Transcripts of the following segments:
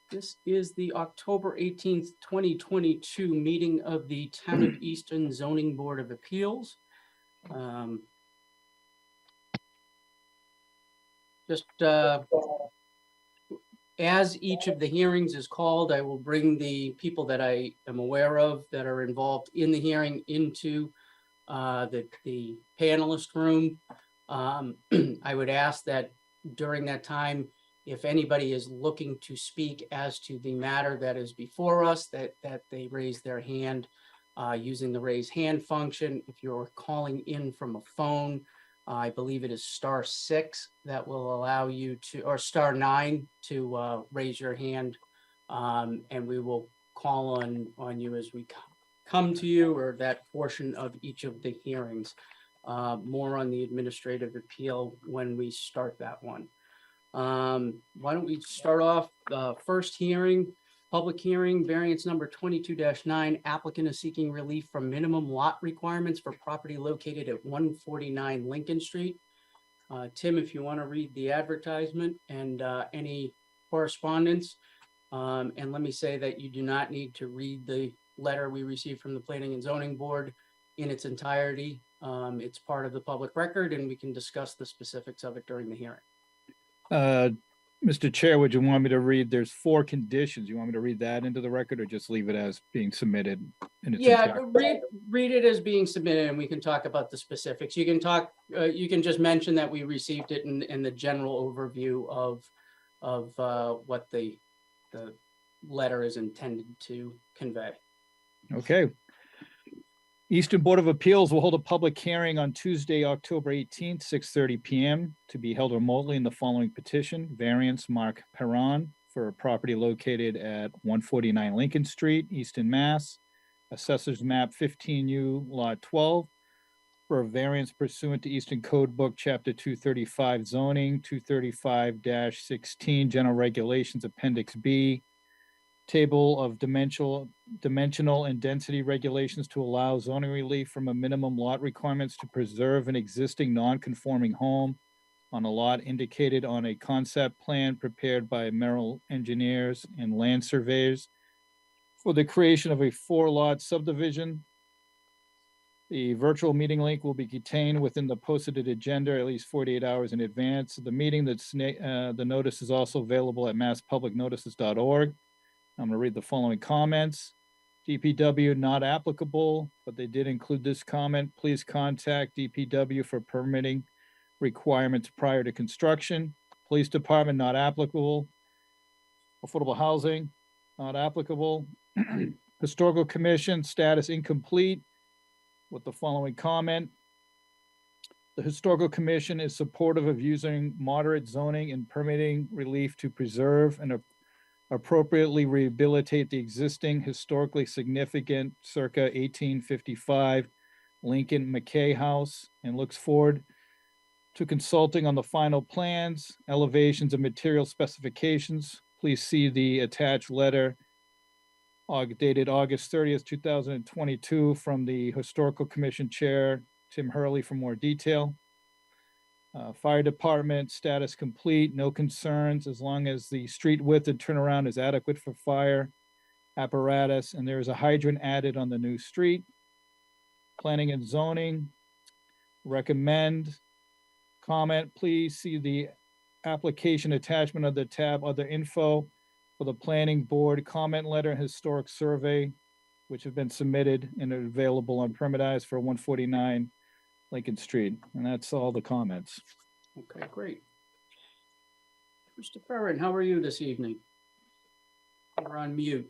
This is the October 18th, 2022 meeting of the Town of Easton Zoning Board of Appeals. As each of the hearings is called, I will bring the people that I am aware of that are involved in the hearing into the panelist room. I would ask that during that time, if anybody is looking to speak as to the matter that is before us, that they raise their hand using the raise hand function. If you're calling in from a phone, I believe it is *6 that will allow you to, or *9 to raise your hand, and we will call on you as we come to you, or that portion of each of the hearings. More on the administrative appeal when we start that one. Why don't we start off first hearing, public hearing, variance number 22-9. Applicant is seeking relief from minimum lot requirements for property located at 149 Lincoln Street. Tim, if you want to read the advertisement and any correspondence. And let me say that you do not need to read the letter we received from the Planning and Zoning Board in its entirety. It's part of the public record, and we can discuss the specifics of it during the hearing. Mr. Chair, would you want me to read, there's 4 conditions. You want me to read that into the record or just leave it as being submitted in its entirety? read it as being submitted, and we can talk about the specifics. You can talk, you can just mention that we received it in the general overview of what the letter is intended to convey. Okay. Easton Board of Appeals will hold a public hearing on Tuesday, October 18th, 6:30 p.m. to be held remotely in the following petition. Variance Mark Perron for a property located at 149 Lincoln Street, Easton, Mass. Assessors map 15U, lot 12. For a variance pursuant to Easton Code Book, Chapter 235 zoning, 235-16 general regulations, Appendix B. Table of dimensional and density regulations to allow zoning relief from a minimum lot requirements to preserve an existing non-conforming home on a lot indicated on a concept plan prepared by Merrill engineers and land surveyors for the creation of a 4-lot subdivision. The virtual meeting link will be contained within the posted agenda at least 48 hours in advance of the meeting. The notice is also available at masspublicnotices.org. I'm going to read the following comments. DPW not applicable, but they did include this comment. Please contact DPW for permitting requirements prior to construction. Police Department not applicable. Affordable housing not applicable. Historical Commission status incomplete with the following comment. The Historical Commission is supportive of using moderate zoning and permitting relief to preserve and appropriately rehabilitate the existing historically significant circa 1855 Lincoln McKay House and looks forward to consulting on the final plans, elevations, and material specifications. Please see the attached letter dated August 30th, 2022 from the Historical Commission Chair, Tim Hurley, for more detail. Fire Department status complete, no concerns as long as the street width and turnaround is adequate for fire apparatus, and there is a hydrant added on the new street. Planning and Zoning recommend. Comment, please see the application attachment of the tab Other Info for the Planning Board comment letter and historic survey, which have been submitted and are available on Permitize for 149 Lincoln Street. And that's all the comments. Okay, great. Mr. Perrin, how are you this evening? You're on mute.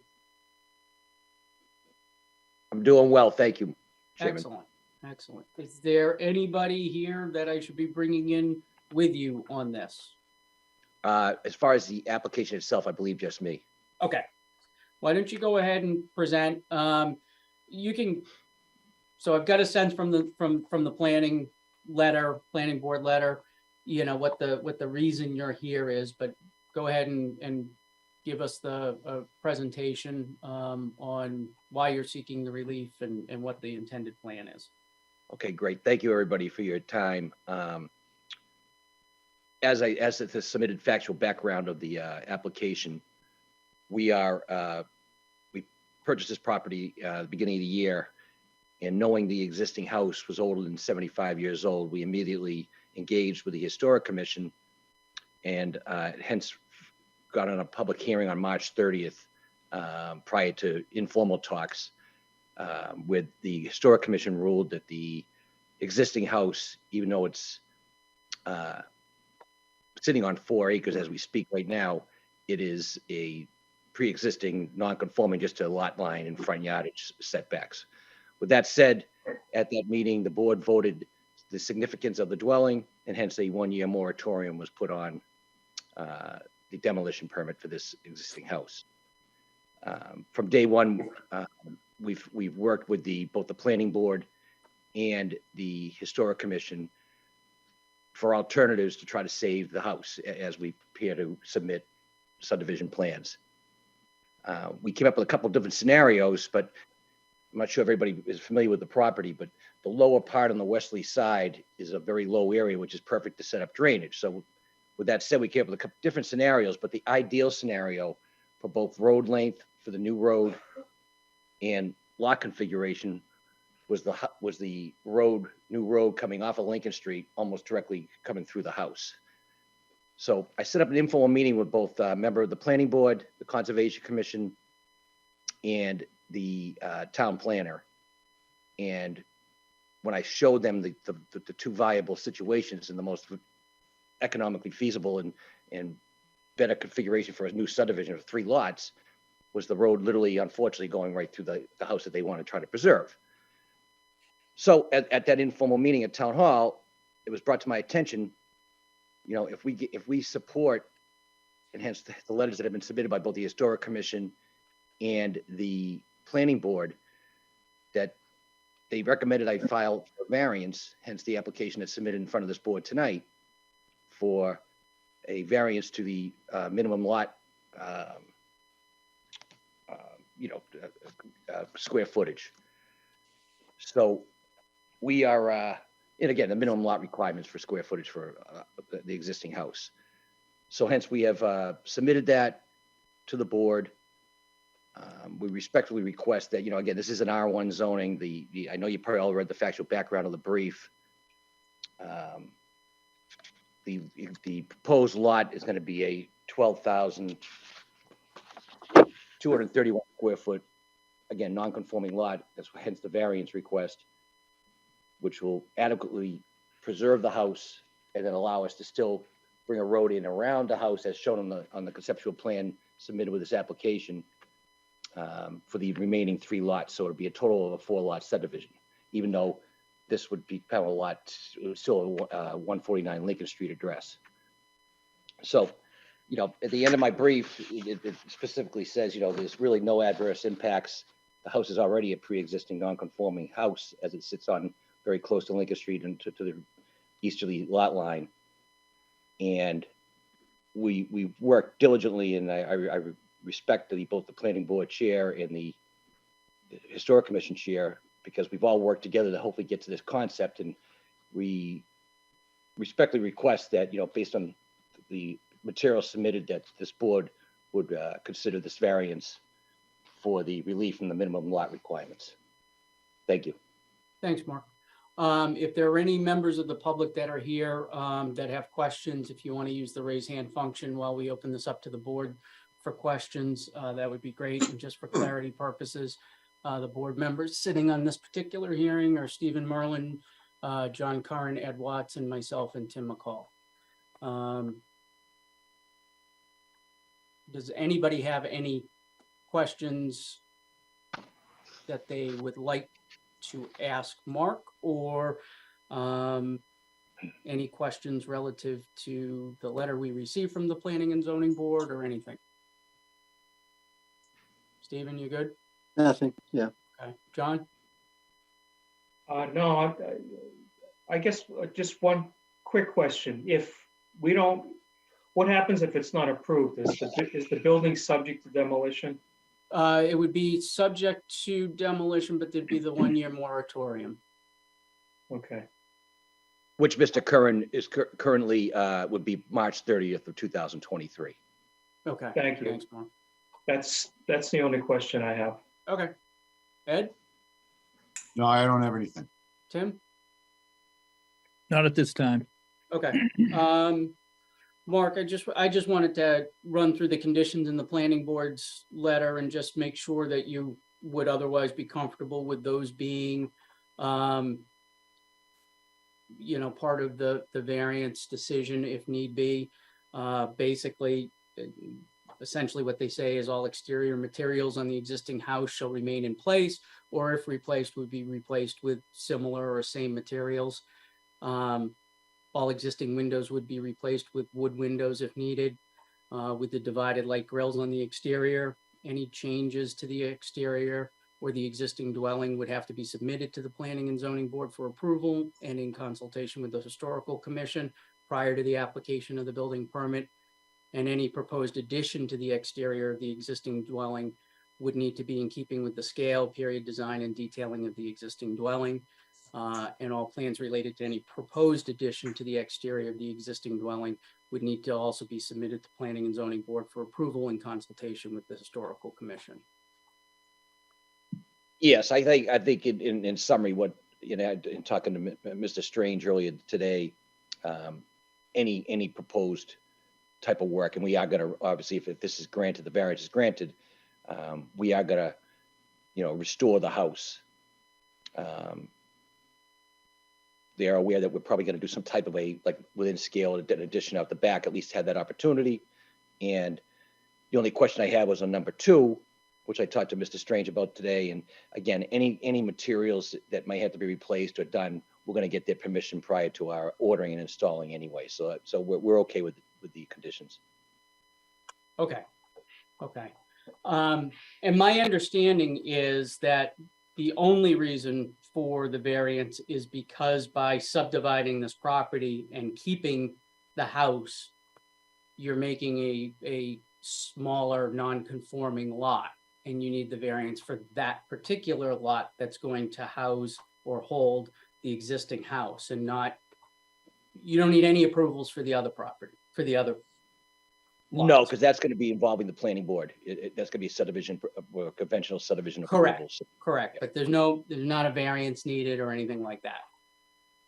I'm doing well, thank you, Chairman. Excellent, excellent. Is there anybody here that I should be bringing in with you on this? As far as the application itself, I believe just me. Okay. Why don't you go ahead and present? You can. So I've got a sense from the planning board letter, you know, what the reason you're here is, but go ahead and give us the presentation on why you're seeking the relief and what the intended plan is. Okay, great. Thank you, everybody, for your time. As the submitted factual background of the application, we purchased this property at the beginning of the year, and knowing the existing house was older than 75 years old, we immediately engaged with the Historic Commission, and hence got on a public hearing on March 30th, prior to informal talks, with the Historic Commission ruled that the existing house, even though it's sitting on 4 acres as we speak right now, it is a pre-existing non-conforming just to lot line and front yardage setbacks. With that said, at that meeting, the board voted the significance of the dwelling, and hence a 1-year moratorium was put on the demolition permit for this existing house. From day one, we've worked with both the planning board and the Historic Commission for alternatives to try to save the house as we prepare to submit subdivision plans. We came up with a couple of different scenarios, but I'm not sure everybody is familiar with the property, but the lower part on the westerly side is a very low area, which is perfect to set up drainage. So with that said, we came up with a couple different scenarios, but the ideal scenario for both road length for the new road and lot configuration was the new road coming off of Lincoln Street, almost directly coming through the house. So I set up an informal meeting with both a member of the planning board, the Conservation Commission, and the town planner. And when I showed them the two viable situations and the most economically feasible and better configuration for a new subdivision of 3 lots, was the road literally, unfortunately, going right through the house that they want to try to preserve. So at that informal meeting at Town Hall, it was brought to my attention, if we support, and hence the letters that have been submitted by both the Historic Commission and the Planning Board, that they recommended I file for variance, hence the application that's submitted in front of this board tonight, for a variance to the minimum lot, square footage. So we are, and again, the minimum lot requirements for square footage for the existing house. So hence we have submitted that to the board. We respectfully request that, again, this is an R1 zoning. I know you probably all read the factual background of the brief. The proposed lot is going to be a 12,231 square foot, again, non-conforming lot. That's hence the variance request, which will adequately preserve the house and then allow us to still bring a road in around the house as shown on the conceptual plan submitted with this application, for the remaining 3 lots. So it'll be a total of a 4-lot subdivision, even though this would be kind of a lot, still a 149 Lincoln Street address. So, at the end of my brief, it specifically says, there's really no adverse impacts. The house is already a pre-existing non-conforming house as it sits on very close to Lincoln Street and to the easterly lot line. And we worked diligently, and I respect both the planning board chair and the Historic Commission chair, because we've all worked together to hopefully get to this concept. And we respectfully request that, based on the material submitted, that this board would consider this variance for the relief from the minimum lot requirements. Thank you. Thanks, Mark. If there are any members of the public that are here that have questions, if you want to use the raise hand function while we open this up to the board for questions, that would be great. And just for clarity purposes, the board members sitting on this particular hearing are Stephen Merlin, John Curran, Ed Watson, myself, and Tim McCall. Does anybody have any questions that they would like to ask Mark, or any questions relative to the letter we received from the Planning and Zoning Board or anything? Stephen, you good? Nothing, yeah. Okay. John? No, I guess just one quick question. If we don't, what happens if it's not approved? Is the building subject to demolition? It would be subject to demolition, but there'd be the 1-year moratorium. Okay. Which Mr. Curran is currently would be March 30th of 2023. Okay. Thank you. Thanks, Mark. That's the only question I have. Okay. Ed, No, I don't have anything. Tim? Not at this time. Okay. Mark, I just wanted to run through the conditions in the planning board's letter and just make sure that you would otherwise be comfortable with those being, you know, part of the variance decision if need be. Basically, essentially what they say is all exterior materials on the existing house shall remain in place, or if replaced, would be replaced with similar or same materials. All existing windows would be replaced with wood windows if needed, with the divided light grills on the exterior. Any changes to the exterior or the existing dwelling would have to be submitted to the Planning and Zoning Board for approval and in consultation with the Historical Commission prior to the application of the building permit. And any proposed addition to the exterior of the existing dwelling would need to be in keeping with the scale, period, design, and detailing of the existing dwelling. And all plans related to any proposed addition to the exterior of the existing dwelling would need to also be submitted to Planning and Zoning Board for approval in consultation with the Historical Commission. Yes, I think in summary, what, you know, in talking to Mr. Strange earlier today, any proposed type of work, and we are going to, obviously, if this is granted, the variance is granted, we are going to, you know, restore the house. They are aware that we're probably going to do some type of like within scale, an addition out the back, at least had that opportunity. And the only question I had was on number 2, which I talked to Mr. Strange about today. And again, any materials that might have to be replaced or done, we're going to get their permission prior to our ordering and installing anyway. So we're okay with the conditions. Okay. Okay. And my understanding is that the only reason for the variance is because by subdividing this property and keeping the house, you're making a smaller non-conforming lot, and you need the variance for that particular lot that's going to house or hold the existing house, and not, you don't need any approvals for the other property, for the other No, lots. because that's going to be involving the planning board. That's going to be a subdivision, or conventional subdivision Correct. approvals. Correct, but there's not a variance needed or anything like that.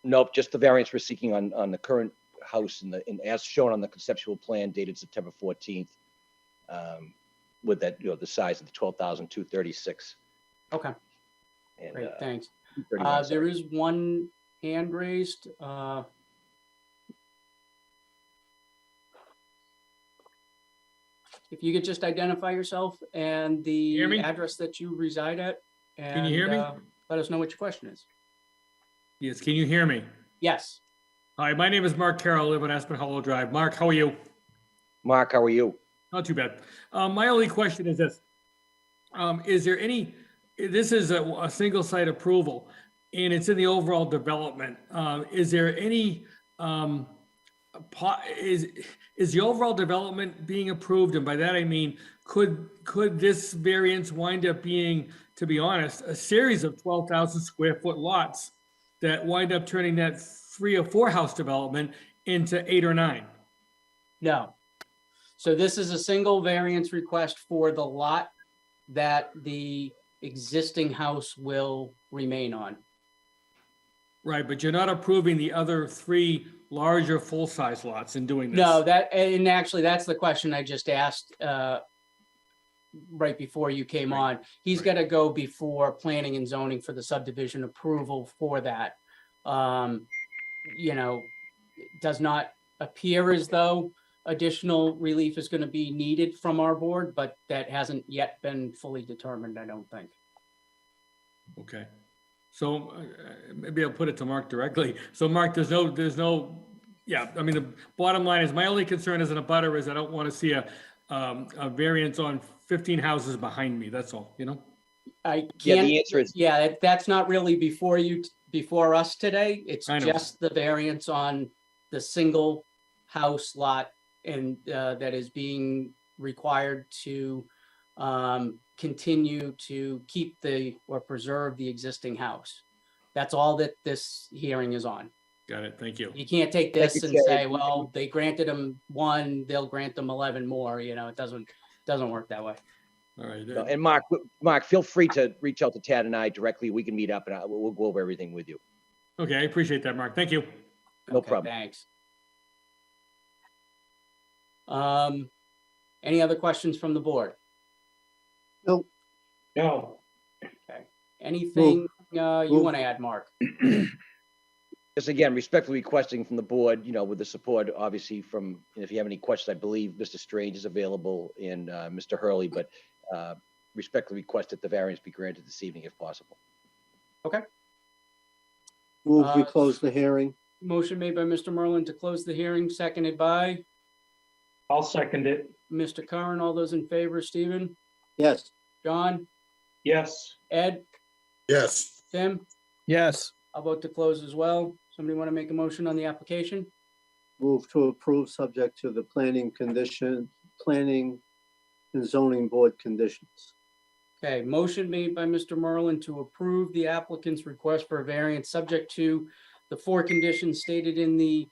Nope, just the variance we're seeking on the current house as shown on the conceptual plan dated September 14th, with that, you know, the size of the 12,236. Okay, And, great, thanks. 231, There sorry. is one hand raised. If you could just identify yourself and Hear the me? address that you reside at. Can you hear me? Let us know what your question is. Yes, can you hear me? Yes, Hi, my name is Mark Carroll, I live on Aspen Hollow Drive. Mark, how are you? Mark, how are you? Not too bad. My only question is this. Is there any, this is a single site approval and it's in the overall development. Is there any, is the overall development being approved? And by that, I mean, could this variance wind up being, to be honest, a series of 12,000 square foot lots that wind up turning that 3 or 4 house development into 8 or 9? no. So this is a single variance request for the lot that the existing house will remain on. Right, but you're not approving the other 3 larger full-size lots in doing this. No, and actually, that's the question I just asked right before you came on. He's got to go before planning and zoning for the subdivision approval for that. You know, it does not appear as though additional relief is going to be needed from our board, but that hasn't yet been fully determined, I don't think. Okay. So maybe I'll put it to Mark directly. So Mark, there's no, yeah, I mean, the bottom line is my only concern as an abutter is I don't want to see a variance on 15 houses behind me. That's all, you know? I Yeah, can't, the answer is, yeah, that's not really before us today. It's I know. just the variance on the single house lot and that is being required to continue to keep or preserve the existing house. That's all that this hearing is on. Got it. Thank you. You can't take Thank this you, and Chair. say, well, they granted them 1, they'll grant them 11 more, you know, it doesn't work that way. All right. No, and Mark, feel free to reach out to Tad and I directly. We can meet up and we'll go over everything with you. Okay, I appreciate that, Mark. Thank you. No Okay, problem. Thanks. Any other questions from the board? No, Anything you want to add, Mark? Just again, respectfully requesting from the board, with the support, obviously, and if you have any questions, I believe Mr. Strange is available and Mr. Hurley, but respectfully request that the variance be granted this evening if possible. Move we close the hearing. Motion made by Mr. Merlin to close the hearing, seconded by I'll second it. Mr. Curran. All those in favor, Stephen, Yes, John, Yes, Ed, Yes. Tim? Yes, I'll vote to close as well. Somebody want to make a motion on the application? move to approve subject to the planning and zoning board conditions. Okay, motion made by Mr. Merlin to approve the applicant's request for a variance subject to the 4 conditions stated in the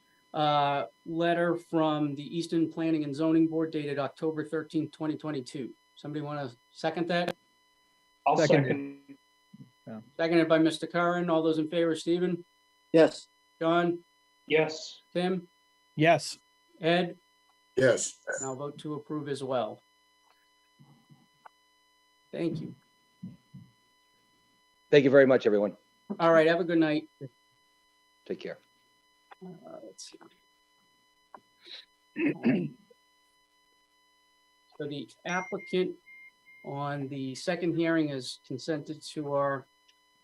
letter from the Easton Planning and Zoning Board dated October 13th, 2022. Somebody want to second that? I'll Seconded. second. Seconded by Mr. Curran. All those in favor, Stephen, Yes, John, Yes, Tim, yes, Ed, Yes. and I'll vote to approve as well. Thank you. Thank you very much, everyone. All right, have a good night. Take care. Let's see. So the applicant on the second hearing has consented to our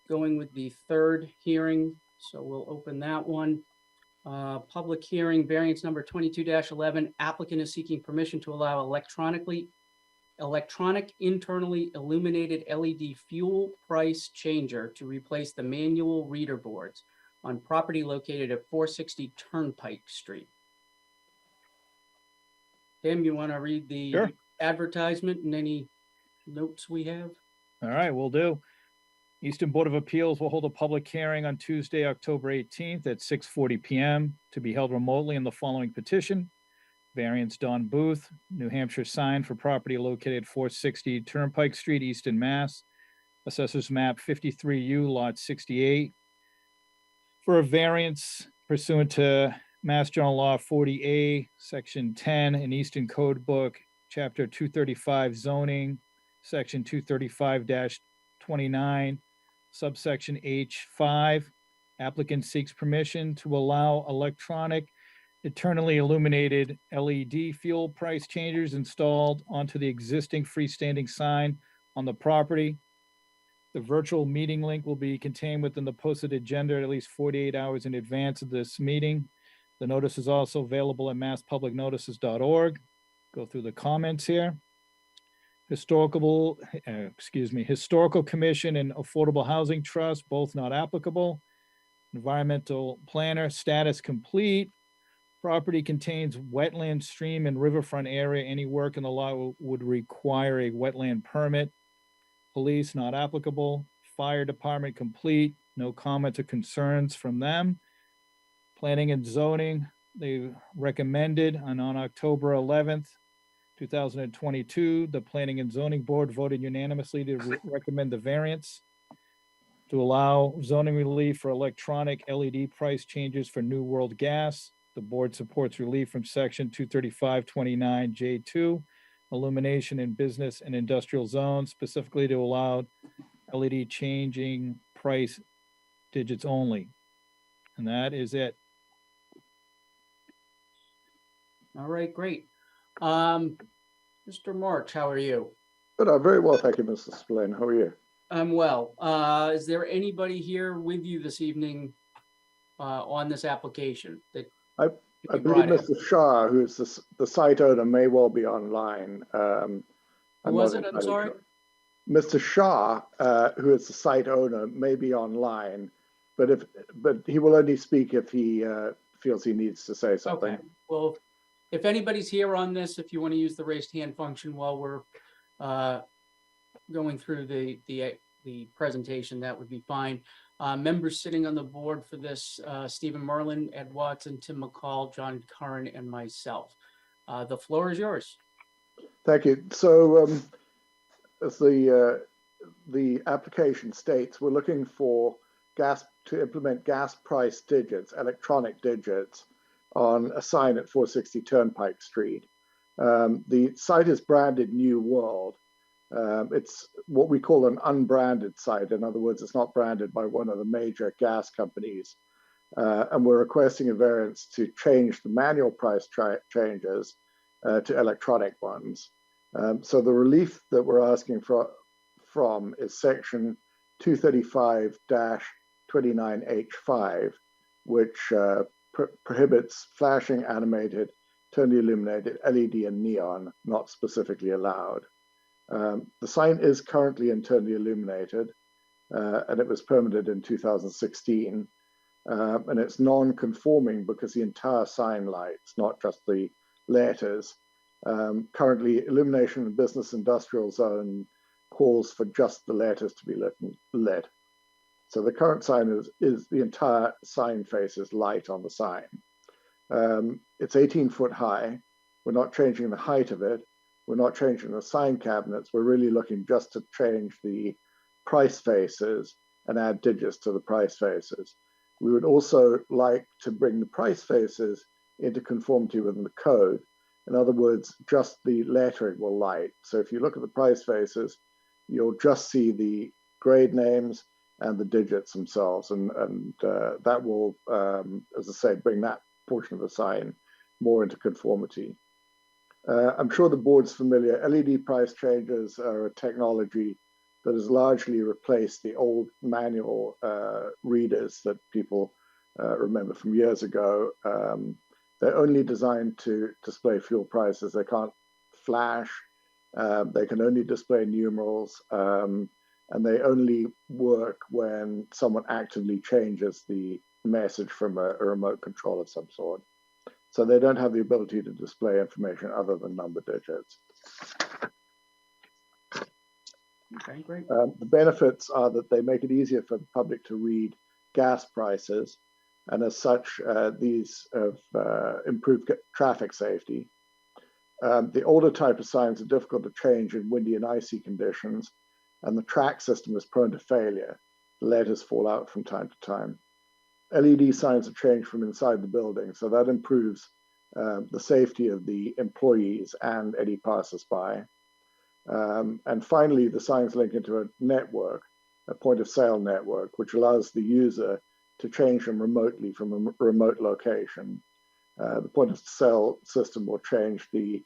going with the third hearing. So we'll open that one. Public hearing, variance number 22-11. Applicant is seeking permission to allow electronic internally illuminated LED fuel price changer to replace the manual reader boards on property located at 460 Turnpike Street. Tim, you want to read the Sure. advertisement and any notes we have? all right, will do. Easton Board of Appeals will hold a public hearing on Tuesday, October 18th at 6:40 PM to be held remotely in the following petition. Variance Don Booth, New Hampshire sign for property located 460 Turnpike Street, Easton, Mass. Assessors map 53U, lot 68. For a variance pursuant to Mass General Law 40A, Section 10, in Easton Code Book, Chapter 235 zoning, Section 235-29, subsection H5. Applicant seeks permission to allow electronic internally illuminated LED fuel price changers installed onto the existing freestanding sign on the property. The virtual meeting link will be contained within the posted agenda at least 48 hours in advance of this meeting. The notice is also available at masspublicnotices.org. Go through the comments here. Historical Commission and Affordable Housing Trust, both not applicable. Environmental planner, status complete. Property contains wetland, stream, and riverfront area. Any work in the lot would require a wetland permit. Police, not applicable. Fire department, complete. No comments or concerns from them. Planning and zoning, they recommended, and on October 11th, 2022, the Planning and Zoning Board voted unanimously to recommend the variance to allow zoning relief for electronic LED price changes for New World Gas. The board supports relief from section 235-29J2, illumination in business and industrial zones, specifically to allow LED changing price digits only. And that is it. All right, great. Mr. March, how are you? Good, very well, thank you, Mr. Spillane. How are you? I'm well. Is there anybody here with you this evening on this application that I you believe brought in? Mr. Shah, who is the site owner, may well be online. Who was it? I'm sorry. Mr. Shah, who is the site owner, may be online, but he will only speak if he feels he needs to say something. Okay, well, if anybody's here on this, if you want to use the raised hand function while we're going through the presentation, that would be fine. Members sitting on the board for this, Stephen Merlin, Ed Watson, Tim McCall, John Curran, and myself. The floor is yours. Thank you. So as the application states, we're looking for to implement gas price digits, electronic digits, on a sign at 460 Turnpike Street. The site is branded New World. It's what we call an unbranded site. In other words, it's not branded by one of the major gas companies. And we're requesting a variance to change the manual price changes to electronic ones. So the relief that we're asking from is section 235-29H5, which prohibits flashing, animated, totally illuminated, LED and neon, not specifically allowed. The sign is currently internally illuminated, and it was permitted in 2016. And it's non-conforming because the entire sign lights, not just the letters. Currently, illumination in business industrial zone calls for just the letters to be lit. So the current sign is the entire sign face is light on the sign. It's 18 foot high. We're not changing the height of it. We're not changing the sign cabinets. We're really looking just to change the price faces and add digits to the price faces. We would also like to bring the price faces into conformity with the code. In other words, just the lettering will light. So if you look at the price faces, you'll just see the grade names and the digits themselves. And that will, as I say, bring that portion of the sign more into conformity. I'm sure the board's familiar. LED price changes are a technology that has largely replaced the old manual readers that people remember from years ago. They're only designed to display fuel prices. They can't flash. They can only display numerals. And they only work when someone actively changes the message from a remote control of some sort. So they don't have the ability to display information other than number digits. Okay, great. The benefits are that they make it easier for the public to read gas prices, and as such, these have improved traffic safety. The older type of signs are difficult to change in windy and icy conditions, and the track system is prone to failure. The letters fall out from time to time. LED signs are changed from inside the building, so that improves the safety of the employees and any passers-by. And finally, the signs link into a network, a point of sale network, which allows the user to change them remotely from a remote location. The point of sale system will change the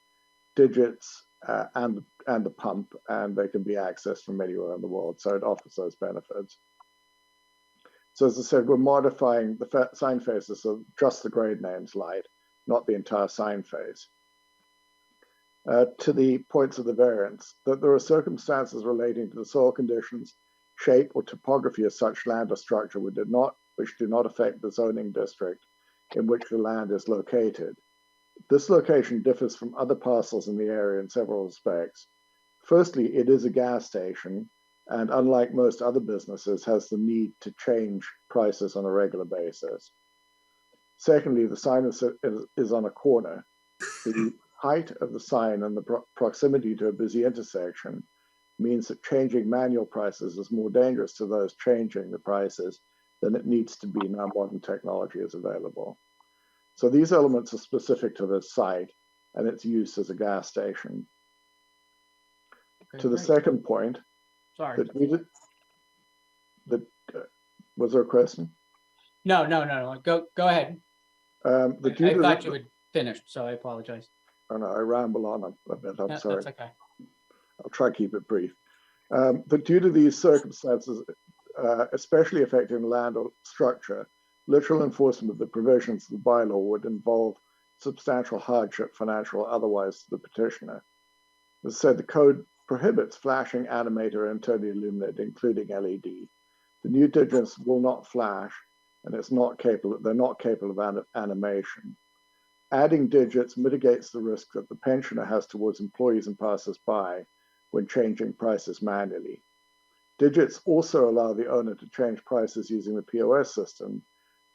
digits and the pump, and they can be accessed from anywhere in the world. So it offers those benefits. So as I said, we're modifying the sign faces so just the grade names light, not the entire sign face. To the points of the variance, that there are circumstances relating to the soil conditions, shape, or topography of such land or structure which do not affect the zoning district in which the land is located. This location differs from other parcels in the area in several respects. Firstly, it is a gas station, and unlike most other businesses, has the need to change prices on a regular basis. Secondly, the sign is on a corner. The height of the sign and the proximity to a busy intersection means that changing manual prices is more dangerous to those changing the prices than it needs to be now modern technology is available. So these elements are specific to this site and its use as a gas station. Okay, To the great. second point, Sorry. was there a question? No. Go ahead. I thought you had finished, so I apologize. Oh, no, I ramble on a bit. I'm sorry. That's okay. I'll try to keep it brief. But due to these circumstances, especially affecting land or structure, literal enforcement of the provisions of the bylaw would involve substantial hardship, financial or otherwise, to the petitioner. As I said, the code prohibits flashing, animator, and totally illuminated, including LED. The new digits will not flash, and they're not capable of animation. Adding digits mitigates the risk that the pensioner has towards employees and passers-by when changing prices manually. Digits also allow the owner to change prices using the POS system,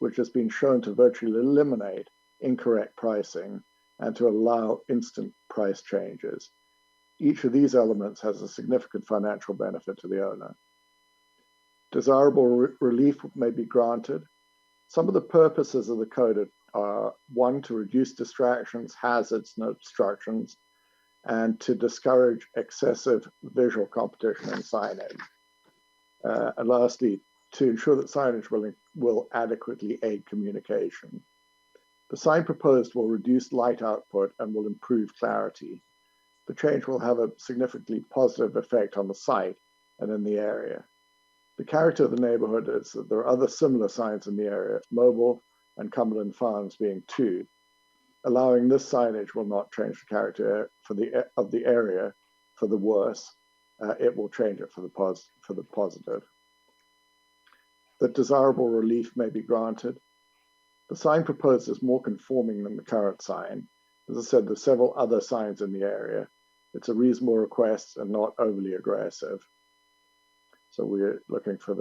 which has been shown to virtually eliminate incorrect pricing and to allow instant price changes. Each of these elements has a significant financial benefit to the owner. Desirable relief may be granted. Some of the purposes of the code are one, to reduce distractions, hazards, and obstructions, and to discourage excessive visual competition in signage. And lastly, to ensure that signage will adequately aid communication. The sign proposed will reduce light output and will improve clarity. The change will have a significantly positive effect on the site and in the area. The character of the neighborhood is that there are other similar signs in the area, Mobile and Cumberland Farms being two. Allowing this signage will not change the character of the area for the worse. It will change it for the positive. That desirable relief may be granted. The sign proposed is more conforming than the current sign. As I said, there's several other signs in the area. It's a reasonable request and not overly aggressive. So we're looking for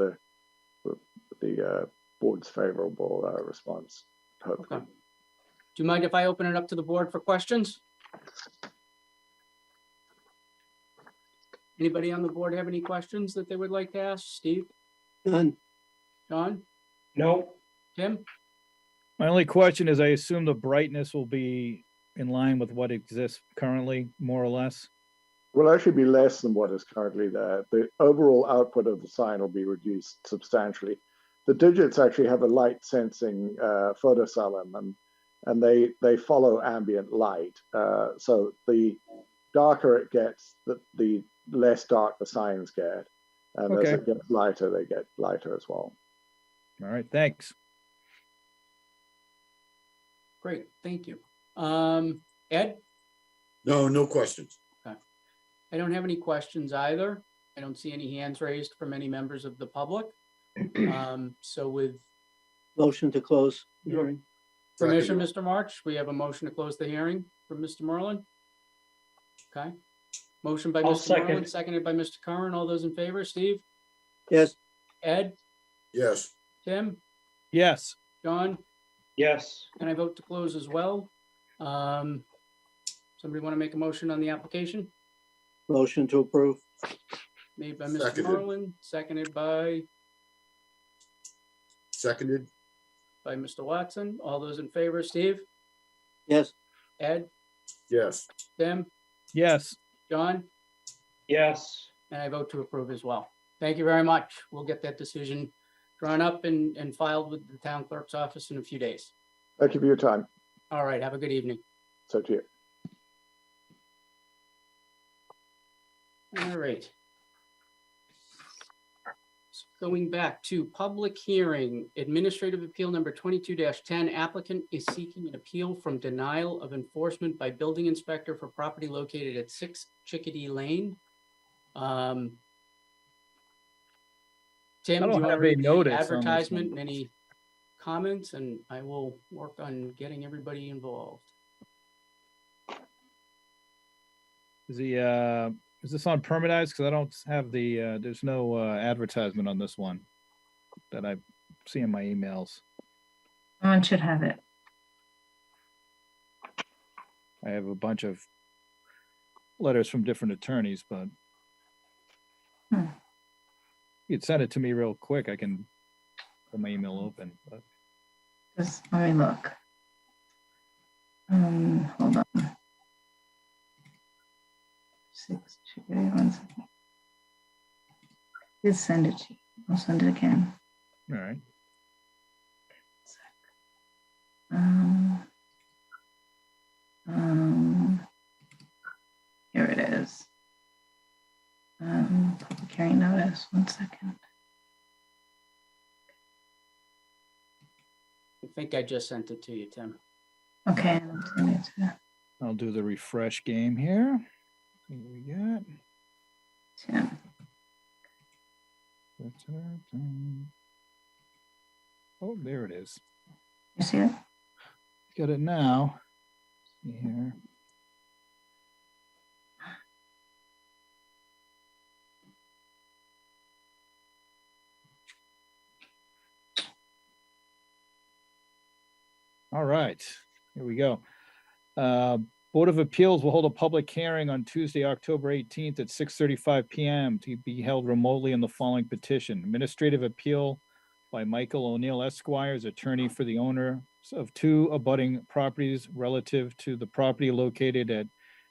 the board's favorable response, hopefully. Okay. Do you mind if I open it up to the board for questions? Anybody on the board have any questions that they would like to ask? Steve? None. John? No, Tim? My only question is, I assume the brightness will be in line with what exists currently, more or less? Will actually be less than what is currently there. The overall output of the sign will be reduced substantially. The digits actually have a light sensing photocell in them, and they follow ambient light. So the darker it gets, the less dark the signs get. And as it gets lighter, they get lighter as well. All right, thanks. Great, thank you. Ed? No, no questions. I don't have any questions either. I don't see any hands raised from any members of the public. So with Motion to close hearing. permission, Second. Mr. March, we have a motion to close the hearing from Mr. Merlin. Okay. Motion by I'll Mr. Merlin, second. seconded by Mr. Curran. All those in favor, Steve? Yes. Ed? Yes, Tim? Yes, John? yes, And I vote to close as well. Somebody want to make a motion on the application? Motion to approve. Made by Mr. Seconded. Merlin, seconded by seconded. Mr. Watson. All those in favor, Steve? Yes. Ed? Yes, Tim? yes. John? yes. And I vote to approve as well. Thank you very much. We'll get that decision drawn up and filed with the town clerk's office in a few days. Thank you for your time. All right, have a good evening. So to you. All right. Going back to public hearing, administrative appeal number 22-10, applicant is seeking an appeal from denial of enforcement by building inspector for property located at 6 Chickadee Lane. Tim, I do don't you want to have a read the notice on this advertisement one. and any comments? And I will work on getting everybody involved. Is this on permanized? Because I don't have the, there's no advertisement on this one that I see in my emails. Someone should have it. I have a bunch of letters from different attorneys, but you'd send it to me real quick. I can put my email open. But Just let me look. Hold on. 6 Chickadee, 1 second. Just send it to you. I'll send it again. all right. Here it is. Public hearing notice, 1 second. I think I just sent it to you, Tim. Okay, I'm sending it to I'll do the refresh game here. See what we got. Tim. Oh, there it is. You see it? Got it now. See here. All right, here we go. Board of Appeals will hold a public hearing on Tuesday, October 18th at 6:35 PM to be held remotely on the following petition. Administrative appeal by Michael O'Neill Esquire, attorney for the owner of 2 abutting properties relative to the property located at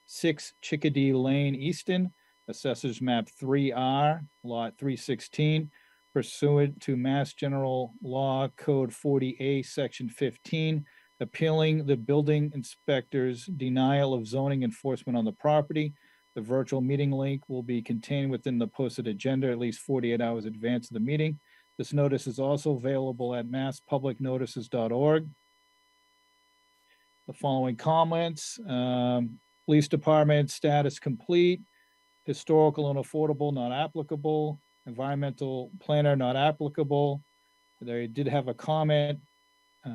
6 Chickadee Lane, Easton, Assessors Map 3R, Lot 316, pursuant to Mass General Law Code 40A, Section 15, appealing the building inspector's denial of zoning enforcement on the property. The virtual meeting link will be contained within the posted agenda at least 48 hours in advance of the meeting. This notice is also available at masspublicnotices.org. The following comments, police department status complete, historical and affordable not applicable, environmental planner not applicable. They did have a comment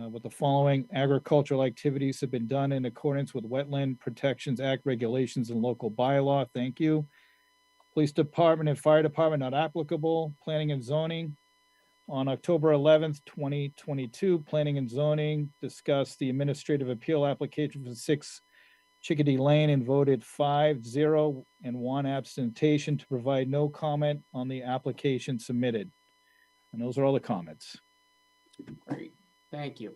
with the following: agricultural activities have been done in accordance with Wetland Protections Act regulations and local bylaw. Thank you. Police department and fire department not applicable. Planning and zoning. On October 11th, 2022, planning and zoning discussed the administrative appeal application for 6 Chickadee Lane and voted 5-0 and 1 abstention to provide no comment on the application submitted. And those are all the comments. Great, thank you.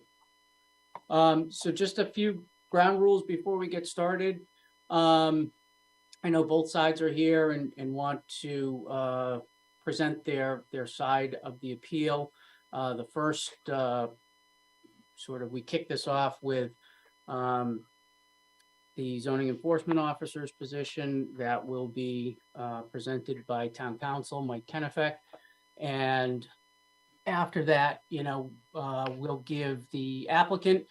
So just a few ground rules before we get started. I know both sides are here and want to present their side of the appeal. The first we kick this off with the zoning enforcement officer's position that will be presented by town council Mike Kennefick. And after that, we'll give the applicant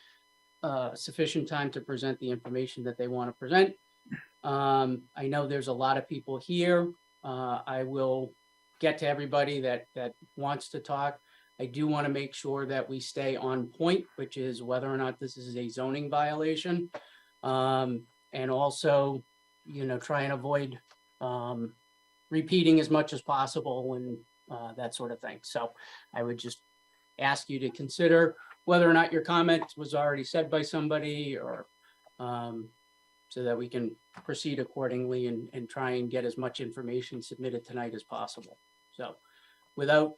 sufficient time to present the information that they want to present. I know there's a lot of people here. I will get to everybody that wants to talk. I do want to make sure that we stay on point, which is whether or not this is a zoning violation. And also, try and avoid repeating as much as possible and that sort of thing. So I would just ask you to consider whether or not your comment was already said by somebody, or so that we can proceed accordingly and try and get as much information submitted tonight as possible. So without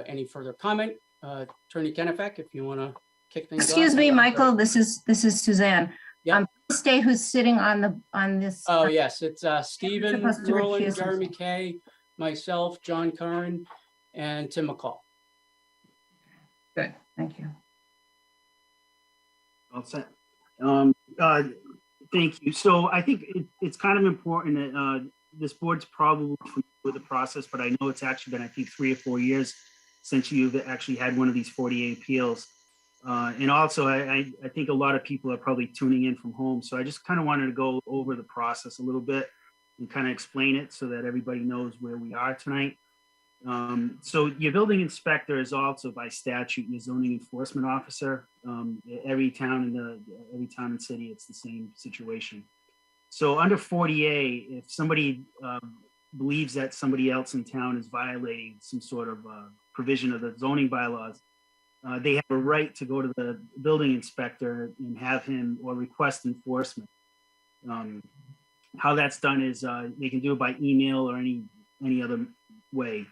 any further comment, Attorney Kennefick, if you want to kick things off. Excuse me, Michael, this is Suzanne. Yeah. Stay who's sitting on this. Oh, yes, it's Stephen supposed to Merlin, recuse Jeremy Kay, myself, John Curran, and Tim McCall. Good, thank you. All set. Thank you. So I think it's kind of important that this board's probably familiar with the process, but I know it's actually been, I think, 3 or 4 years since you've actually had one of these 48 appeals. And also, I think a lot of people are probably tuning in from home. So I just kind of wanted to go over the process a little bit and kind of explain it so that everybody knows where we are tonight. So your building inspector is also by statute your zoning enforcement officer. Every town and city, it's the same situation. So under 40A, if somebody believes that somebody else in town is violating some sort of provision of the zoning bylaws, they have a right to go to the building inspector and have him or request enforcement. How that's done is they can do it by email or any other way.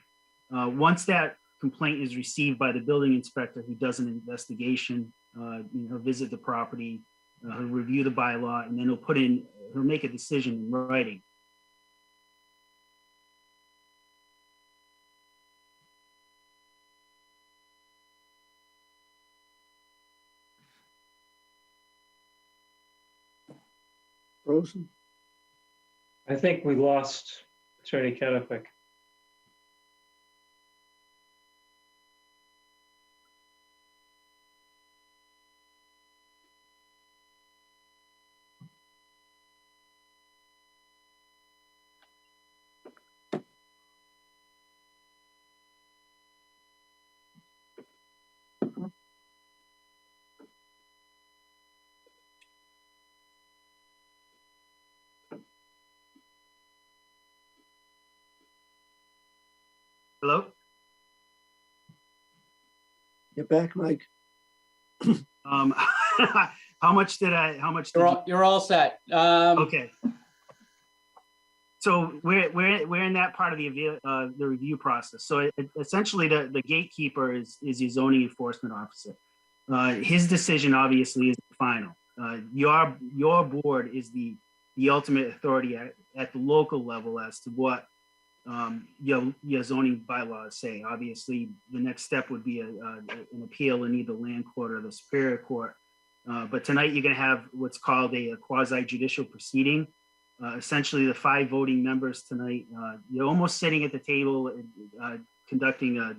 Once that complaint is received by the building inspector, who does an investigation, he'll visit the property, he'll review the bylaw, and then he'll make a decision in writing. Frozen? I think we lost Attorney Kennefick. Hello? Get back, Mike. How much did you? You're all set. Okay. So we're in that part of the review process. So essentially the gatekeeper is your zoning enforcement officer. His decision obviously is final. Your board is the ultimate authority at the local level as to what your zoning bylaws say. Obviously, the next step would be an appeal in either land court or the Superior Court. But tonight you're going to have what's called a quasi judicial proceeding. Essentially, the 5 voting members tonight, you're almost sitting at the table, conducting a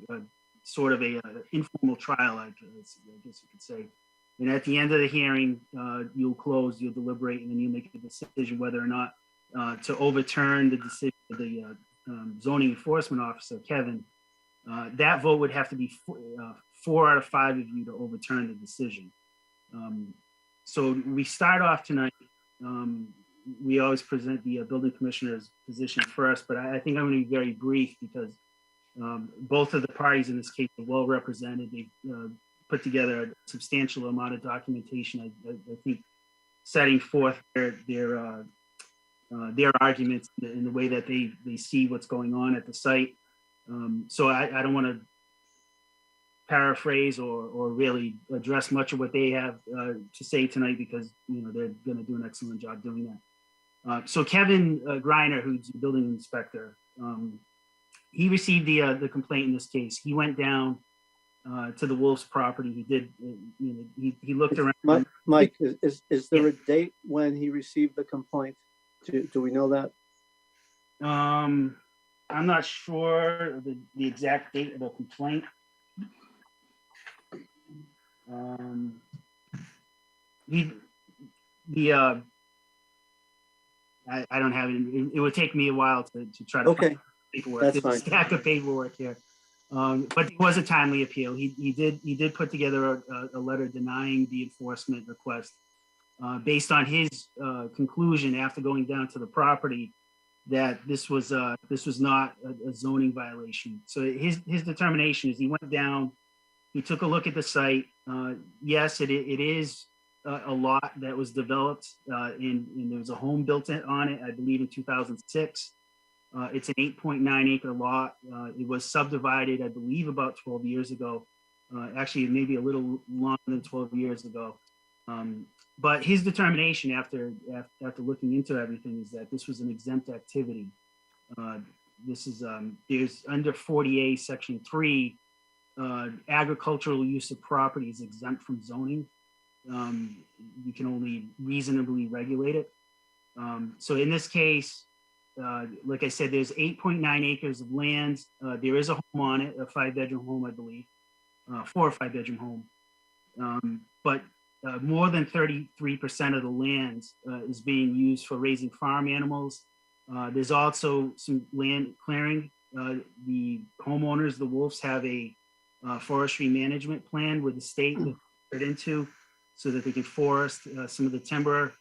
sort of a informal trial, I guess you could say. And at the end of the hearing, you'll close, you'll deliberate, and then you make a decision whether or not to overturn the decision of the zoning enforcement officer, Kevin. That vote would have to be 4 out of 5 of you to overturn the decision. So we start off tonight. We always present the building commissioner's position first, but I think I'm going to be very brief because both of the parties in this case are well represented. They've put together a substantial amount of documentation. I think setting forth their arguments in the way that they see what's going on at the site. So I don't want to paraphrase or really address much of what they have to say tonight because they're going to do an excellent job doing that. So Kevin Greiner, who's the building inspector, he received the complaint in this case. He went down to the Wolf's property. He did, he looked around. Mike, is there a date when he received the complaint? Do we know that? I'm not sure the exact date of the complaint. I don't have it. It would take me a while to try to find paperwork. That's There's fine. a stack of paperwork here. But it was a timely appeal. He did put together a letter denying the enforcement request based on his conclusion after going down to the property that this was not a zoning violation. So his determination is he went down, he took a look at the site. Yes, it is a lot that was developed and there was a home built on it, I believe in 2006. It's an 8.9 acre lot. It was subdivided, I believe, about 12 years ago. Actually, maybe a little longer than 12 years ago. But his determination after looking into everything is that this was an exempt activity. This is there's under 40A section 3, agricultural use of property is exempt from zoning. You can only reasonably regulate it. So in this case, like I said, there's 8.9 acres of land. There is a home on it, a 5-bedroom home, I believe, 4 or 5-bedroom home. But more than 33% of the land is being used for raising farm animals. There's also some land clearing. The homeowners, the Wolves, have a forestry management plan with the state that put into so that they can forest some of the timber.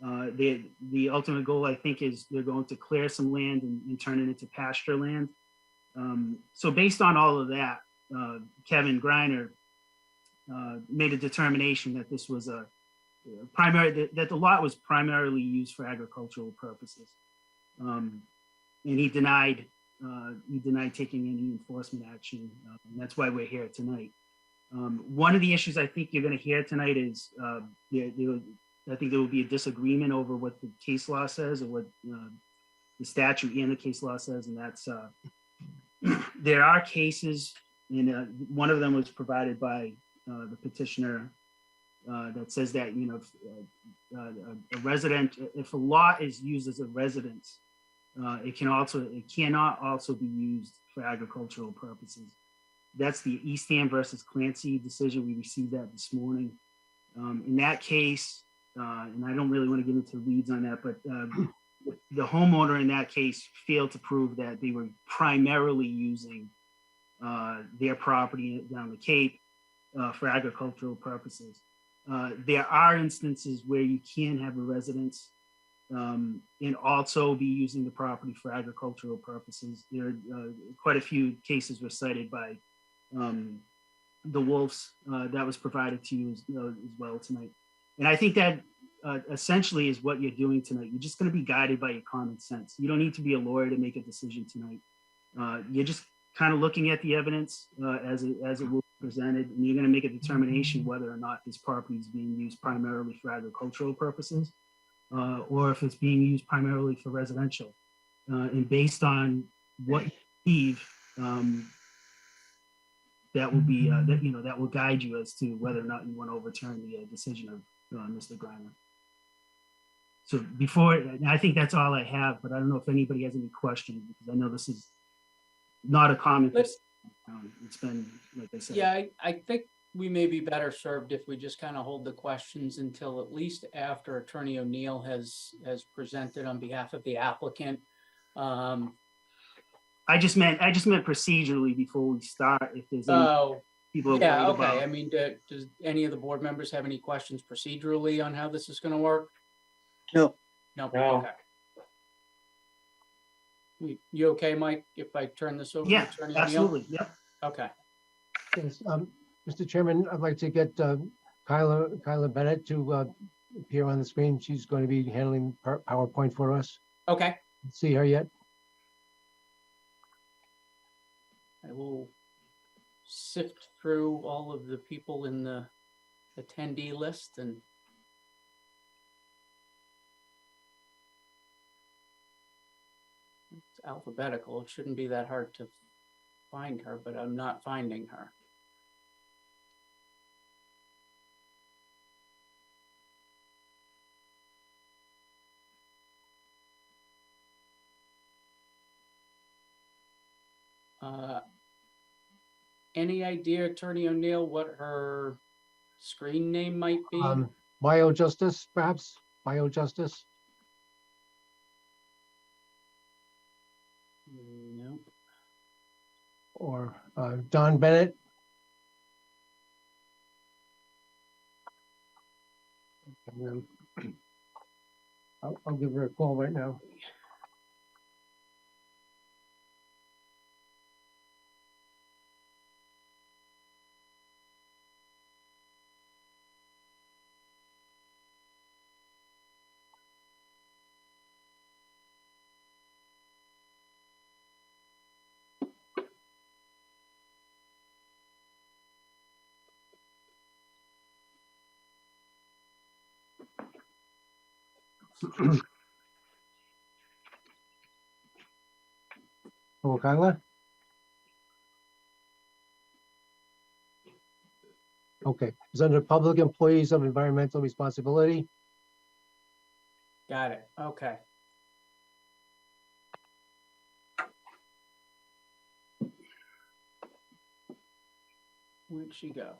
The ultimate goal, I think, is they're going to clear some land and turn it into pasture land. So based on all of that, Kevin Greiner made a determination that this was that the lot was primarily used for agricultural purposes, and he denied taking any enforcement action. And that's why we're here tonight. One of the issues I think you're going to hear tonight is I think there will be a disagreement over what the case law says or what the statute and the case law says, and that's there are cases, and one of them was provided by the petitioner that says that a resident, if a lot is used as a residence, it cannot also be used for agricultural purposes. That's the Easton versus Clancy decision. We received that this morning. In that case, and I don't really want to get into the weeds on that, but the homeowner in that case failed to prove that they were primarily using their property down the Cape for agricultural purposes. There are instances where you can have a residence and also be using the property for agricultural purposes. There are quite a few cases were cited by the Wolves that was provided to you as well tonight. And I think that essentially is what you're doing tonight. You're just going to be guided by your common sense. You don't need to be a lawyer to make a decision tonight. You're just kind of looking at the evidence as it will be presented, and you're going to make a determination whether or not this property is being used primarily for agricultural purposes or if it's being used primarily for residential. And based on what you believe, that will be that will guide you as to whether or not you want to overturn the decision of Mr. Griner. So I think that's all I have, but I don't know if anybody has any questions, because I know this is not a common. It's been, like I said. Yeah, I think we may be better served if we just kind of hold the questions until at least after Attorney O'Neill has presented on behalf of the applicant. I just meant procedurally before we start, if there's any people are yeah, worried okay. about. I mean, does any of the board members have any questions procedurally on how this is going to work? No. No. No. Okay. You okay, Mike, if I turn this over Yeah, to Attorney O'Neill? absolutely. Yep. Okay. Yes, Mr. Chairman, I'd like to get Kyla Bennett to appear on the screen. She's going to be handling PowerPoint for us. Okay. See her yet? I will sift through all of the people in the attendee list and it's alphabetical. It shouldn't be that hard to find her, but I'm not finding her. Any idea, Attorney O'Neill, what her screen name might be? BioJustice, perhaps? BioJustice? Nope. Or Don Bennett? I'll give her a call right now. Hello, Kyla? Okay, it's under Public Employees of Environmental Responsibility. Got it. Okay. Where'd she go?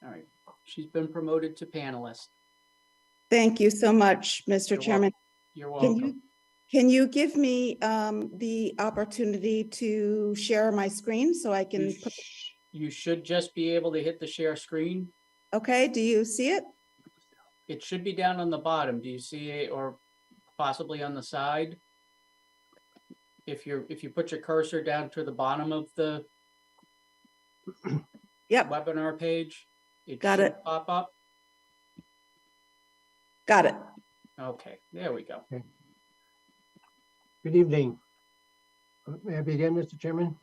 All right, she's been promoted to panelist. Thank you so much, Mr. You're Chairman. You're welcome. Can you give me the opportunity to share my screen so I can put, You should just be able to hit the share screen. okay, do you see it? It should be down on the bottom. Do you see it, or possibly on the side? If you put your cursor down to the bottom of the Yep, webinar page, it Got should it. pop up. got it. Okay, there we go. Good evening. May I begin, Mr. Chairman?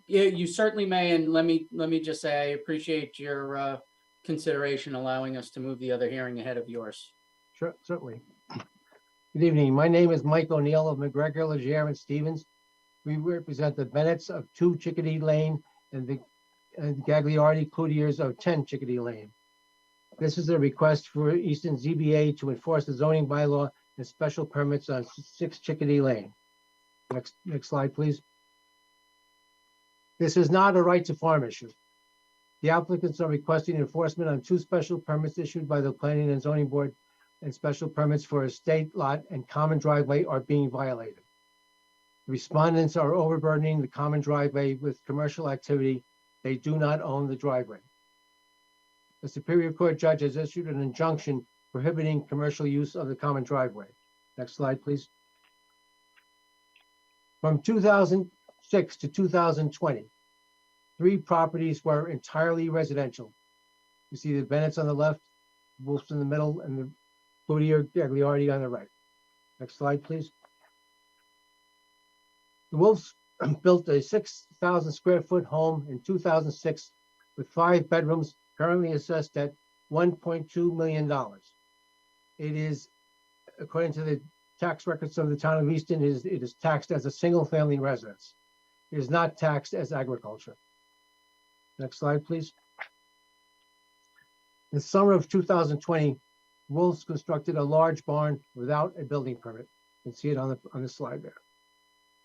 Yeah, you certainly may, and let me just say I appreciate your consideration allowing us to move the other hearing ahead of yours. Sure, certainly. Good evening. My name is Mike O'Neill of McGregor, Legere, and Stevens. We represent the Bennetts of 2 Chickadee Lane and the Gagliardi Cloutiers of 10 Chickadee Lane. This is a request for Easton ZBA to enforce the zoning bylaw and special permits on 6 Chickadee Lane. Next slide, please. This is not a right to farm issue. The applicants are requesting enforcement on 2 special permits issued by the Planning and Zoning Board, and special permits for a state lot and common driveway are being violated. The respondents are overburdening the common driveway with commercial activity. They do not own the driveway. The Superior Court judge has issued an injunction prohibiting commercial use of the common driveway. Next slide, please. From 2006 to 2020, 3 properties were entirely residential. You see the Bennett's on the left, Wolf's in the middle, and the Cloutier Gagliardi on the right. Next slide, please. The Wolf's built a 6,000 square foot home in 2006 with 5 bedrooms, currently assessed at $1.2 million. It is, according to the tax records of the town of Easton, it is taxed as a single-family residence. It is not taxed as agriculture. Next slide, please. In the summer of 2020, Wolves constructed a large barn without a building permit. You can see it on the slide there.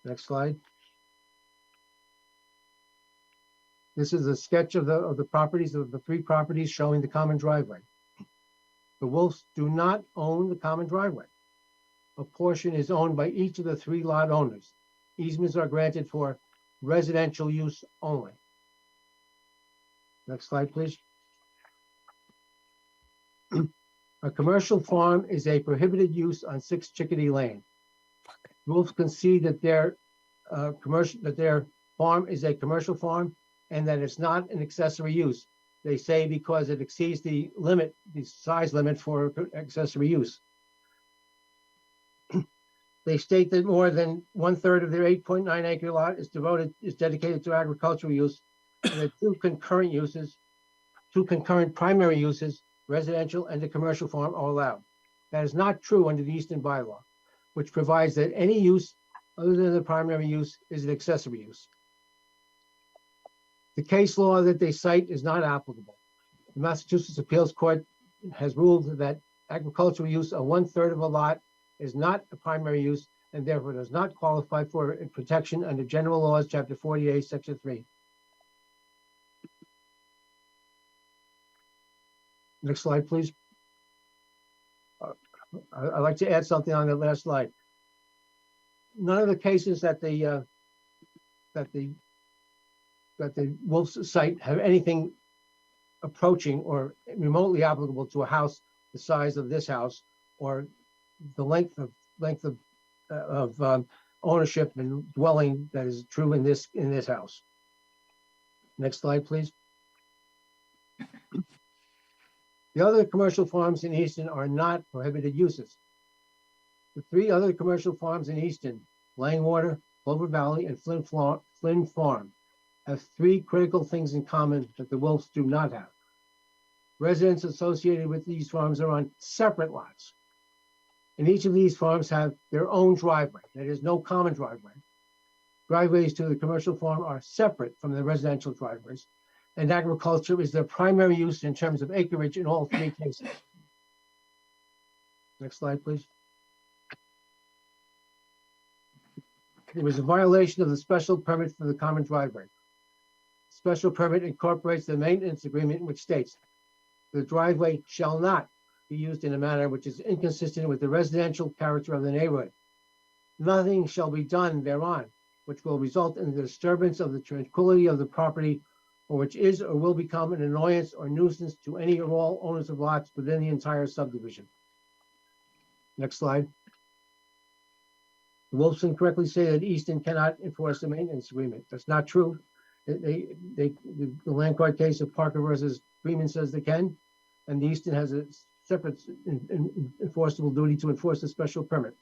Next slide. This is a sketch of the properties, of the 3 properties showing the common driveway. The Wolves do not own the common driveway. A portion is owned by each of the 3 lot owners. Easements are granted for residential use only. Next slide, please. A commercial farm is a prohibited use on 6 Chickadee Lane. Wolves concede that their farm is a commercial farm and that it's not an accessory use. They say because it exceeds the limit, the size limit for accessory use. They state that more than 1/3 of their 8.9 acre lot is dedicated to agricultural use, and that 2 concurrent primary uses, residential and the commercial farm, are allowed. That is not true under the Easton bylaw, which provides that any use other than the primary use is an accessory use. The case law that they cite is not applicable. The Massachusetts Appeals Court has ruled that agricultural use of 1/3 of a lot is not a primary use and therefore does not qualify for protection under General Laws, Chapter 48, Section 3. Next slide, please. I'd like to add something on the last slide. None of the cases that the Wolves cite have anything approaching or remotely applicable to a house the size of this house, or the length of ownership and dwelling that is true in this house. Next slide, please. The other commercial farms in Easton are not prohibited uses. The 3 other commercial farms in Easton, Langwater, Clover Valley, and Flynn Farm, have 3 critical things in common that the Wolves do not have. Residents associated with these farms are on separate lots. And each of these farms have their own driveway. There is no common driveway. Driveways to the commercial farm are separate from the residential driveways, and agriculture is their primary use in terms of acreage in all 3 cases. Next slide, please. There was a violation of the special permit for the common driveway. Special permit incorporates the maintenance agreement, which states the driveway shall not be used in a manner which is inconsistent with the residential character of the neighborhood. Nothing shall be done thereon which will result in the disturbance of the tranquility of the property, or which is or will become an annoyance or nuisance to any or all owners of lots within the entire subdivision. Next slide. The Wolves incorrectly say that Easton cannot enforce the maintenance agreement. That's not true. The land court case of Parker versus Freeman says they can, and Easton has a separate enforceable duty to enforce the special permit.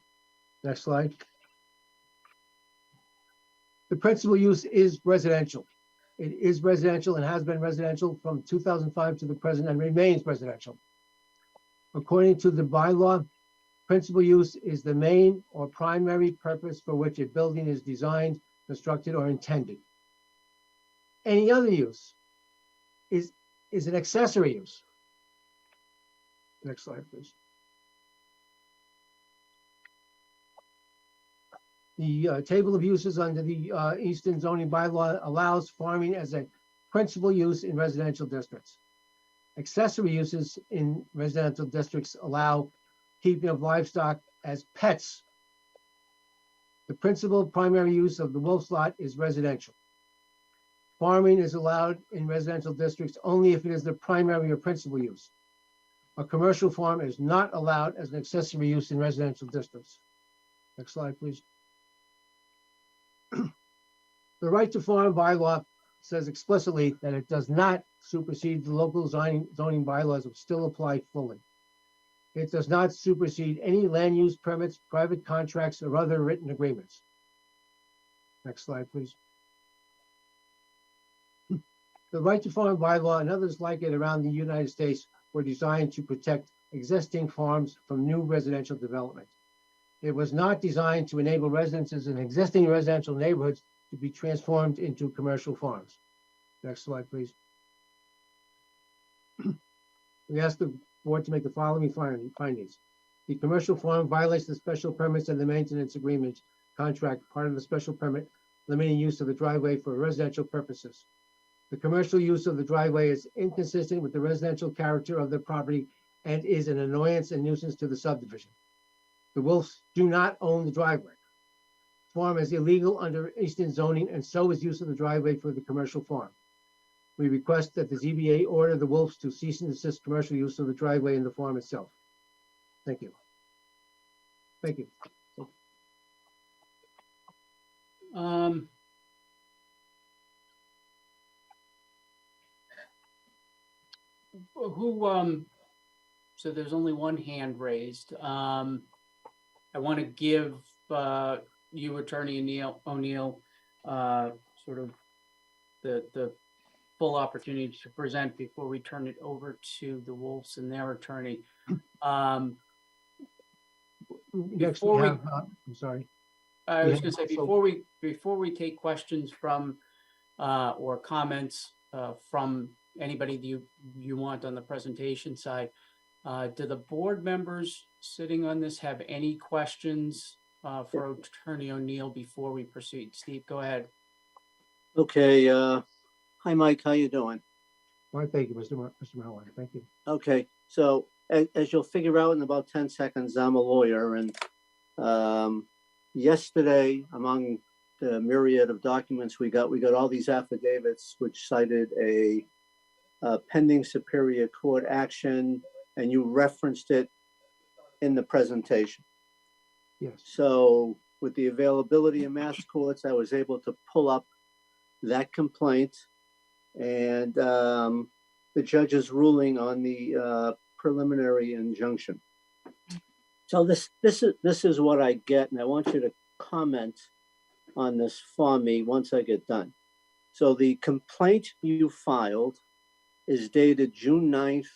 Next slide. The principal use is residential. It is residential and has been residential from 2005 to the present and remains residential. According to the bylaw, principal use is the main or primary purpose for which a building is designed, constructed, or intended. Any other use is an accessory use. Next slide, please. The table of uses under the Easton zoning bylaw allows farming as a principal use in residential districts. Accessory uses in residential districts allow keeping of livestock as pets. The principal primary use of the Wolf's lot is residential. Farming is allowed in residential districts only if it is the primary or principal use. A commercial farm is not allowed as an accessory use in residential districts. Next slide, please. The right to farm bylaw says explicitly that it does not supersede the local zoning bylaws which still apply fully. It does not supersede any land use permits, private contracts, or other written agreements. Next slide, please. The right to farm bylaw and others like it around the United States were designed to protect existing farms from new residential development. It was not designed to enable residences in existing residential neighborhoods to be transformed into commercial farms. Next slide, please. We ask the board to make the following findings. The commercial farm violates the special permits and the maintenance agreement contract, part of the special permit limiting use of the driveway for residential purposes. The commercial use of the driveway is inconsistent with the residential character of the property and is an annoyance and nuisance to the subdivision. The Wolves do not own the driveway. Farm is illegal under Easton zoning, and so is use of the driveway for the commercial farm. We request that the ZBA order the Wolves to cease and desist commercial use of the driveway in the farm itself. Thank you. Thank you. So there's only one hand raised. I want to give you, Attorney O'Neill, sort of the full opportunity to present before we turn it over to the Wolves and their attorney. Next, I'm sorry. I was going to say, before we take questions from or comments from anybody that you want on the presentation side, do the board members sitting on this have any questions for Attorney O'Neill before we proceed? Steve, go ahead. Okay, hi, Mike, how you doing? Well, thank you, Mr. Mahler. Thank you. Okay, so as you'll figure out in about 10 seconds, I'm a lawyer, and yesterday, among the myriad of documents we got all these affidavits which cited a pending Superior Court action, and you referenced it in the presentation. Yes. So with the availability of mass courts, I was able to pull up that complaint and the judge's ruling on the preliminary injunction. So this is what I get, and I want you to comment on this for me once I get done. So the complaint you filed is dated June 9th.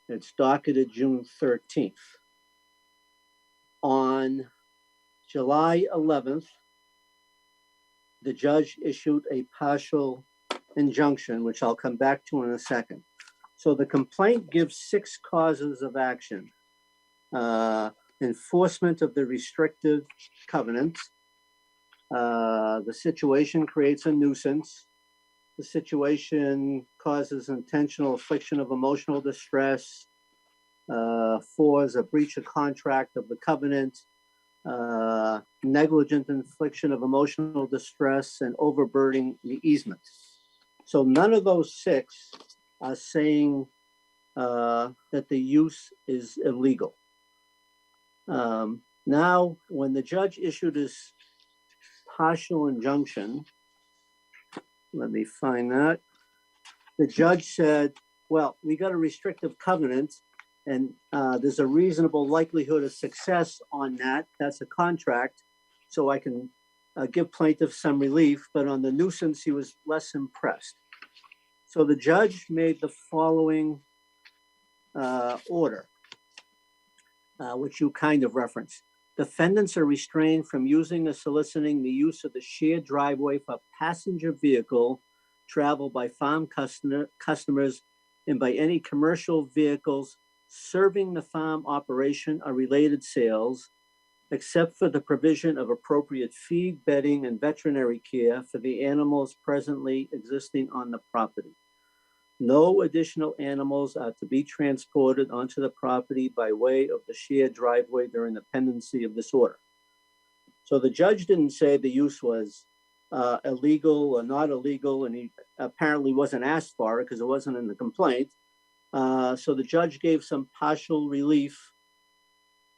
It's docketed June 13th. On July 11th, the judge issued a partial injunction, which I'll come back to in a second. So the complaint gives 6 causes of action. Enforcement of the restrictive covenant. The situation creates a nuisance. The situation causes intentional infliction of emotional distress. 4 is a breach of contract of the covenant. Negligent infliction of emotional distress and overburdening the easement. So none of those 6 are saying that the use is illegal. Now, when the judge issued his partial injunction, let me find that. The judge said, well, we got a restrictive covenant and there's a reasonable likelihood of success on that. That's a contract. So I can give plaintiff some relief, but on the nuisance, he was less impressed. So the judge made the following order, which you kind of referenced. Defendants are restrained from using or soliciting the use of the shared driveway for passenger vehicle travel by farm customers and by any commercial vehicles serving the farm operation or related sales, except for the provision of appropriate feed, bedding, and veterinary care for the animals presently existing on the property. No additional animals are to be transported onto the property by way of the shared driveway during the pendency of this order. So the judge didn't say the use was illegal or not illegal, and he apparently wasn't asked for it because it wasn't in the complaint. So the judge gave some partial relief,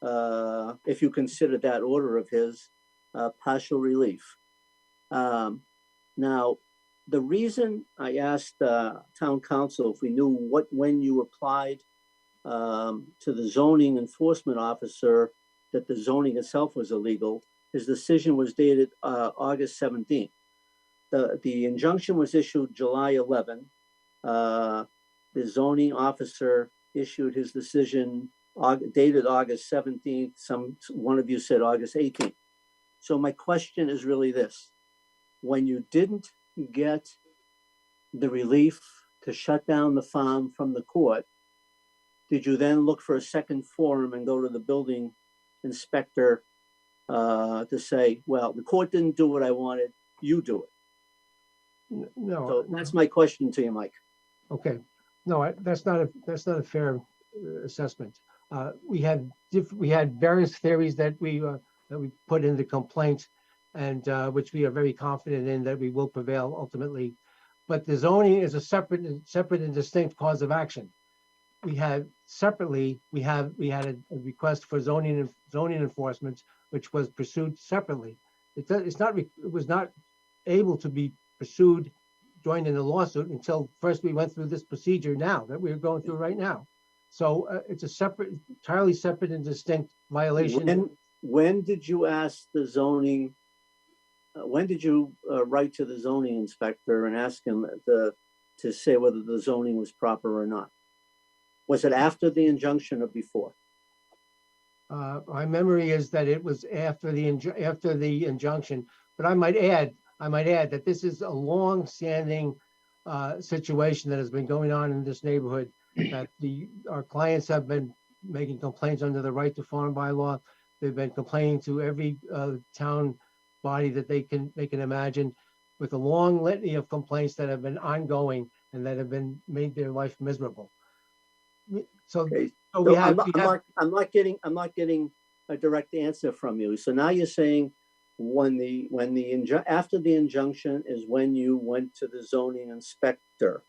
if you consider that order of his, partial relief. Now, the reason I asked town council if we knew when you applied to the zoning enforcement officer that the zoning itself was illegal, his decision was dated August 17th. The injunction was issued July 11. The zoning officer issued his decision dated August 17th. One of you said August 18th. So my question is really this. When you didn't get the relief to shut down the farm from the court, did you then look for a second forum and go to the building inspector to say, well, the court didn't do what I wanted, you do it? No. So that's my question to you, Mike. Okay, no, that's not a fair assessment. We had various theories that we put in the complaint, and which we are very confident in that we will prevail ultimately. But the zoning is a separate and distinct cause of action. We had separately, we had a request for zoning enforcement, which was pursued separately. It was not able to be pursued, joined in a lawsuit until first we went through this procedure now that we're going through right now. So it's a entirely separate and distinct violation. When did you ask the zoning? When did you write to the zoning inspector and ask him to say whether the zoning was proper or not? Was it after the injunction or before? My memory is that it was after the injunction, but I might add that this is a long-standing situation that has been going on in this neighborhood. That our clients have been making complaints under the right to farm bylaw. They've been complaining to every town body that they can imagine, with a long litany of complaints that have been ongoing and that have been made their life miserable. So, Okay. so we have, I'm not getting a direct answer from you. So now you're saying after the injunction is when you went to the zoning inspector.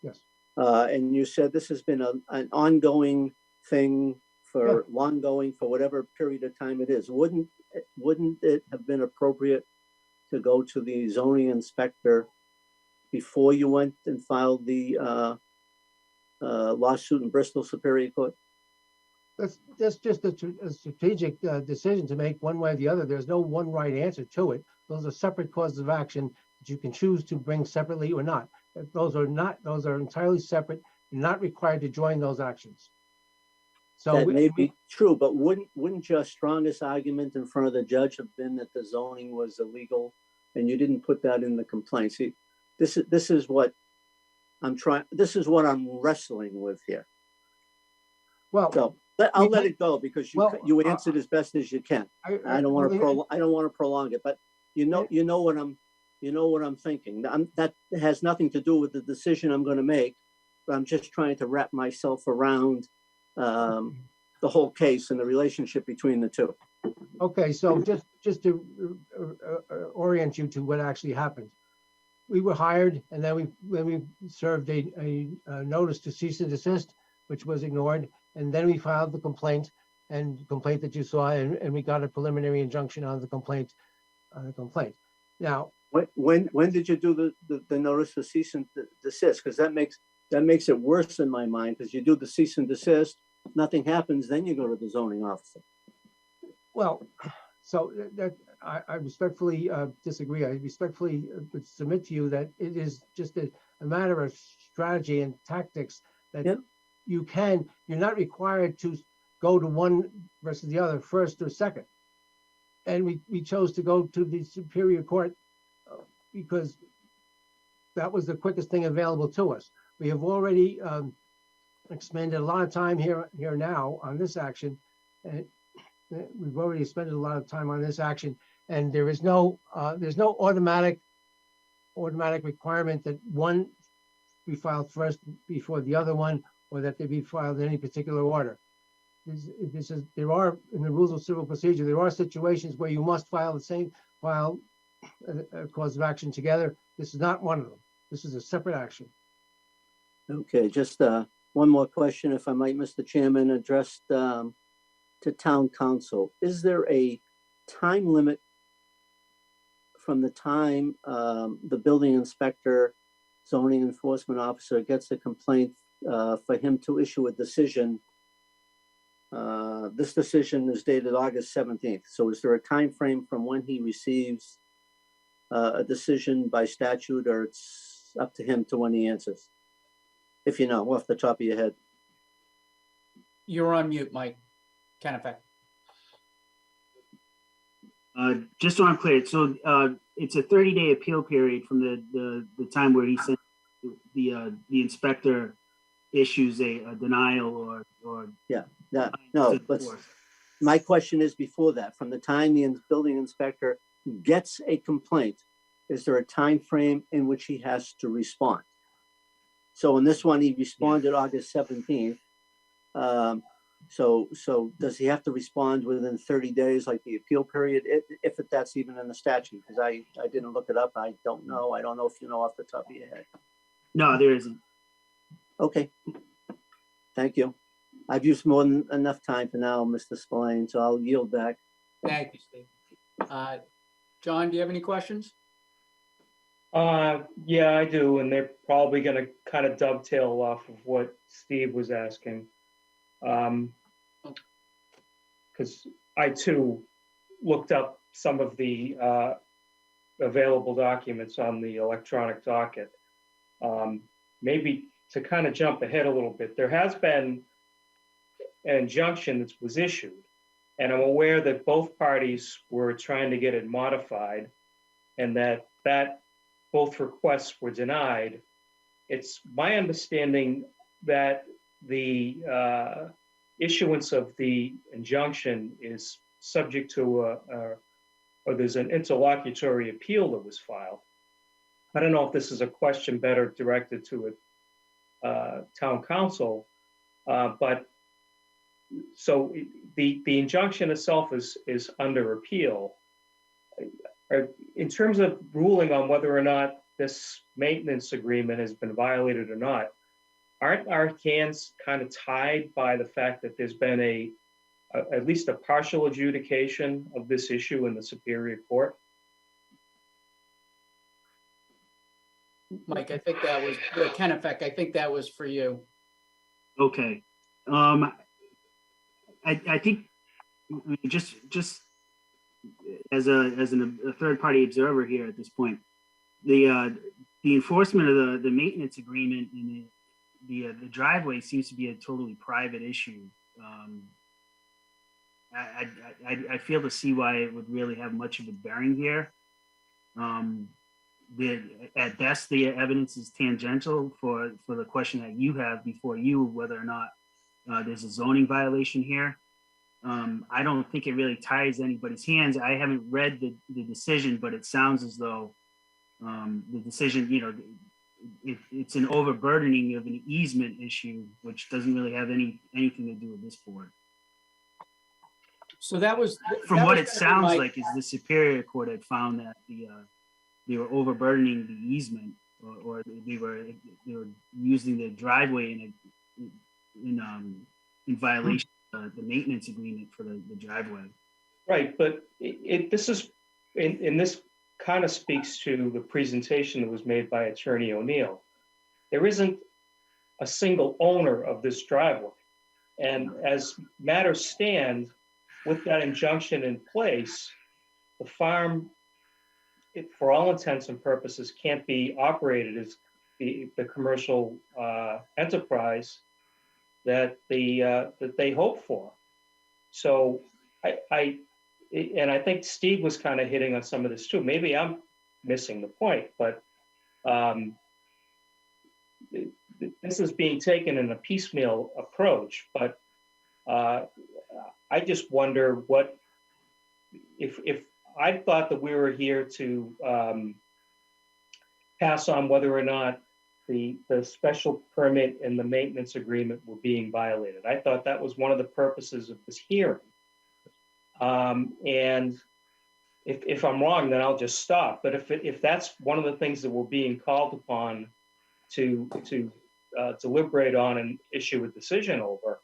Yes. And you said this has been an ongoing thing for whatever period of time it is. Wouldn't it have been appropriate to go to the zoning inspector before you went and filed the lawsuit in Bristol Superior Court? That's just a strategic decision to make one way or the other. There's no one right answer to it. Those are separate causes of action that you can choose to bring separately or not. Those are entirely separate. You're not required to join those actions. So that may be true, but wouldn't your strongest argument in front of the judge have been that the zoning was illegal, and you didn't put that in the complaint? See, this is what I'm trying. This is what I'm wrestling with here. Well, so I'll let it go because you answered as best as you can. I don't want to prolong it, but you know what I'm thinking. That has nothing to do with the decision I'm going to make, but I'm just trying to wrap myself around the whole case and the relationship between the two. Okay, so just to orient you to what actually happened. We were hired, and then we served a notice to cease and desist, which was ignored, and then we filed the complaint that you saw, and we got a preliminary injunction on the complaint. Now, when did you do the notice to cease and desist? Because that makes it worse in my mind, because you do the cease and desist, nothing happens, then you go to the zoning officer. Well, so I respectfully disagree. I respectfully would submit to you that it is just a matter of strategy and tactics that you're not required to go to one versus the other, first or second. And we chose to go to the Superior Court because that was the quickest thing available to us. We have already expended a lot of time here now on this action, and we've already spent a lot of time on this action, and there's no automatic requirement that one be filed first before the other one, or that they be filed in any particular order. There are, in the rules of civil procedure, there are situations where you must file a cause of action together. This is not one of them. This is a separate action. Okay, just one more question, if I might, Mr. Chairman, addressed to town council. Is there a time limit from the time the building inspector, zoning enforcement officer gets a complaint for him to issue a decision? This decision is dated August 17th. So is there a time frame from when he receives a decision by statute, or it's up to him to when he answers? If you know, off the top of your head. You're on mute, Mike. Kennebec. Just so I'm clear, so it's a 30-day appeal period from the time where he sent the inspector issues a denial or No, but my question is before that, from the time the building inspector gets a complaint, is there a time frame in which he has to respond? So in this one, he responded August 17th. So does he have to respond within 30 days, like the appeal period, if that's even in the statute? Because I didn't look it up. I don't know. I don't know if you know off the top of your head. No, there isn't. Okay. Thank you. I've used more than enough time for now, Mr. Spillane, so I'll yield back. Thank you, Steve. John, do you have any questions? Yeah, I do, and they're probably going to kind of dovetail off of what Steve was asking. Because I too looked up some of the available documents on the electronic docket. Maybe to kind of jump ahead a little bit, there has been an injunction that was issued, and I'm aware that both parties were trying to get it modified, and that both requests were denied. It's my understanding that the issuance of the injunction is subject to or there's an interlocutory appeal that was filed. I don't know if this is a question better directed to a town council, but so the injunction itself is under appeal. In terms of ruling on whether or not this maintenance agreement has been violated or not, aren't our hands kind of tied by the fact that there's been at least a partial adjudication of this issue in the Superior Court? Mike, I think that was, Kennebec, I think that was for you. Okay. I think just as a third party observer here at this point, the enforcement of the maintenance agreement in the driveway seems to be a totally private issue. I fail to see why it would really have much of a bearing here. At best, the evidence is tangential for the question that you have before you, whether or not there's a zoning violation here. I don't think it really ties anybody's hands. I haven't read the decision, but it sounds as though the decision, it's an overburdening of an easement issue, which doesn't really have anything to do with this board. So that was from what it sounds like is the Superior Court had found that they were overburdening the easement, or they were using the driveway in violation of the maintenance agreement for the driveway. Right, but this is this kind of speaks to the presentation that was made by Attorney O'Neill. There isn't a single owner of this driveway, and as matters stand, with that injunction in place, the farm, for all intents and purposes, can't be operated as the commercial enterprise that they hope for. So I think Steve was kind of hitting on some of this too. Maybe I'm missing the point, but this is being taken in a piecemeal approach. But I just wonder what if I thought that we were here to pass on whether or not the special permit and the maintenance agreement were being violated. I thought that was one of the purposes of this hearing. And if I'm wrong, then I'll just stop. But if that's one of the things that we're being called upon to deliberate on and issue a decision over,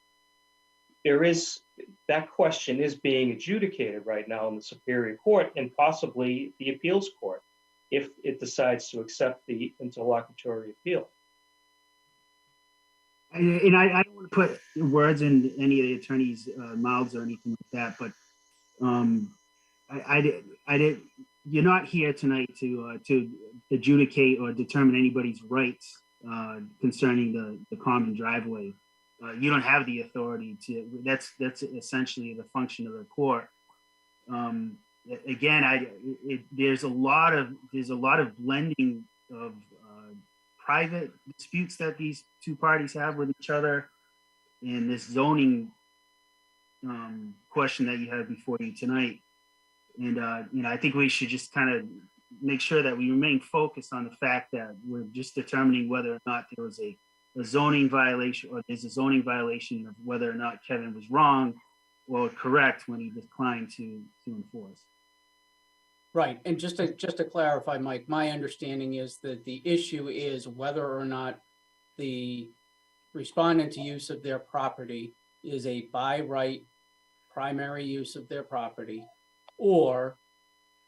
that question is being adjudicated right now in the Superior Court and possibly the appeals court, if it decides to accept the interlocutory appeal. And I don't want to put words in any of the attorneys' mouths or anything like that, but you're not here tonight to adjudicate or determine anybody's rights concerning the common driveway. You don't have the authority to. That's essentially the function of the court. Again, there's a lot of blending of private disputes that these two parties have with each other, and this zoning question that you have before you tonight. And I think we should just kind of make sure that we remain focused on the fact that we're just determining whether or not there was a zoning violation, or there's a zoning violation of whether or not Kevin was wrong or correct when he declined to enforce. Right, and just to clarify, Mike, my understanding is that the issue is whether or not the respondent's use of their property is a by right primary use of their property, or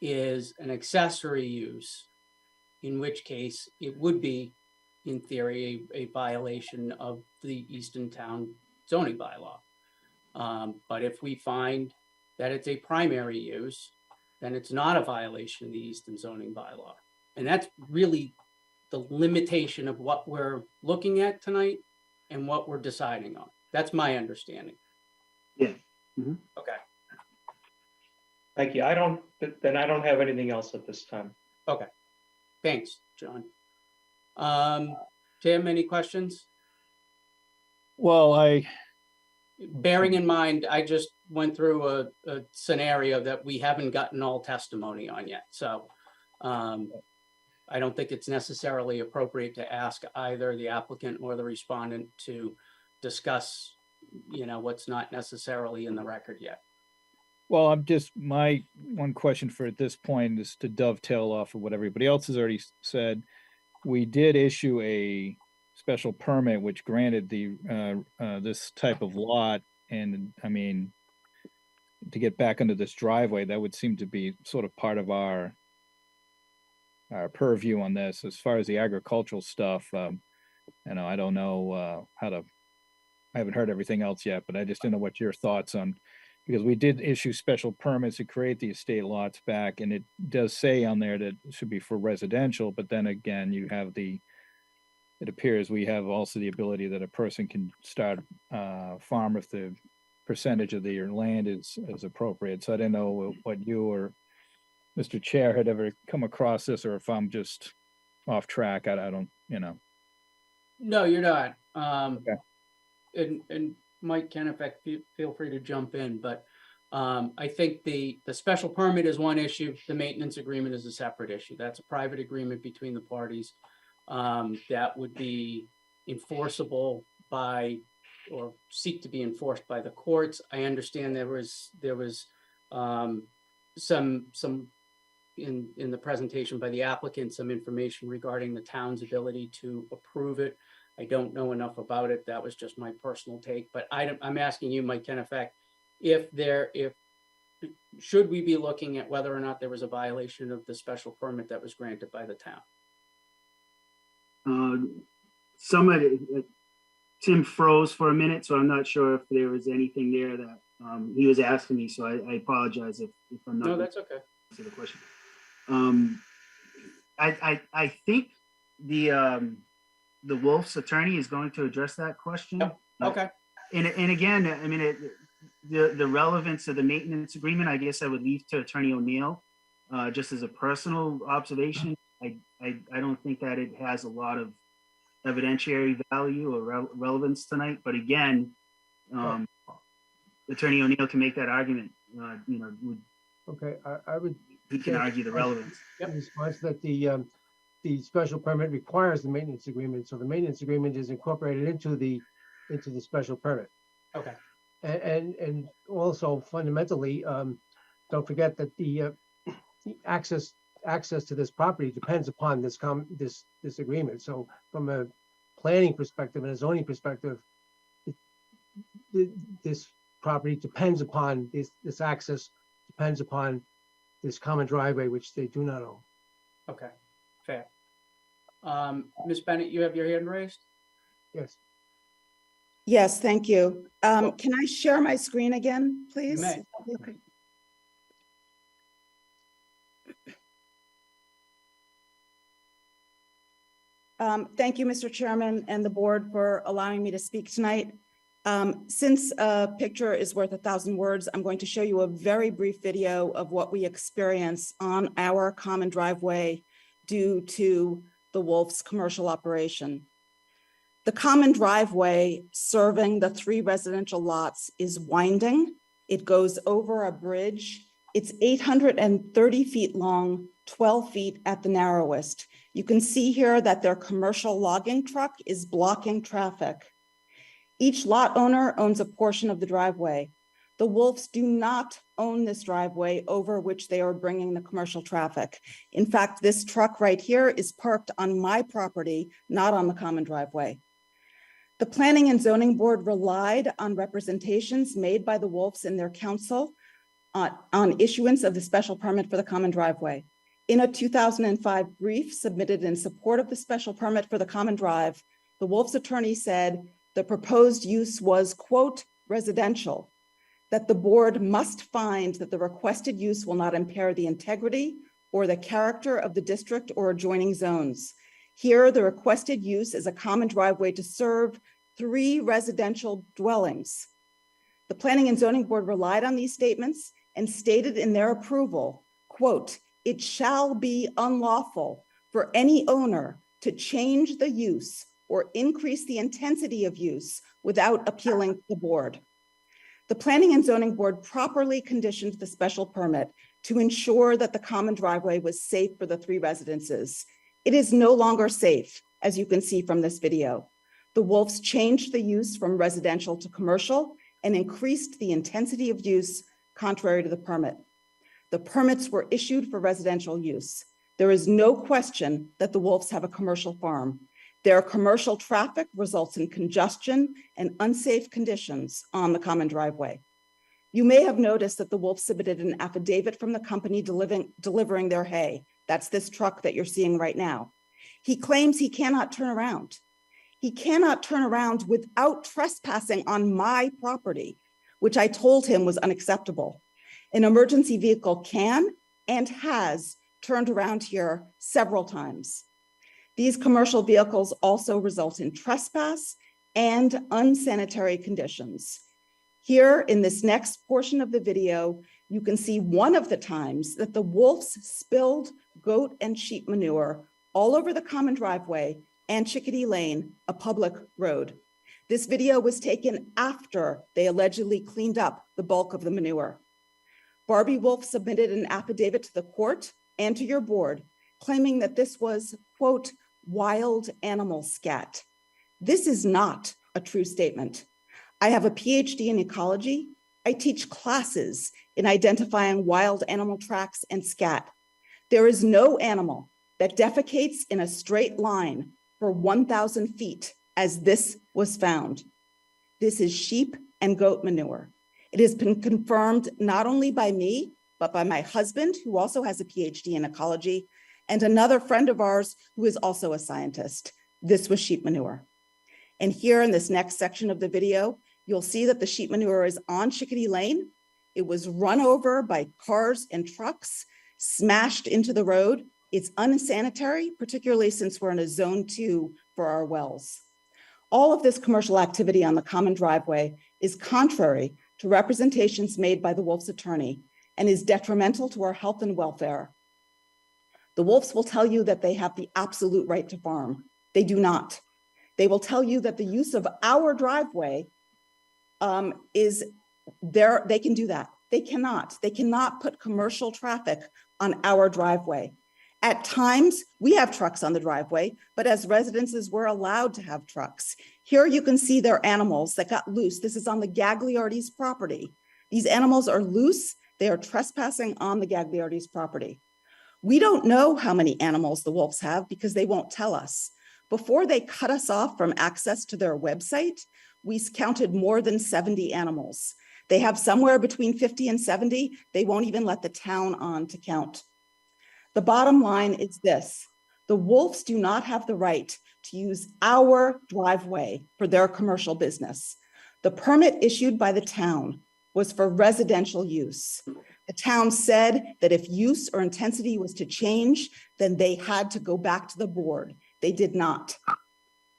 is an accessory use, in which case it would be, in theory, a violation of the Easton Town zoning bylaw. But if we find that it's a primary use, then it's not a violation of the Easton zoning bylaw. And that's really the limitation of what we're looking at tonight and what we're deciding on. That's my understanding. Yeah. Mm-hmm. Okay. Thank you. I don't have anything else at this time. Okay. Thanks, John. Tim, any questions? Well, Bearing in mind, I just went through a scenario that we haven't gotten all testimony on yet. So I don't think it's necessarily appropriate to ask either the applicant or the respondent to discuss, what's not necessarily in the record yet. well, my one question for at this point is to dovetail off of what everybody else has already said. We did issue a special permit which granted this type of lot, and I mean, to get back into this driveway, that would seem to be sort of part of our purview on this. As far as the agricultural stuff, I don't know I haven't heard everything else yet, but I just didn't know what your thoughts on, because we did issue special permits to create the estate lots back, and it does say on there that it should be for residential, but then again, it appears we have also the ability that a person can start a farm if the percentage of their land is appropriate. So I didn't know what you or Mr. Chair had ever come across this, or if I'm just off track. I don't, No, you're not. Okay. And Mike can, in fact, feel free to jump in, but I think the special permit is one issue. The maintenance agreement is a separate issue. That's a private agreement between the parties that would be enforceable by, or seek to be enforced by the courts. I understand there was some in the presentation by the applicant, some information regarding the town's ability to approve it. I don't know enough about it. That was just my personal take, but I'm asking you, Mike Kennefact, should we be looking at whether or not there was a violation of the special permit that was granted by the town? Tim froze for a minute, so I'm not sure if there was anything there that he was asking me. So I apologize if I'm not. No, that's okay. Answer the question. I think the Wolf's attorney is going to address that question. Yep. Okay. And again, I mean, the relevance of the maintenance agreement, I guess I would leave to Attorney O'Neill. Just as a personal observation, I don't think that it has a lot of evidentiary value or relevance tonight. But again, Attorney O'Neill can make that argument. Okay, I would. He can argue the relevance. In response that the special permit requires the maintenance agreement, so the maintenance agreement is incorporated into the special permit. Okay. And also fundamentally, don't forget that the access to this property depends upon this agreement. So from a planning perspective and a zoning perspective, this property depends upon this access, depends upon this common driveway, which they do not own. Okay, fair. Ms. Bennett, you have your hand raised? Yes. Yes, thank you. Can I share my screen again, please? may. Okay. Thank you, Mr. Chairman and the board for allowing me to speak tonight. Since a picture is worth 1,000 words, I'm going to show you a very brief video of what we experience on our common driveway due to the Wolf's commercial operation. The common driveway serving the 3 residential lots is winding. It goes over a bridge. It's 830 feet long, 12 feet at the narrowest. You can see here that their commercial logging truck is blocking traffic. Each lot owner owns a portion of the driveway. The Wolves do not own this driveway over which they are bringing the commercial traffic. In fact, this truck right here is parked on my property, not on the common driveway. The Planning and Zoning Board relied on representations made by the Wolves in their council on issuance of the special permit for the common driveway. In a 2005 brief submitted in support of the special permit for the common drive, the Wolves attorney said the proposed use was, quote, residential, that the board must find that the requested use will not impair the integrity or the character of the district or adjoining zones. Here, the requested use is a common driveway to serve 3 residential dwellings. The Planning and Zoning Board relied on these statements and stated in their approval, quote, it shall be unlawful for any owner to change the use or increase the intensity of use without appealing to the board. The Planning and Zoning Board properly conditioned the special permit to ensure that the common driveway was safe for the 3 residences. It is no longer safe, as you can see from this video. The Wolves changed the use from residential to commercial and increased the intensity of use contrary to the permit. The permits were issued for residential use. There is no question that the Wolves have a commercial farm. Their commercial traffic results in congestion and unsafe conditions on the common driveway. You may have noticed that the Wolves submitted an affidavit from the company delivering their hay. That's this truck that you're seeing right now. He claims he cannot turn around. He cannot turn around without trespassing on my property, which I told him was unacceptable. An emergency vehicle can and has turned around here several times. These commercial vehicles also result in trespass and unsanitary conditions. Here in this next portion of the video, you can see one of the times that the Wolves spilled goat and sheep manure all over the common driveway and Chickadee Lane, a public road. This video was taken after they allegedly cleaned up the bulk of the manure. Barbie Wolf submitted an affidavit to the court and to your board, claiming that this was, quote, wild animal scat. This is not a true statement. I have a PhD in ecology. I teach classes in identifying wild animal tracks and scat. There is no animal that defecates in a straight line for 1,000 feet as this was found. This is sheep and goat manure. It has been confirmed not only by me, but by my husband, who also has a PhD in ecology, and another friend of ours who is also a scientist. This was sheep manure. And here in this next section of the video, you'll see that the sheep manure is on Chickadee Lane. It was run over by cars and trucks, smashed into the road. It's unsanitary, particularly since we're in a zone 2 for our wells. All of this commercial activity on the common driveway is contrary to representations made by the Wolf's attorney and is detrimental to our health and welfare. The Wolfs will tell you that they have the absolute right to farm. They do not. They will tell you that the use of our driveway is there. They can do that. They cannot put commercial traffic on our driveway. At times, we have trucks on the driveway, but as residences, we're allowed to have trucks. Here you can see their animals that got loose. This is on the Gagliardi's property. These animals are loose. They are trespassing on the Gagliardi's property. We don't know how many animals the Wolves have because they won't tell us. Before they cut us off from access to their website, we counted more than 70 animals. They have somewhere between 50 and 70. They won't even let the town on to count. The bottom line is this: the wolves do not have the right to use our driveway for their commercial business. The permit issued by the town was for residential use. The town said that if use or intensity was to change, then they had to go back to the board. They did not.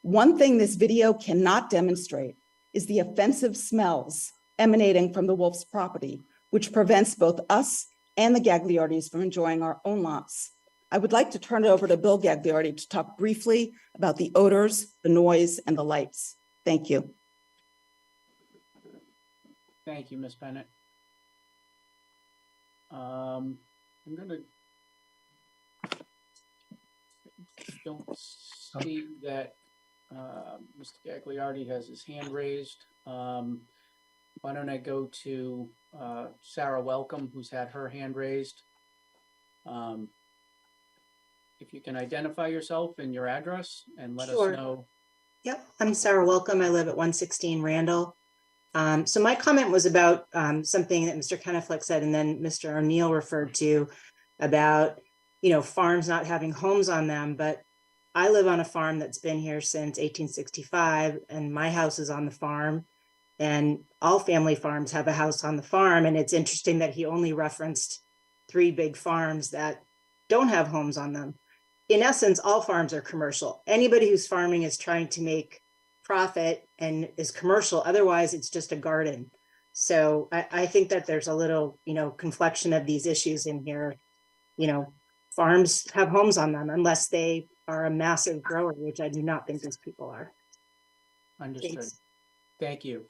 One thing this video cannot demonstrate is the offensive smells emanating from the wolf's property, which prevents both us and the Gagliardis from enjoying our own lots. I would like to turn it over to Bill Gagliardi to talk briefly about the odors, the noise, and the lights. Thank you. Thank you, Ms. Bennett. I'm gonna, don't see that Mr. Gagliardi has his hand raised. Why don't I go to Sarah Welcome, who's had her hand raised. If you can identify yourself and your address and let us know. Yep, I'm Sarah Welcome. I live at 116 Randall. So my comment was about something that Mr. Kennefick said, and then Mr. O'Neill referred to about, farms not having homes on them. But I live on a farm that's been here since 1865, and my house is on the farm. And all family farms have a house on the farm. And it's interesting that he only referenced 3 big farms that don't have homes on them. In essence, all farms are commercial. Anybody who's farming is trying to make profit and is commercial. Otherwise, it's just a garden. So I think that there's a little, conflection of these issues in here. Farms have homes on them unless they are a massive grower, which I do not think these people are. Understood. Thanks. Thank you.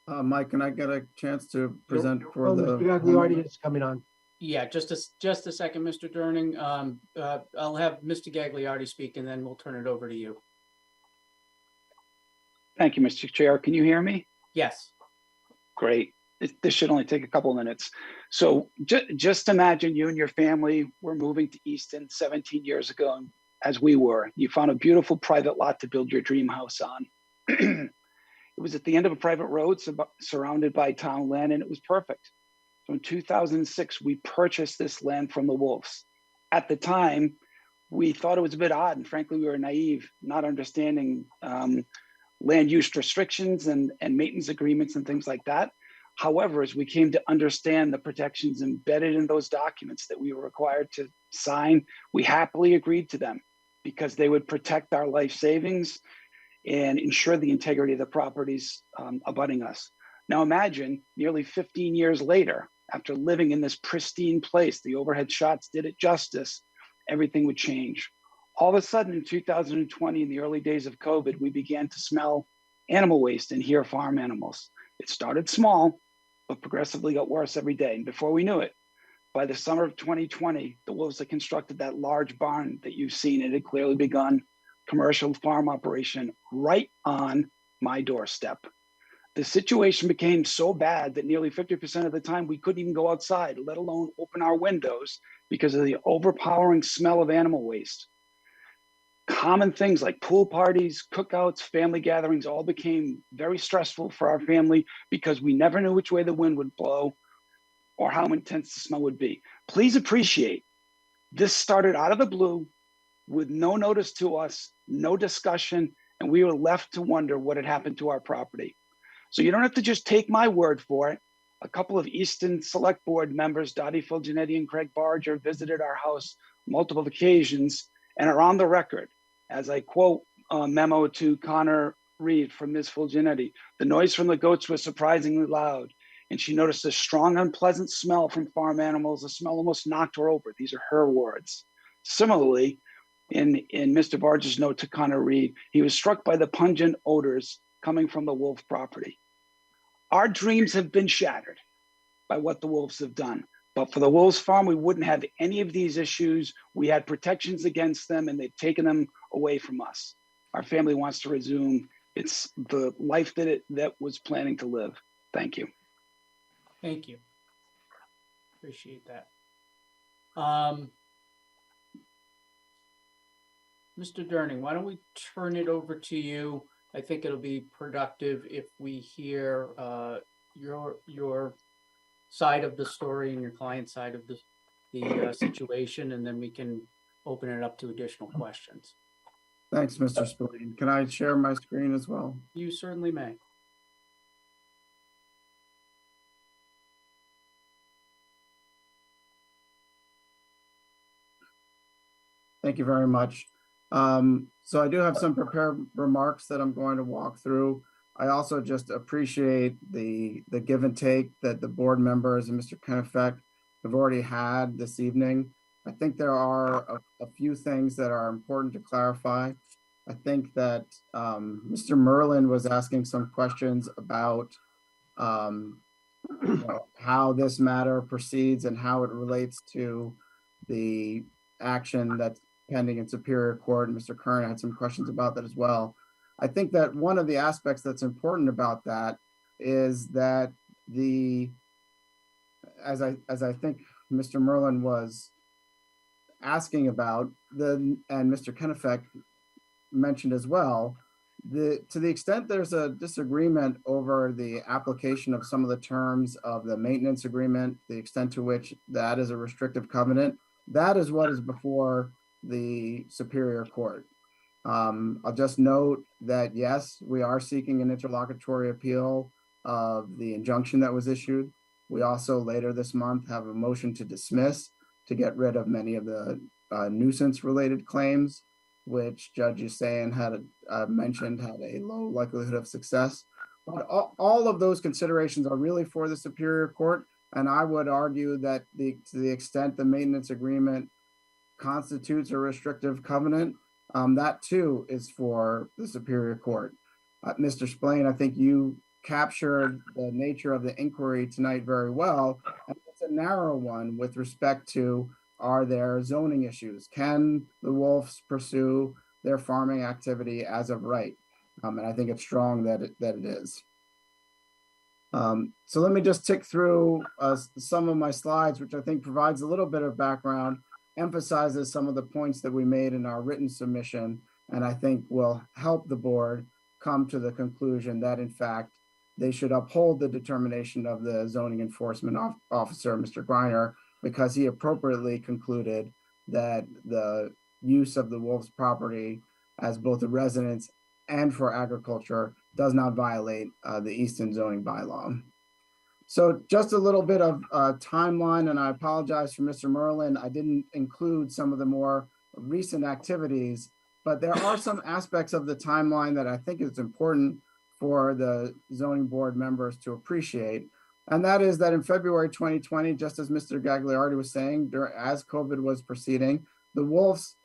Mike, can I get a chance to present for Oh, the? Mr. Gagliardi is coming on. Yeah, just a second, Mr. Durning. I'll have Mr. Gagliardi speak and then we'll turn it over to you. Thank you, Mr. Chair. Can you hear me? Yes. Great. This should only take a couple of minutes. So just imagine you and your family were moving to Easton 17 years ago, as we were. You found a beautiful private lot to build your dream house on. It was at the end of a private road surrounded by town land, and it was perfect. So in 2006, we purchased this land from the wolves. At the time, we thought it was a bit odd, and frankly, we were naive, not understanding land use restrictions and maintenance agreements and things like that. However, as we came to understand the protections embedded in those documents that we were required to sign, we happily agreed to them because they would protect our life savings and ensure the integrity of the properties abutting us. Now imagine nearly 15 years later, after living in this pristine place, the overhead shots did it justice, everything would change. All of a sudden in 2020, in the early days of COVID, we began to smell animal waste and hear farm animals. It started small, but progressively got worse every day. And before we knew it, by the summer of 2020, the wolves had constructed that large barn that you've seen. It had clearly begun commercial farm operation right on my doorstep. The situation became so bad that nearly 50% of the time we couldn't even go outside, let alone open our windows because of the overpowering smell of animal waste. Common things like pool parties, cookouts, family gatherings all became very stressful for our family because we never knew which way the wind would blow or how intense the smell would be. Please appreciate, this started out of the blue with no notice to us, no discussion, and we were left to wonder what had happened to our property. So you don't have to just take my word for it. A couple of Easton Select Board members, Dottie Fulgenetti and Craig Barger, visited our house multiple occasions and are on the record. As I quote a memo to Connor Reed from Ms. Fulgenetti, the noise from the goats was surprisingly loud, and she noticed a strong, unpleasant smell from farm animals. The smell almost knocked her over. These are her words. Similarly, in Mr. Barger's note to Connor Reed, he was struck by the pungent odors coming from the wolf property. Our dreams have been shattered by what the wolves have done. But for the Wolves Farm, we wouldn't have any of these issues. We had protections against them and they've taken them away from us. Our family wants to resume it's the life that was planning to live. Thank you. Thank you. Appreciate that. Mr. Durning, why don't we turn it over to you? I think it'll be productive if we hear your side of the story and your client's side of the situation, and then we can open it up to additional questions. Thanks, Mr. Spillane. Can I share my screen as well? You certainly may. Thank you very much. So I do have some prepared remarks that I'm going to walk through. I also just appreciate the give and take that the board members and Mr. Kennebec have already had this evening. I think there are a few things that are important to clarify. I think that Mr. Merlin was asking some questions about how this matter proceeds and how it relates to the action that's pending in Superior Court. And Mr. Kern had some questions about that as well. I think that one of the aspects that's important about that is that as I think Mr. Merlin was asking about, and Mr. Kennebec mentioned as well, to the extent there's a disagreement over the application of some of the terms of the maintenance agreement, the extent to which that is a restrictive covenant, that is what is before the Superior Court. I'll just note that, yes, we are seeking an interlocutory appeal of the injunction that was issued. We also later this month have a motion to dismiss to get rid of many of the nuisance related claims, which Judge Usain had mentioned had a low likelihood of success. But all of those considerations are really for the Superior Court. And I would argue that to the extent the maintenance agreement constitutes a restrictive covenant, that too is for the Superior Court. Mr. Spillane, I think you captured the nature of the inquiry tonight very well. And it's a narrow one with respect to, are there zoning issues? Can the Wolves pursue their farming activity as of right? And I think it's strong that it is. So let me just tick through some of my slides, which I think provides a little bit of background, emphasizes some of the points that we made in our written submission, and I think will help the board come to the conclusion that in fact they should uphold the determination of the zoning enforcement officer, Mr. Greiner, because he appropriately concluded that the use of the Wolves property as both a residence and for agriculture does not violate the Easton zoning bylaw. So just a little bit of timeline, and I apologize for Mr. Merlin. I didn't include some of the more recent activities, but there are some aspects of the timeline that I think is important for the zoning board members to appreciate. And that is that in February 2020, just as Mr. Gagliardi was saying, as COVID was proceeding, the Wolves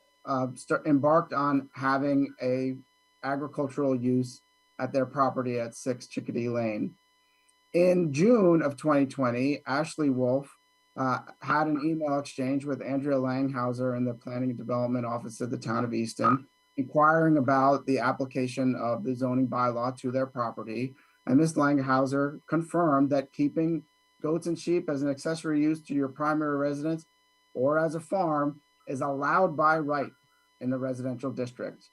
embarked on having a agricultural use at their property at 6 Chickadee Lane. In June of 2020, Ashley Wolf had an email exchange with Andrea Langhauser in the Planning and Development Office of the town of Easton, inquiring about the application of the zoning bylaw to their property. And Ms. Langhauser confirmed that keeping goats and sheep as an accessory use to your primary residence or as a farm is allowed by right in the residential district.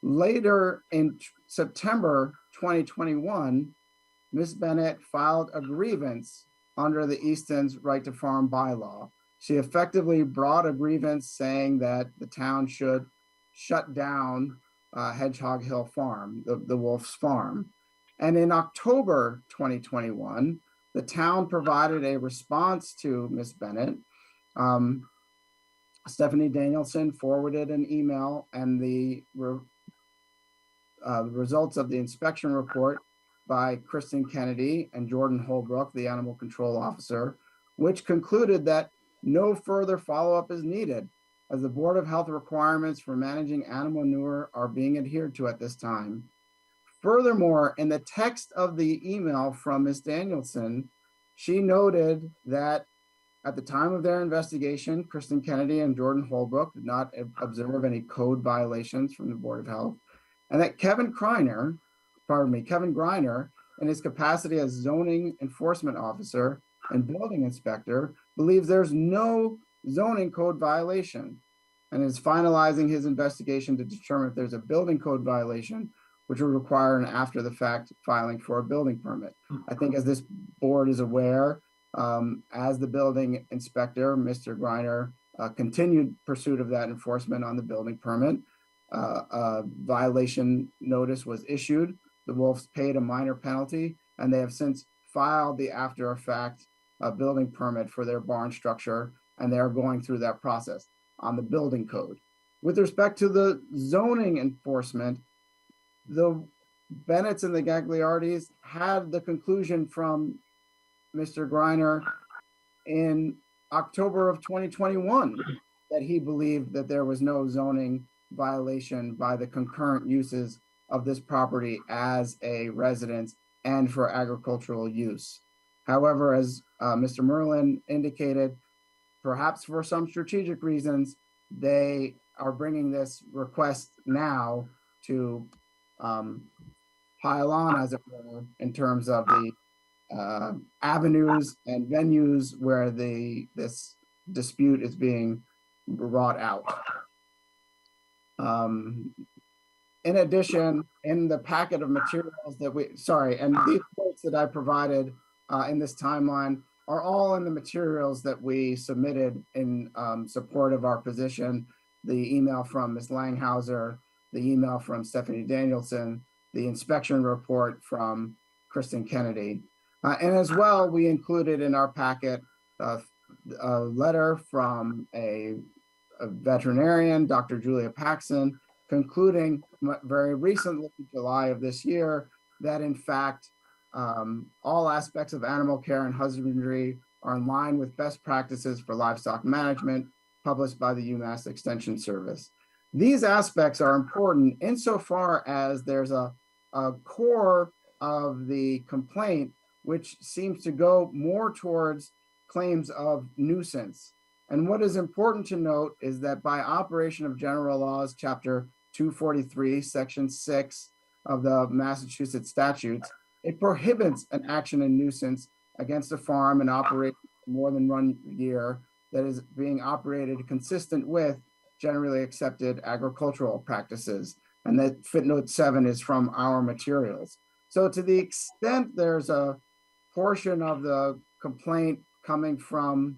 Later in September 2021, Ms. Bennett filed a grievance under the Easton's right to farm bylaw. She effectively brought a grievance saying that the town should shut down Hedgehog Hill Farm, the Wolf's farm. And in October 2021, the town provided a response to Ms. Bennett. Stephanie Danielson forwarded an email and the results of the inspection report by Kristen Kennedy and Jordan Holbrook, the animal control officer, which concluded that no further follow-up is needed as the Board of Health requirements for managing animal manure are being adhered to at this time. Furthermore, in the text of the email from Ms. Danielson, she noted that at the time of their investigation, Kristen Kennedy and Jordan Holbrook did not observe any code violations from the Board of Health, and that Kevin Greiner, in his capacity as zoning enforcement officer and building inspector, believes there's no zoning code violation and is finalizing his investigation to determine if there's a building code violation, which will require an after the fact filing for a building permit. I think as this board is aware, as the building inspector, Mr. Griner, continued pursuit of that enforcement on the building permit. A violation notice was issued. The Wolves paid a minor penalty, and they have since filed the after effect building permit for their barn structure, and they are going through that process on the building code. With respect to the zoning enforcement, the Bennett's and the Gagliardis had the conclusion from Mr. Griner in October of 2021 that he believed that there was no zoning violation by the concurrent uses of this property as a residence and for agricultural use. However, as Mr. Merlin indicated, perhaps for some strategic reasons, they are bringing this request now to pile on, as it were, in terms of the avenues and venues where this dispute is being wrought out. In addition, in the packet of materials that and these quotes that I provided in this timeline are all in the materials that we submitted in support of our position. The email from Ms. Langhauser, the email from Stephanie Danielson, the inspection report from Kristen Kennedy. And as well, we included in our packet a letter from a veterinarian, Dr. Julia Paxson, concluding very recently, July of this year, that in fact, all aspects of animal care and husbandry are in line with best practices for livestock management, published by the UMass Extension Service. These aspects are important insofar as there's a core of the complaint which seems to go more towards claims of nuisance. And what is important to note is that by operation of General Laws, Chapter 243, Section 6 of the Massachusetts statutes, it prohibits an action in nuisance against a farm and operation for more than 1 year that is being operated consistent with generally accepted agricultural practices. And that footnote 7 is from our materials. So to the extent there's a portion of the complaint coming from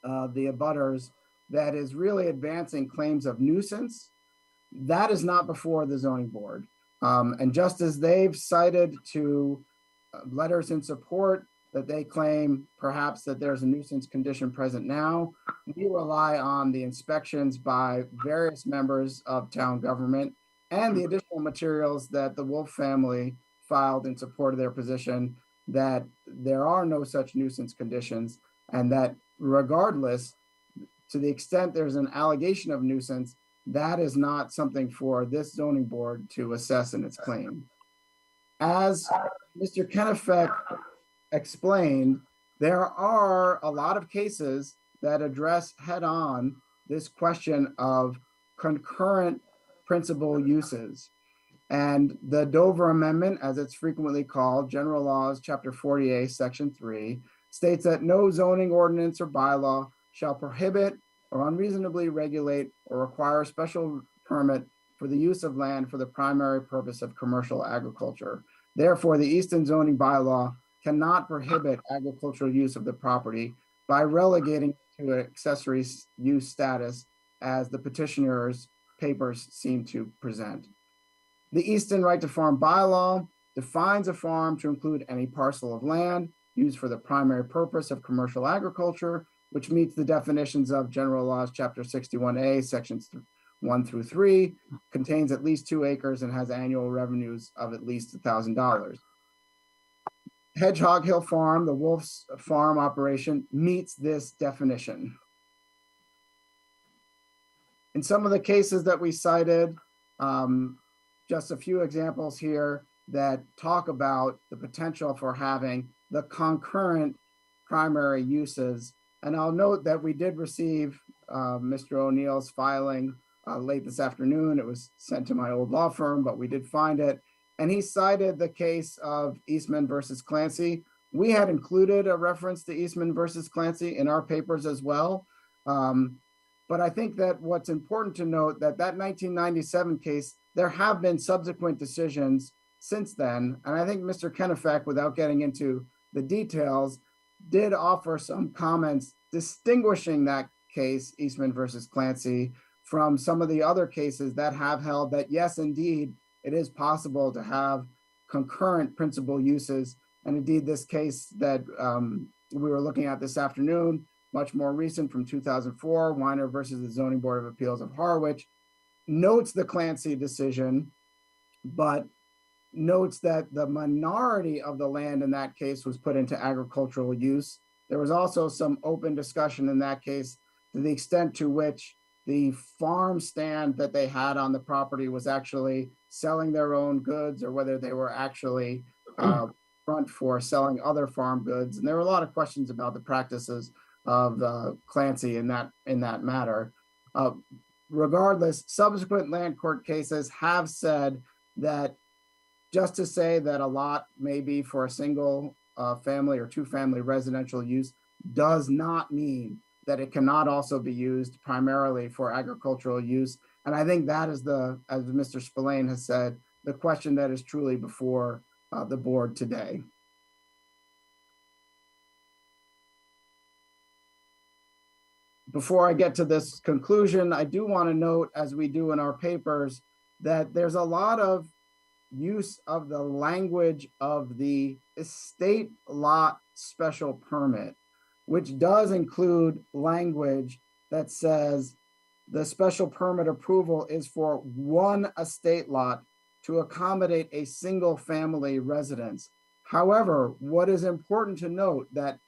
the abutters that is really advancing claims of nuisance, that is not before the zoning board. And just as they've cited to letters in support that they claim perhaps that there's a nuisance condition present now, we rely on the inspections by various members of town government and the additional materials that the Wolf family filed in support of their position that there are no such nuisance conditions, and that regardless, to the extent there's an allegation of nuisance, that is not something for this zoning board to assess in its claim. As Mr. Kennefick explained, there are a lot of cases that address head-on this question of concurrent principal uses. And the Dover Amendment, as it's frequently called, General Laws, Chapter 48, Section 3, states that no zoning ordinance or bylaw shall prohibit or unreasonably regulate or require a special permit for the use of land for the primary purpose of commercial agriculture. Therefore, the Easton zoning bylaw cannot prohibit agricultural use of the property by relegating to an accessory use status as the petitioner's papers seem to present. The Easton Right to Farm bylaw defines a farm to include any parcel of land used for the primary purpose of commercial agriculture, which meets the definitions of General Laws, Chapter 61A, Sections 1 through 3, contains at least 2 acres and has annual revenues of at least $1,000. Hedgehog Hill Farm, the Wolf's farm operation, meets this definition. In some of the cases that we cited, just a few examples here that talk about the potential for having the concurrent primary uses. And I'll note that we did receive Mr. O'Neill's filing late this afternoon. It was sent to my old law firm, but we did find it. And he cited the case of Eastman versus Clancy, We had included a reference to Eastman versus Clancy in our papers as well. But I think that what's important to note that 1997 case, there have been subsequent decisions since then. And I think Mr. Kennefack, without getting into the details, did offer some comments distinguishing that case, Eastman versus Clancy, from some of the other cases that have held that, yes, indeed, it is possible to have concurrent principal uses. And indeed, this case that we were looking at this afternoon, much more recent from 2004, Weiner versus the Zoning Board of Appeals of Harwich, notes the Clancy decision, but notes that the minority of the land in that case was put into agricultural use. There was also some open discussion in that case to the extent to which the farm stand that they had on the property was actually selling their own goods or whether they were actually front for selling other farm goods. And there were a lot of questions about the practices of Clancy in that matter. Regardless, subsequent land court cases have said that just to say that a lot may be for a single family or two-family residential use does not mean that it cannot also be used primarily for agricultural use. And I think that is as Mr. Spillane has said, the question that is truly before the board today. Before I get to this conclusion, I do want to note, as we do in our papers, that there's a lot of use of the language of the estate lot special permit, which does include language that says the special permit approval is for one estate lot to accommodate a single family residence. However, what is important to note that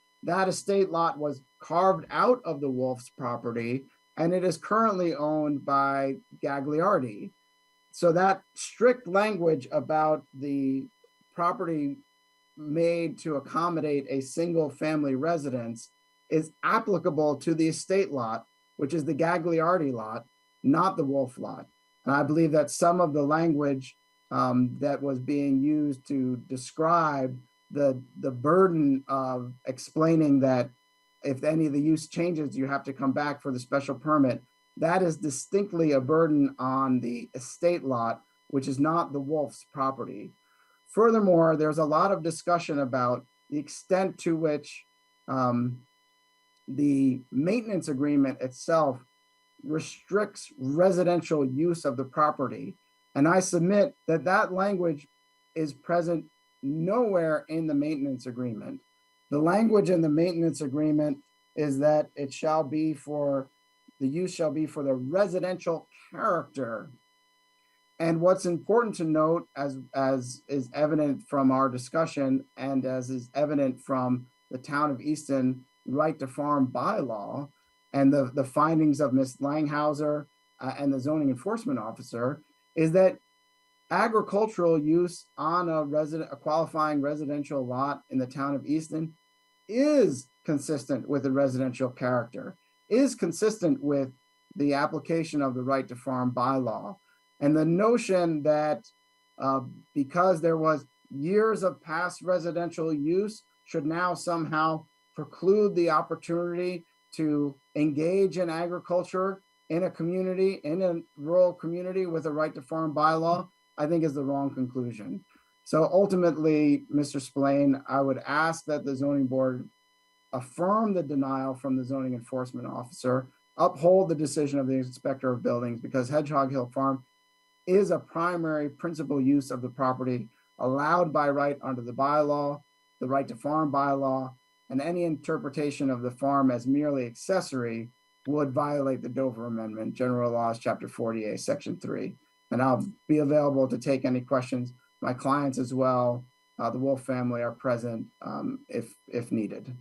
estate lot was carved out of the Wolf's property and it is currently owned by Gagliardi. So that strict language about the property made to accommodate a single family residence is applicable to the estate lot, which is the Gagliardi lot, not the Wolf lot. And I believe that some of the language that was being used to describe the burden of explaining that if any of the use changes, you have to come back for the special permit, that is distinctly a burden on the estate lot, which is not the Wolf's property. Furthermore, there's a lot of discussion about the extent to which the maintenance agreement itself restricts residential use of the property. And I submit that that language is present nowhere in the maintenance agreement. The language in the maintenance agreement is that it shall be for, the use shall be for the residential character. And what's important to note, as is evident from our discussion and as is evident from the town of Easton right to farm bylaw and the findings of Ms. Langhauser and the zoning enforcement officer, is that agricultural use on a qualifying residential lot in the town of Easton is consistent with the residential character, is consistent with the application of the right to farm bylaw. And the notion that because there was years of past residential use should now somehow preclude the opportunity to engage in agriculture in a community, in a rural community with a right to farm bylaw, I think is the wrong conclusion. So ultimately, Mr. Spillane, I would ask that the zoning board affirm the denial from the zoning enforcement officer, uphold the decision of the inspector of buildings, because Hedgehog Hill Farm is a primary principal use of the property allowed by right under the bylaw, the right to farm bylaw, and any interpretation of the farm as merely accessory would violate the Dover Amendment, General Laws, Chapter 48, Section 3. And I'll be available to take any questions. My clients as well, the Wolf family, are present if needed.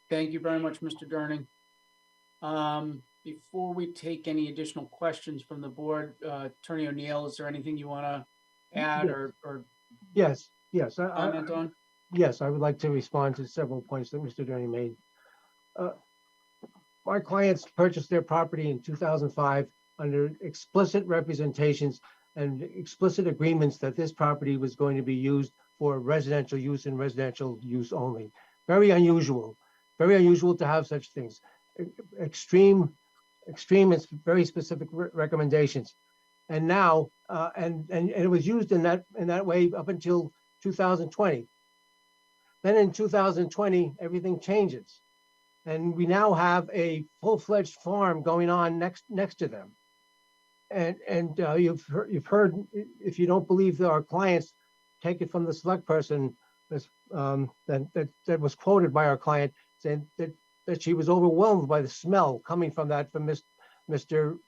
Thank you very much, Mr. Durning. Before we take any additional questions from the board, Attorney O'Neill, is there anything you want to add or Yes. comment on? Yes, I would like to respond to several points that Mr. Durning made. My clients purchased their property in 2005 under explicit representations and explicit agreements that this property was going to be used for residential use and residential use only. Very unusual to have such things. Extreme and very specific recommendations. And now, and it was used in that way up until 2020. Then in 2020, everything changes. And we now have a full-fledged farm going on next to them. And you've heard, if you don't believe that our clients, take it from the select person that was quoted by our client, saying that she was overwhelmed by the smell coming from Mr.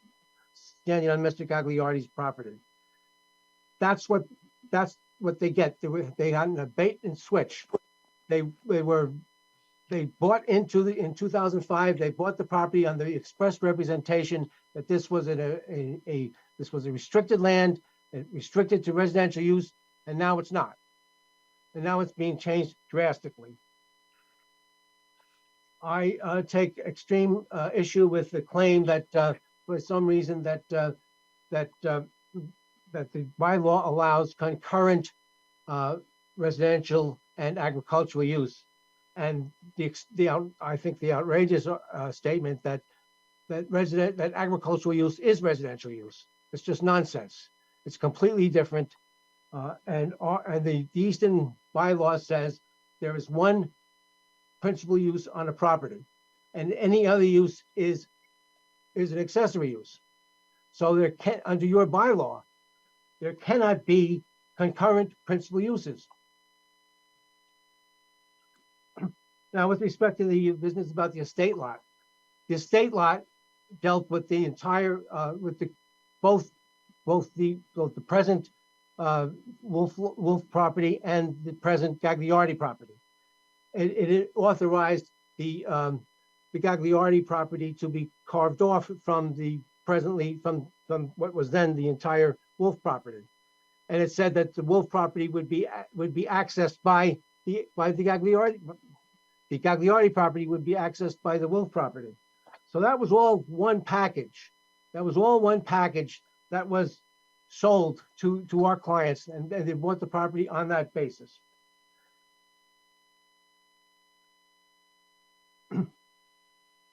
standing on Mr. Gagliardi's property. That's what they get. They had a bait and switch. They bought in 2005. They bought the property on the express representation that this was this was a restricted land, restricted to residential use, and now it's not. And now it's being changed drastically. I take extreme issue with the claim that for some reason that the bylaw allows concurrent residential and agricultural use. And I think the outrageous statement that agricultural use is residential use. It's just nonsense. It's completely different. And the Easton bylaw says there is one principal use on a property, and any other use is an accessory use. So there can, under your bylaw, there cannot be concurrent principal uses. Now, with respect to the business about the estate lot dealt with the entire, both the present Wolf property and the present Gagliardi property. It authorized the Gagliardi property to be carved off from from what was then the entire Wolf property, and it said that the Wolf property would be accessed by the Gagliardi. The Gagliardi property would be accessed by the Wolf property. So that was all one package. That was all one package that was sold to our clients, and they bought the property on that basis.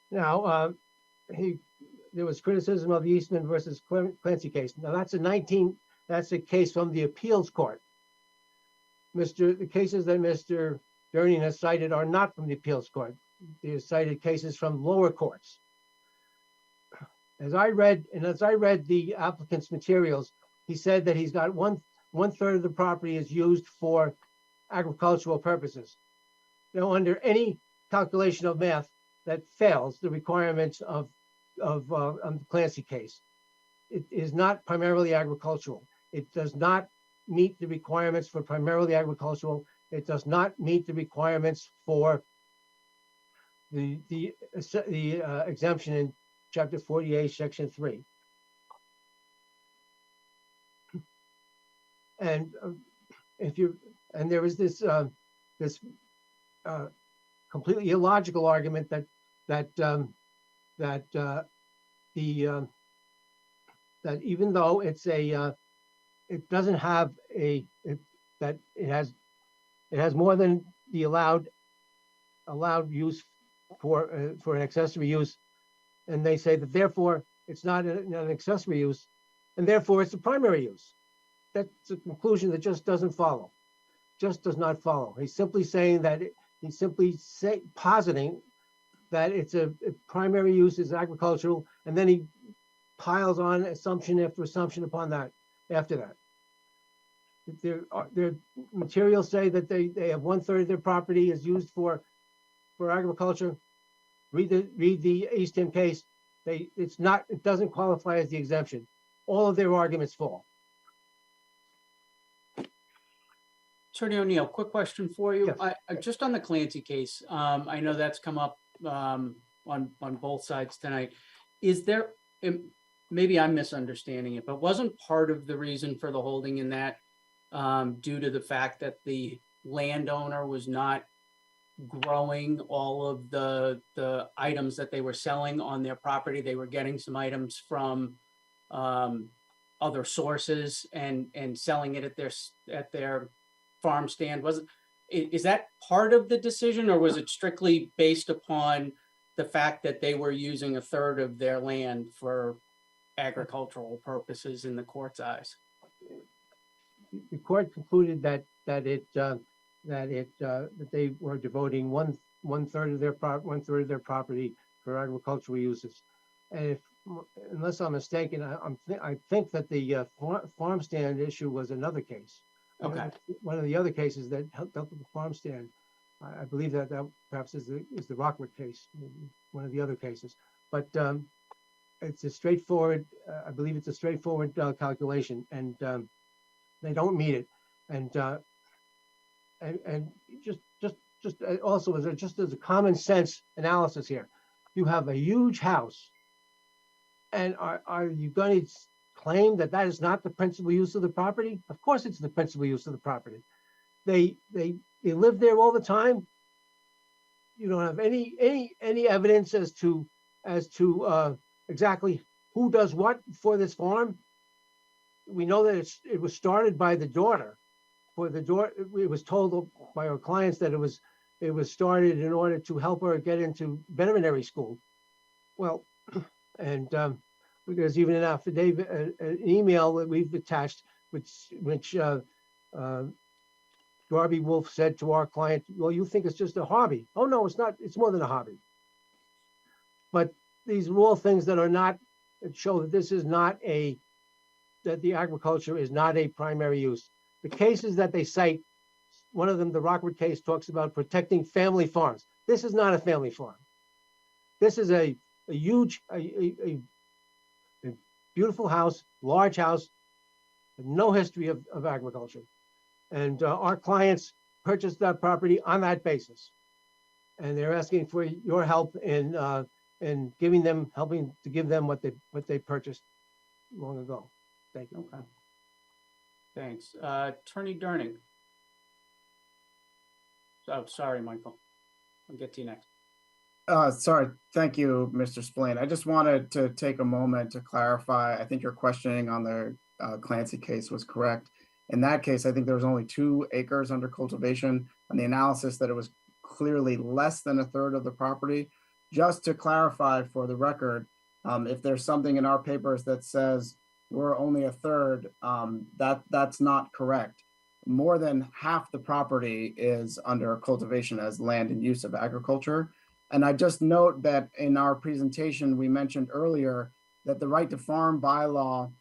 Now, there was criticism of the Eastman versus Clancy case. Now that's a case from the appeals court. The cases that Mr. Durning has cited are not from the appeals court. They cited cases from lower courts. As I read the applicant's materials, he said that he's got one third of the property is used for agricultural purposes. Now, under any calculation of math, that fails the requirements of the Clancy case. It is not primarily agricultural. It does not meet the requirements for primarily agricultural. It does not meet the requirements for the exemption in Chapter 48, Section 3. And there is this completely illogical argument that even though it doesn't have that it has more than the allowed use for an accessory use, and they say that therefore it's not an accessory use, and therefore it's a primary use. That's a conclusion that just doesn't follow. Just does not follow. He's simply saying that positing that it's a primary use is agricultural, and then he piles on assumption after assumption upon that after that. Their materials say that they have 1/3 of their property is used for agriculture. Read the Easton case. It doesn't qualify as the exemption. All of their arguments fall. Attorney O'Neill, quick question for you. Yes. Just on the Clancy case, I know that's come up on both sides tonight. Is there, maybe I'm misunderstanding it, but wasn't part of the reason for the holding in that due to the fact that the landowner was not growing all of the items that they were selling on their property? They were getting some items from other sources and selling it at their farm stand? Is that part of the decision, or was it strictly based upon the fact that they were using a third of their land for agricultural purposes in the court's eyes? The court concluded that they were devoting one third of their property for agricultural uses. And unless I'm mistaken, I think that the farm stand issue was another case. Okay. One of the other cases that dealt with the farm stand. I believe that perhaps is the Rockwood case, one of the other cases. But it's a straightforward. I believe it's a straightforward calculation, and they don't meet it. And just also as a common sense analysis here, you have a huge house, and are you going to claim that is not the principal use of the property? Of course, it's the principal use of the property. They live there all the time. You don't have any evidence as to exactly who does what for this farm. We know that it was started by the daughter. It was told by our clients that it was started in order to help her get into veterinary school. Well, and there's even an affidavit, an email that we've attached, which Darby Wolf said to our client, well, you think it's just a hobby. Oh, no, it's not. It's more than a hobby. But these are all things that show that this is not that the agriculture is not a primary use. The cases that they cite, one of them, the Rockwood case, talks about protecting family farms. This is not a family farm. This is a huge, a beautiful house, large house, no history of agriculture. And our clients purchased that property on that basis. And they're asking for your help in helping to give them what they purchased long ago. Thank you. Okay. Thanks. Attorney Durning. Oh, sorry, Michael. I'll get to you next. Sorry. Thank you, Mr. Spillane. I just wanted to take a moment to clarify. I think your questioning on the Clancy case was correct. In that case, I think there was only 2 acres under cultivation, and the analysis that it was clearly less than a third of the property. Just to clarify for the record, if there's something in our papers that says we're only a third, that's not correct. More than half the property is under cultivation as land and use of agriculture. And I just note that in our presentation, we mentioned earlier that the right to farm bylaw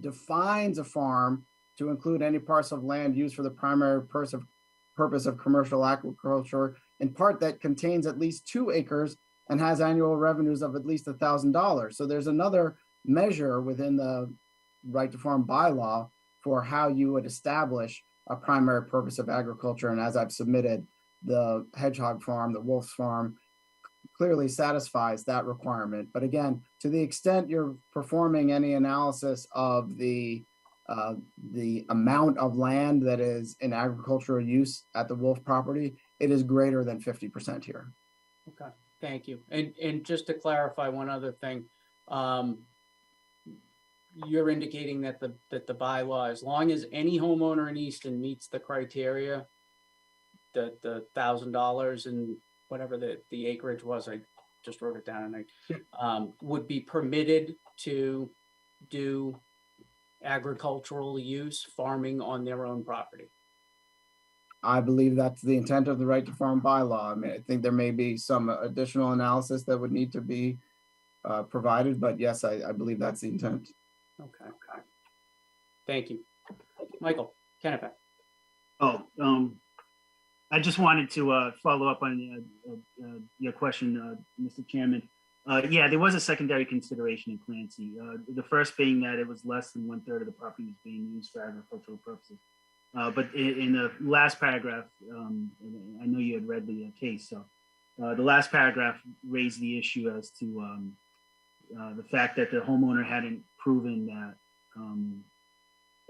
defines a farm to include any parcel of land used for the primary purpose of commercial agriculture, in part that contains at least 2 acres and has annual revenues of at least $1,000. So there's another measure within the right to farm bylaw for how you would establish a primary purpose of agriculture. And as I've submitted, the hedgehog farm, the wolf's farm, clearly satisfies that requirement. But again, to the extent you're performing any analysis of the amount of land that is in agricultural use at the wolf property, it is greater than 50% here. Okay, thank you. And just to clarify one other thing, you're indicating that the bylaw, as long as any homeowner in Easton meets the criteria, the $1,000 and whatever the acreage was, I just wrote it down, and I would be permitted to do agricultural use, farming on their own property. I believe that's the intent of the right to farm bylaw. I mean, I think there may be some additional analysis that would need to be provided, but yes, I believe that's the intent. Okay. Thank you. Michael Kennebec. I just wanted to follow up on your question, Mr. Chairman. Yeah, there was a secondary consideration in Clancy. The first being that it was less than 1/3 of the property was being used for agricultural purposes. But in the last paragraph, I know you had read the case, so the last paragraph raised the issue as to the fact that the homeowner hadn't proven that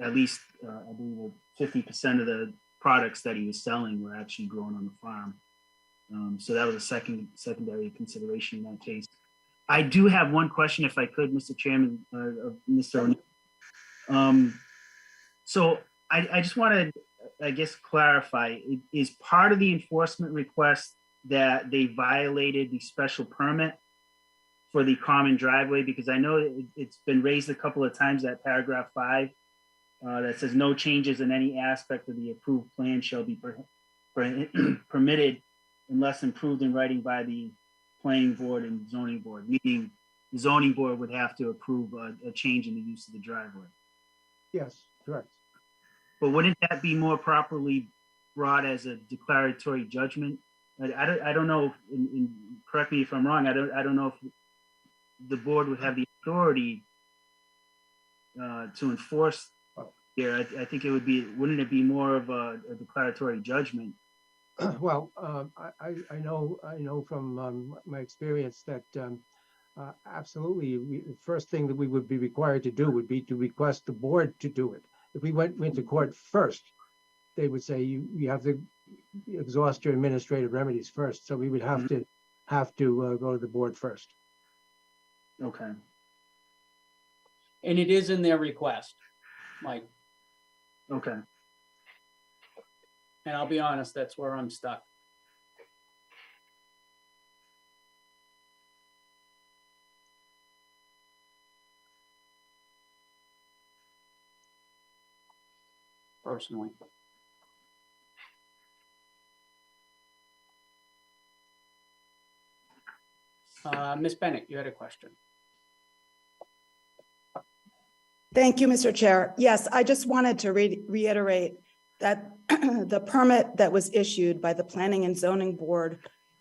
at least, I believe, 50% of the products that he was selling were actually grown on the farm. So that was a secondary consideration in that case. I do have one question, if I could, Mr. Chairman, of Mr. O'Neill. So I just want to, I guess, clarify, is part of the enforcement request that they violated the special permit for the common driveway? Because I know it's been raised a couple of times, that paragraph 5 that says no changes in any aspect of the approved plan shall be permitted unless improved in writing by the planning board and zoning board, meaning the zoning board would have to approve a change in the use of the driveway. Yes, correct. But wouldn't that be more properly brought as a declaratory judgment? I don't know, correct me if I'm wrong, I don't know if the board would have the authority to enforce here. I think it would be, wouldn't it be more of a declaratory judgment? Well, I know from my experience that absolutely, the first thing that we would be required to do would be to request the board to do it. If we went to court first, they would say you have to exhaust your administrative remedies first. So we would have to go to the board first. Okay. And it is in their request, Mike. Okay. And I'll be honest, that's where I'm stuck. Personally. Ms. Bennett, you had a question. Thank you, Mr. Chair. Yes, I just wanted to reiterate that the permit that was issued by the Planning and Zoning Board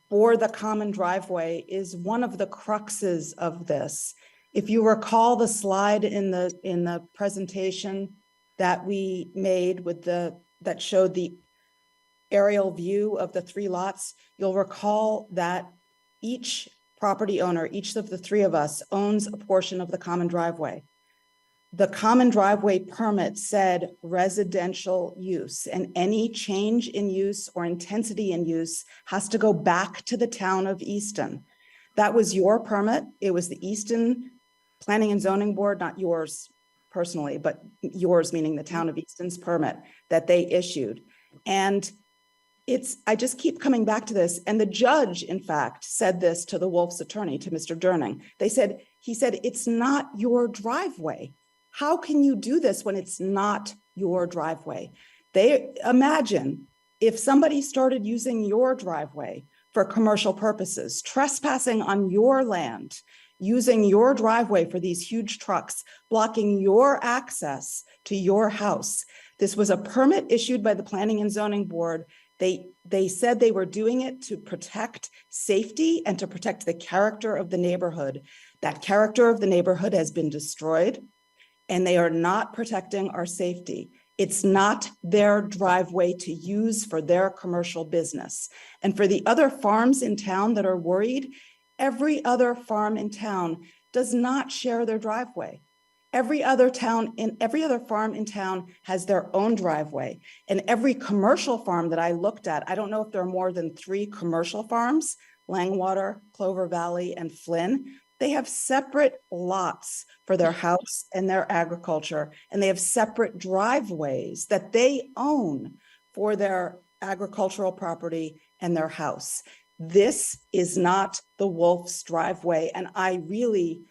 for the common driveway is one of the cruxes of this. If you recall the slide in the presentation that we made with that showed the aerial view of the 3 lots, you'll recall that each property owner, each of the 3 of us, owns a portion of the common driveway. The common driveway permit said residential use, and any change in use or intensity in use has to go back to the town of Easton. That was your permit. It was the Easton Planning and Zoning Board, not yours personally, but yours meaning the town of Easton's permit that they issued. And I just keep coming back to this. And the judge, in fact, said this to the Wolf's attorney, to Mr. Durning. He said, it's not your driveway. How can you do this when it's not your driveway? They imagine if somebody started using your driveway for commercial purposes, trespassing on your land, using your driveway for these huge trucks, blocking your access to your house. This was a permit issued by the Planning and Zoning Board. They said they were doing it to protect safety and to protect the character of the neighborhood. That character of the neighborhood has been destroyed, and they are not protecting our safety. It's not their driveway to use for their commercial business. And for the other farms in town that are worried, every other farm in town does not share their driveway. Every other farm in town has their own driveway. And every commercial farm that I looked at, I don't know if there are more than 3 commercial farms, Langwater, Clover Valley, and Flynn. They have separate lots for their house and their agriculture, and they have separate driveways that they own for their agricultural property and their house. This is not the Wolf's driveway, and I really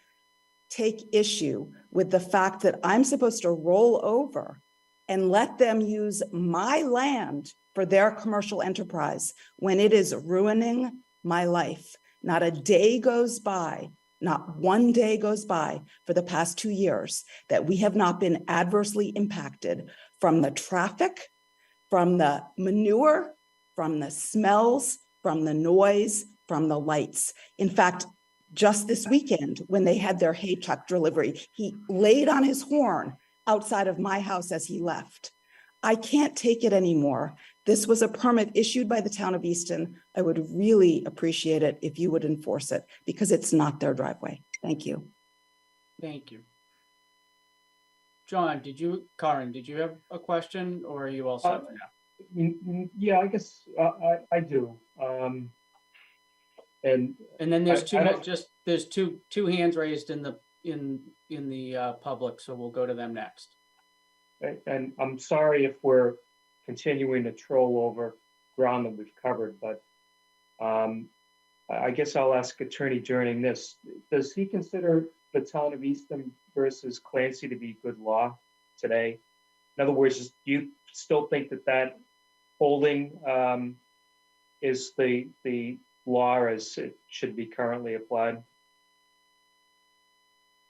take issue with the fact that I'm supposed to roll over and let them use my land for their commercial enterprise when it is ruining my life. Not a day goes by, not one day goes by for the past 2 years that we have not been adversely impacted from the traffic, from the manure, from the smells, from the noise, from the lights. In fact, just this weekend, when they had their hay truck delivery, he laid on his horn outside of my house as he left. I can't take it anymore. This was a permit issued by the town of Easton. I would really appreciate it if you would enforce it because it's not their driveway. Thank you. Thank you. John, Karen, did you have a question or are you all set now? Yeah, I guess I do. And then there's there's two hands raised in the public, so we'll go to them next. And I'm sorry if we're continuing to troll over ground that we've covered, but I guess I'll ask Attorney Durning this. Does he consider the town of Easton versus Clancy to be good law today? In other words, do you still think that that holding is the law as it should be currently applied?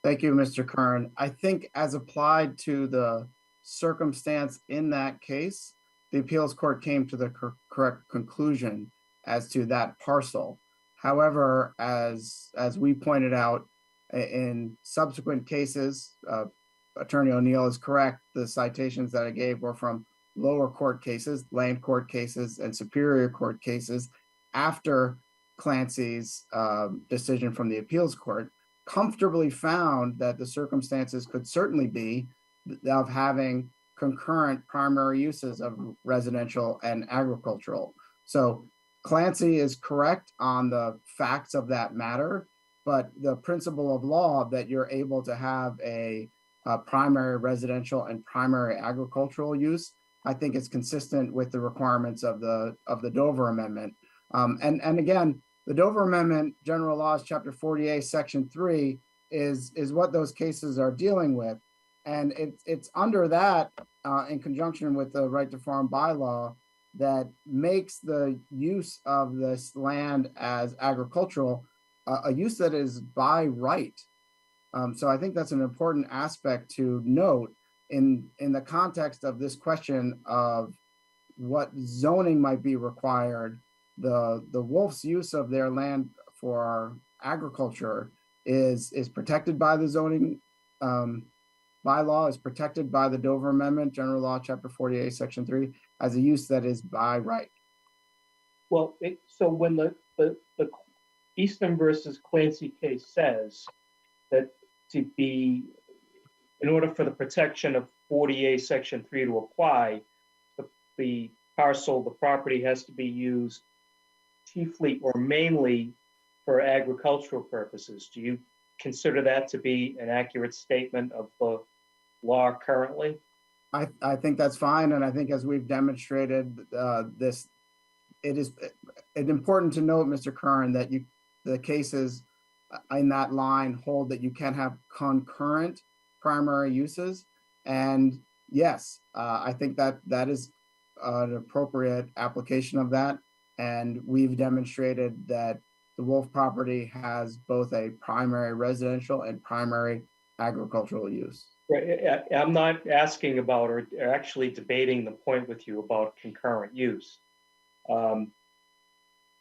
Thank you, Mr. Kern. I think as applied to the circumstance in that case, the appeals court came to the correct conclusion as to that parcel. However, as we pointed out in subsequent cases, Attorney O'Neill is correct. The citations that I gave were from lower court cases, land court cases, and superior court cases after Clancy's decision from the appeals court, comfortably found that the circumstances could certainly be of having concurrent primary uses of residential and agricultural. So Clancy is correct on the facts of that matter, but the principle of law that you're able to have a primary residential and primary agricultural use, I think is consistent with the requirements of the Dover Amendment. And again, the Dover Amendment, General Laws, Chapter 48, Section 3, is what those cases are dealing with. And it's under that, in conjunction with the right to farm bylaw, that makes the use of this land as agricultural a use that is by right. So I think that's an important aspect to note in the context of this question of what zoning might be required. The Wolf's use of their land for agriculture is protected by the zoning bylaw, is protected by the Dover Amendment, General Law, Chapter 48, Section 3, as a use that is by right. Well, so when the Easton versus Clancy case says that in order for the protection of 48, Section 3 to apply, the parcel, the property has to be used chiefly or mainly for agricultural purposes. Do you consider that to be an accurate statement of the law currently? I think that's fine. And I think as we've demonstrated it is important to note, Mr. Kern, that the cases in that line hold that you can have concurrent primary uses. And yes, I think that is an appropriate application of that. And we've demonstrated that the Wolf property has both a primary residential and primary agricultural use. Right. I'm not asking about or actually debating the point with you about concurrent use.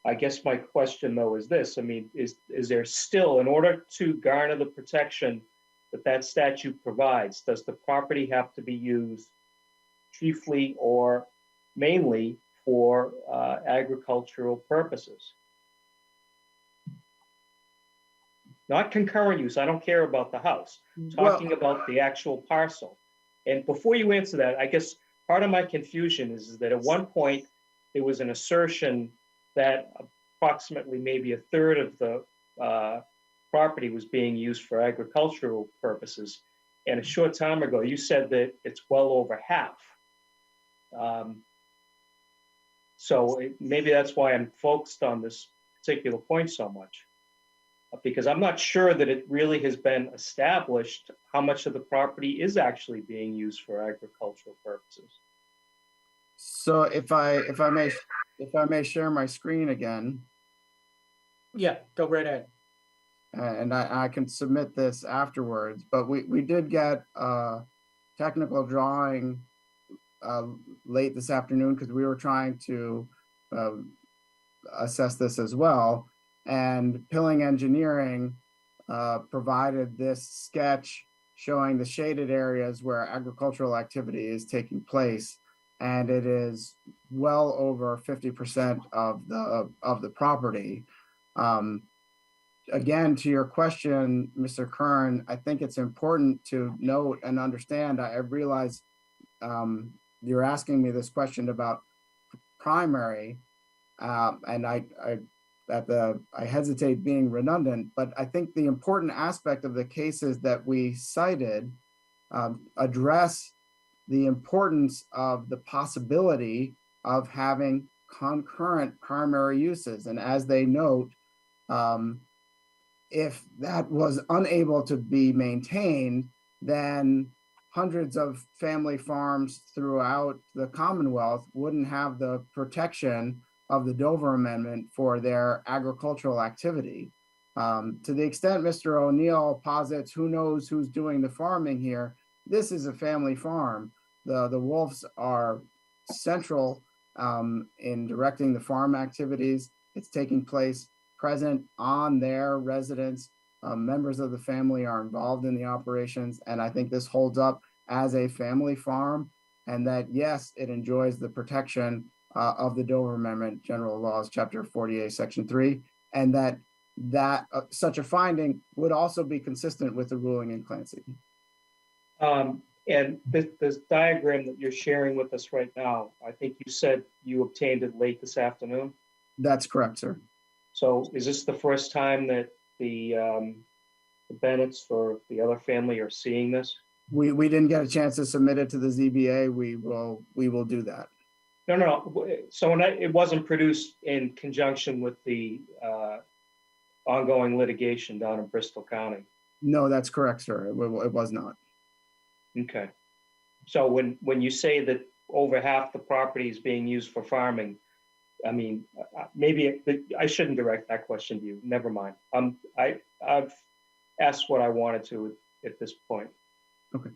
I guess my question though is this, I mean, is there still, in order to garner the protection that statute provides, does the property have to be used chiefly or mainly for agricultural purposes? Not concurrent use. I don't care about the house. I'm talking about the actual parcel. And before you answer that, I guess part of my confusion is that at one point there was an assertion that approximately maybe a third of the property was being used for agricultural purposes. And a short time ago, you said that it's well over half. So maybe that's why I'm focused on this particular point so much, because I'm not sure that it really has been established how much of the property is actually being used for agricultural purposes. So if I may share my screen again. Yeah, go right ahead. And I can submit this afterwards, but we did get a technical drawing late this afternoon because we were trying to assess this as well. And Pilling Engineering provided this sketch showing the shaded areas where agricultural activity is taking place. And it is well over 50% of the property. Again, to your question, Mr. Kern, I think it's important to note and understand, I realize you're asking me this question about primary, and I hesitate being redundant, but I think the important aspect of the cases that we cited address the importance of the possibility of having concurrent primary uses. And as they note, if that was unable to be maintained, then hundreds of family farms throughout the Commonwealth wouldn't have the protection of the Dover Amendment for their agricultural activity. To the extent Mr. O'Neill posits, who knows who's doing the farming here, this is a family farm. The Wolves are central in directing the farm activities. It's taking place present on their residence. Members of the family are involved in the operations, and I think this holds up as a family farm, and that yes, it enjoys the protection of the Dover Amendment, General Laws, Chapter 48, Section 3, and that such a finding would also be consistent with the ruling in Clancy. And this diagram that you're sharing with us right now, I think you said you obtained it late this afternoon. That's correct, sir. So is this the first time that the Bennetts or the other family are seeing this? We didn't get a chance to submit it to the ZBA. We will do that. No. So when it wasn't produced in conjunction with the ongoing litigation down in Bristol County. No, that's correct, sir. It was not. Okay. So when you say that over half the property is being used for farming, I mean, maybe I shouldn't direct that question to you. Never mind. I've asked what I wanted to at this point. Okay.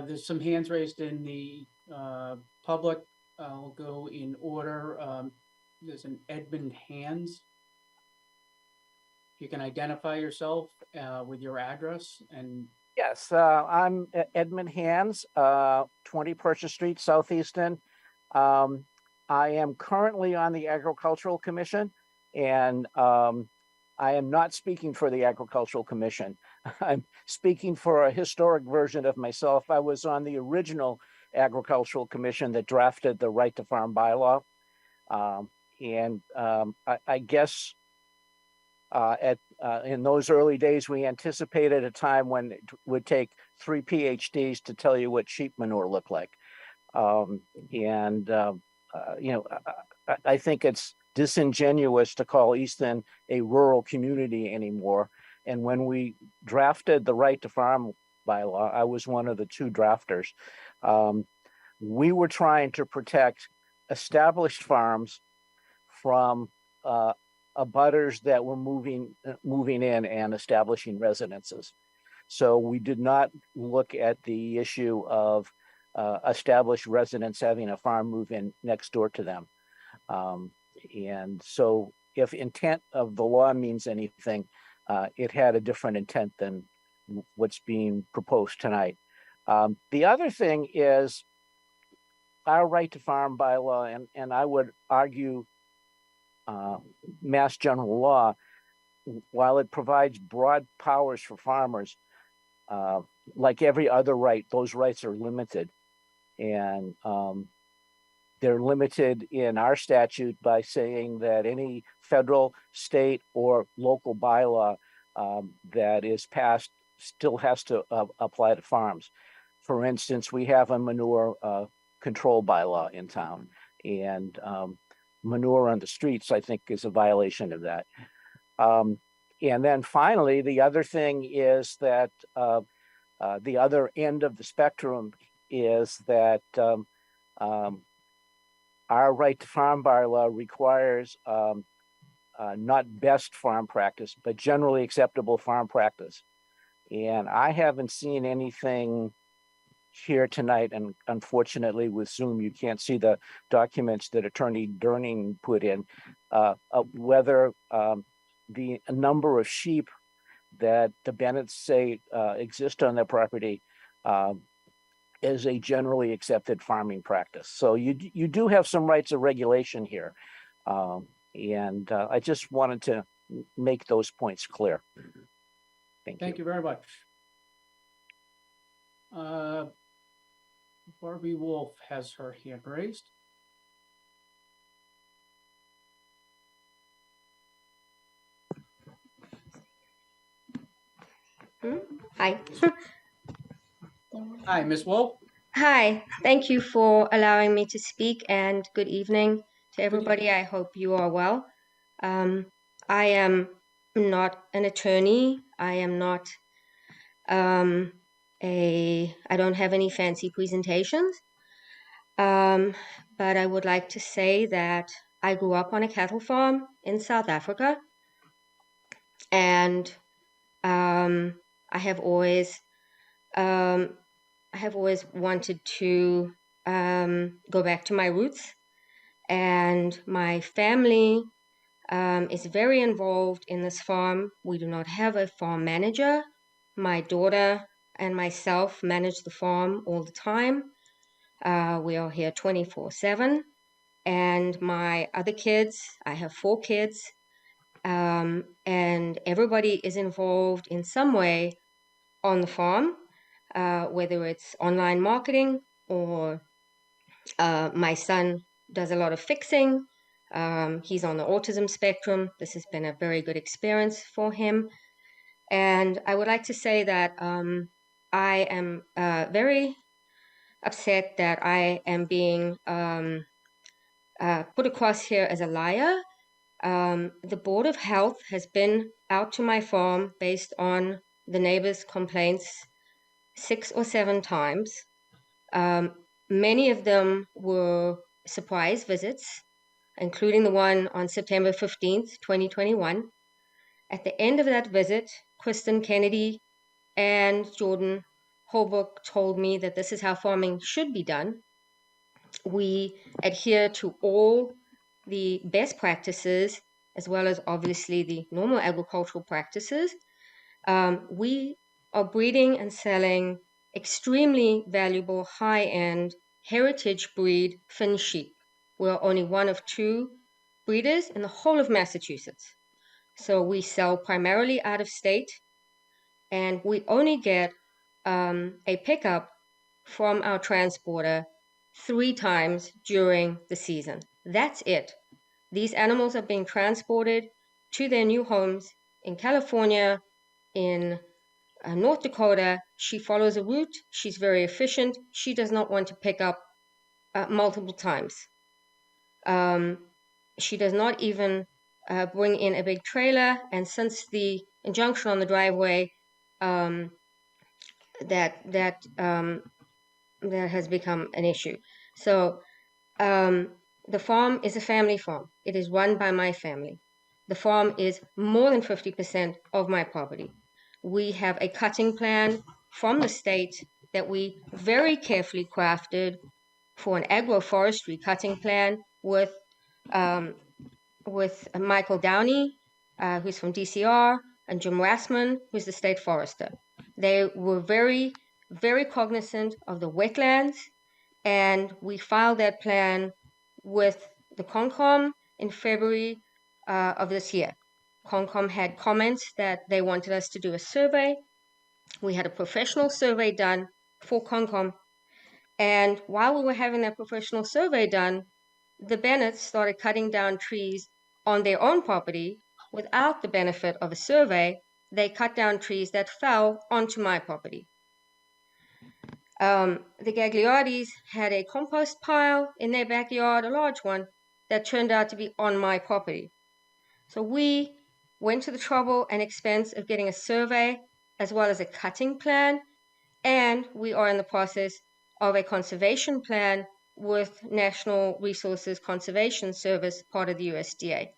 There's some hands raised in the public. I'll go in order. There's an Edmund Hands. If you can identify yourself with your address and. Yes, I'm Edmund Hands, 20 Purchase Street, Southeastern. I am currently on the Agricultural Commission, and I am not speaking for the Agricultural Commission. I'm speaking for a historic version of myself. I was on the original Agricultural Commission that drafted the Right to Farm bylaw. I guess in those early days, we anticipated a time when it would take 3 PhDs to tell you what sheep manure looked like. I think it's disingenuous to call Easton a rural community anymore. And when we drafted the Right to Farm bylaw, I was one of the 2 drafters. We were trying to protect established farms from abutters that were moving in and establishing residences. So we did not look at the issue of established residents having a farm move in next door to them. And so if intent of the law means anything, it had a different intent than what's being proposed tonight. The other thing is our Right to Farm bylaw, and I would argue Mass General Law, while it provides broad powers for farmers, like every other right, those rights are limited. And they're limited in our statute by saying that any federal, state, or local bylaw that is passed still has to apply to farms. For instance, we have a manure control bylaw in town, and manure on the streets, I think, is a violation of that. And then finally, the other thing is that the other end of the spectrum is that our Right to Farm bylaw requires not best farm practice, but generally acceptable farm practice. And I haven't seen anything here tonight, and unfortunately with Zoom, you can't see the documents that Attorney Durning put in, whether the number of sheep that the Bennetts say exist on their property is a generally accepted farming practice. So you do have some rights of regulation here. I just wanted to make those points clear. Thank you very much. Barbie Wolf has her hand raised. Hi. Hi, Ms. Wolf. Hi, thank you for allowing me to speak and good evening to everybody. I hope you are well. I am not an attorney. I am not I don't have any fancy presentations. But I would like to say that I grew up on a cattle farm in South Africa, and I have always wanted to go back to my roots, and my family is very involved in this farm. We do not have a farm manager. My daughter and myself manage the farm all the time. We are here 24/7. And my other kids, I have 4 kids, and everybody is involved in some way on the farm, whether it's online marketing or my son does a lot of fixing. He's on the autism spectrum. This has been a very good experience for him. And I would like to say that I am very upset that I am being put across here as a liar. The Board of Health has been out to my farm based on the neighbors' complaints 6 or 7 times. Many of them were surprise visits, including the one on September 15th, 2021. At the end of that visit, Kristen Kennedy and Jordan Holbrook told me that this is how farming should be done. We adhere to all the best practices, as well as obviously the normal agricultural practices. We are breeding and selling extremely valuable high-end heritage breed Finn sheep. We're only one of 2 breeders in the whole of Massachusetts. So we sell primarily out of state, and we only get a pickup from our transporter 3 times during the season. That's it. These animals are being transported to their new homes in California, in North Dakota. She follows a route. She's very efficient. She does not want to pick up multiple times. She does not even bring in a big trailer. And since the injunction on the driveway, that has become an issue. So the farm is a family farm. It is run by my family. The farm is more than 50% of my property. We have a cutting plan from the state that we very carefully crafted for an agroforestry cutting plan with Michael Downey, who's from DCR, and Jim Rassman, who's the state forester. They were very, very cognizant of the wetlands, and we filed that plan with the Concom in February of this year. Concom had comments that they wanted us to do a survey. We had a professional survey done for Concom, and while we were having that professional survey done, the Bennetts started cutting down trees on their own property without the benefit of a survey. They cut down trees that fell onto my property. The Gagliardis had a compost pile in their backyard, a large one, that turned out to be on my property. So we went to the trouble and expense of getting a survey as well as a cutting plan, and we are in the process of a conservation plan with National Resources Conservation Service, part of the USDA.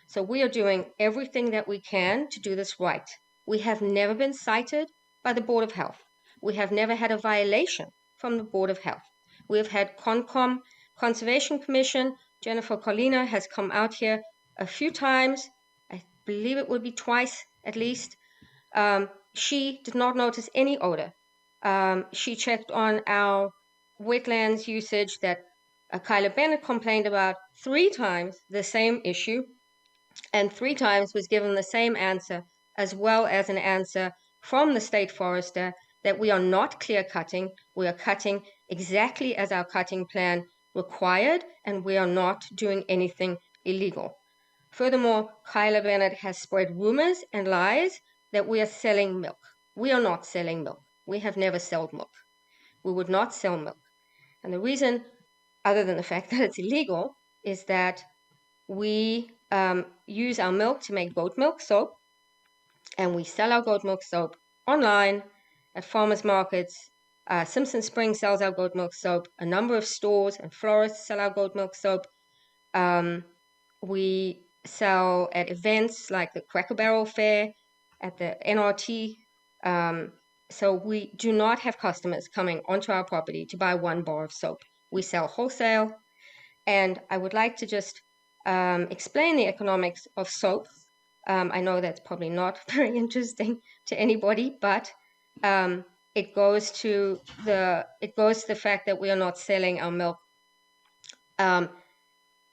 So we are doing everything that we can to do this right. We have never been cited by the Board of Health. We have never had a violation from the Board of Health. We have had Concom, Conservation Commission. Jennifer Colina has come out here a few times. I believe it would be twice at least. She did not notice any odor. She checked on our wetlands usage that Kyla Bennett complained about 3 times, the same issue, and 3 times was given the same answer, as well as an answer from the state forester that we are not clear cutting. We are cutting exactly as our cutting plan required, and we are not doing anything illegal. Furthermore, Kyla Bennett has spread rumors and lies that we are selling milk. We are not selling milk. We have never sold milk. We would not sell milk. And the reason, other than the fact that it's illegal, is that we use our milk to make goat milk soap, and we sell our goat milk soap online at farmers markets. Simpson Springs sells our goat milk soap. A number of stores and florists sell our goat milk soap. We sell at events like the Cracker Barrel Fair, at the NRT. So we do not have customers coming onto our property to buy one bar of soap. We sell wholesale. And I would like to just explain the economics of soap. I know that's probably not very interesting to anybody, but it goes to the fact that we are not selling our milk.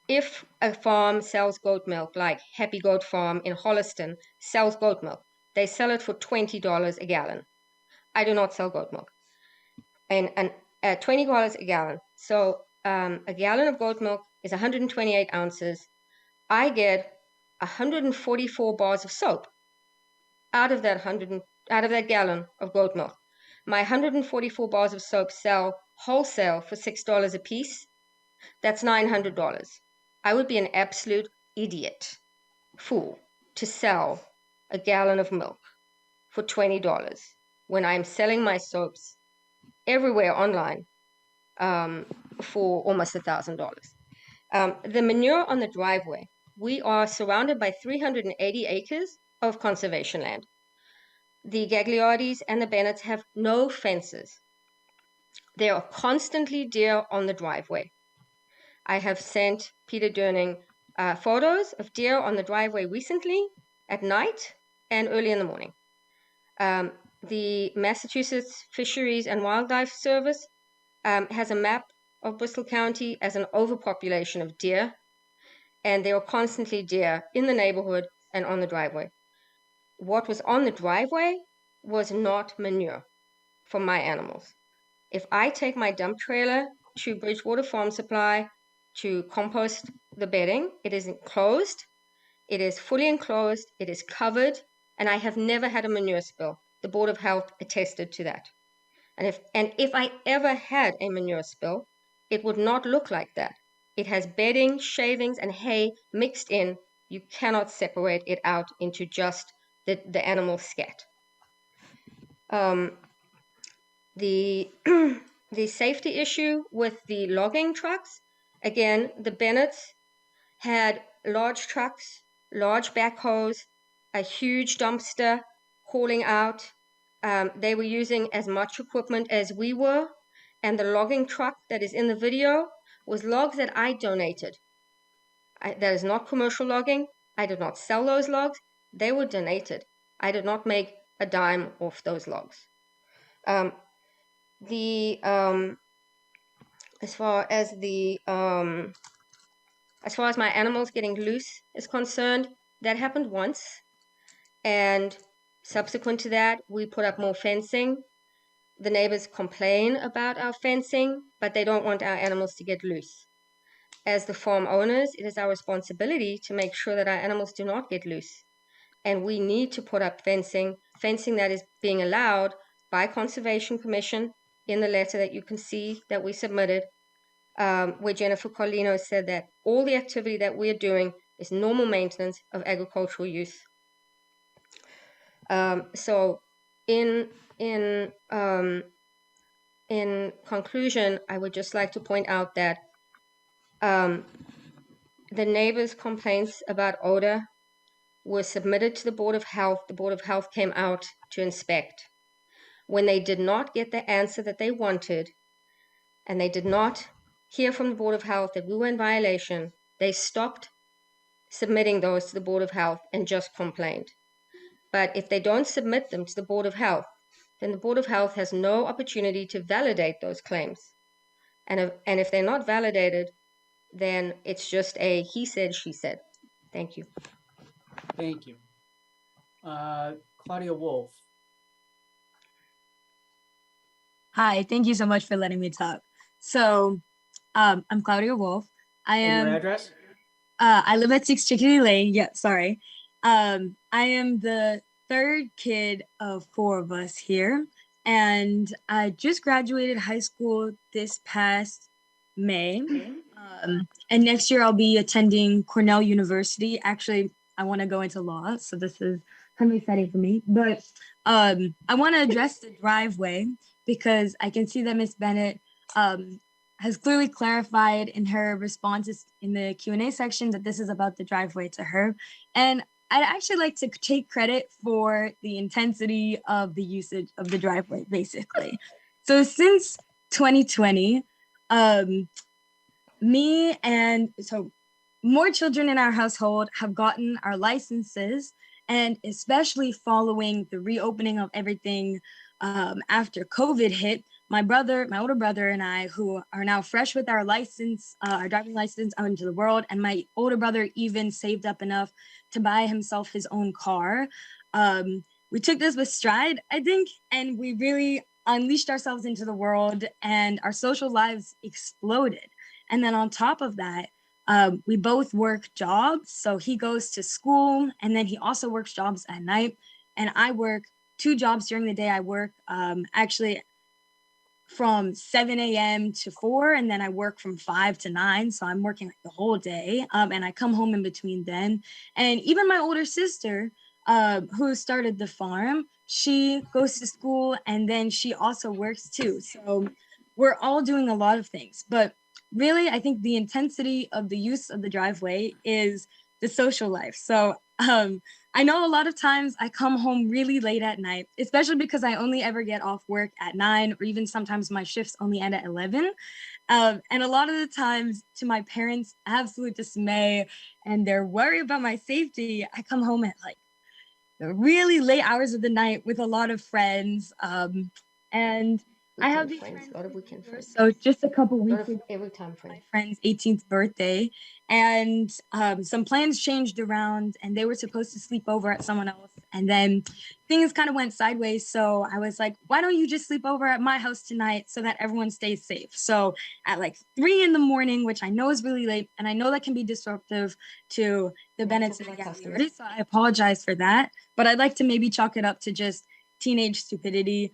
If a farm sells goat milk, like Happy Goat Farm in Holliston sells goat milk, they sell it for $20 a gallon. I do not sell goat milk, and $20 a gallon. So a gallon of goat milk is 128 ounces. I get 144 bars of soap out of that gallon of goat milk. My 144 bars of soap sell wholesale for $6 a piece. That's $900. I would be an absolute idiot, fool, to sell a gallon of milk for $20 when I'm selling my soaps everywhere online for almost $1,000. The manure on the driveway. We are surrounded by 380 acres of conservation land. The Gagliardis and the Bennetts have no fences. There are constantly deer on the driveway. I have sent Peter Durning photos of deer on the driveway recently, at night and early in the morning. The Massachusetts Fisheries and Wildlife Service has a map of Bristol County as an overpopulation of deer, and there are constantly deer in the neighborhood and on the driveway. What was on the driveway was not manure for my animals. If I take my dump trailer to Bridgewater Farm Supply to compost the bedding, it is enclosed, it is fully enclosed, it is covered, and I have never had a manure spill. The Board of Health attested to that. And if I ever had a manure spill, it would not look like that. It has bedding, shavings, and hay mixed in. You cannot separate it out into just the animal scat. The safety issue with the logging trucks, again, the Bennetts had large trucks, large backhoes, a huge dumpster hauling out. They were using as much equipment as we were, and the logging truck that is in the video was logs that I donated. That is not commercial logging. I did not sell those logs. They were donated. I did not make a dime off those logs. As far as my animals getting loose is concerned, that happened once, and subsequent to that, we put up more fencing. The neighbors complain about our fencing, but they don't want our animals to get loose. As the farm owners, it is our responsibility to make sure that our animals do not get loose. And we need to put up fencing that is being allowed by Conservation Commission in the letter that you can see that we submitted, where Jennifer Carlino said that all the activity that we're doing is normal maintenance of agricultural use. So in conclusion, I would just like to point out that the neighbors' complaints about odor were submitted to the Board of Health. The Board of Health came out to inspect. When they did not get the answer that they wanted, and they did not hear from the Board of Health that we were in violation, they stopped submitting those to the Board of Health and just complained. But if they don't submit them to the Board of Health, then the Board of Health has no opportunity to validate those claims. And if they're not validated, then it's just a he said, she said. Thank you. Thank you. Claudia Wolf. Hi, thank you so much for letting me talk. So, I'm Claudia Wolf. And your address? I live at 6 Chickadee Lane. Yeah, sorry. I am the third kid of 4 of us here. and I just graduated high school this past May. And next year I'll be attending Cornell University. Actually, I want to go into law, so this is kind of exciting for me. But I want to address the driveway because I can see that Ms. Bennett has clearly clarified in her responses in the Q&A section that this is about the driveway to her. And I'd actually like to take credit for the intensity of the usage of the driveway, basically. So since 2020, more children in our household have gotten our licenses, and especially following the reopening of everything after COVID hit, my older brother and I, who are now fresh with our license, our driving license out into the world, and my older brother even saved up enough to buy himself his own car. We took this with stride, I think, and we really unleashed ourselves into the world, and our social lives exploded. And then on top of that, we both work jobs. So he goes to school, and then he also works jobs at night. And I work 2 jobs during the day. I work actually from 7 a.m. to 4, and then I work from 5 to 9. So I'm working like the whole day, and I come home in between then. And even my older sister, who started the farm, she goes to school, and then she also works too. So we're all doing a lot of things. But really, I think the intensity of the use of the driveway is the social life. So I know a lot of times I come home really late at night, especially because I only ever get off work at 9, or even sometimes my shifts only end at 11. And a lot of the times, to my parents' absolute dismay and their worry about my safety, I come home at like the really late hours of the night with a lot of friends. And I have these friends, so just a couple weeks ago, every time my friend's 18th birthday, and some plans changed around, and they were supposed to sleep over at someone else, and then things kind of went sideways. So I was like, why don't you just sleep over at my house tonight so that everyone stays safe? So at like 3 a.m, which I know is really late, and I know that can be disruptive to the Bennett's and the Gagliardi, so I apologize for that, but I'd like to maybe chalk it up to just teenage stupidity.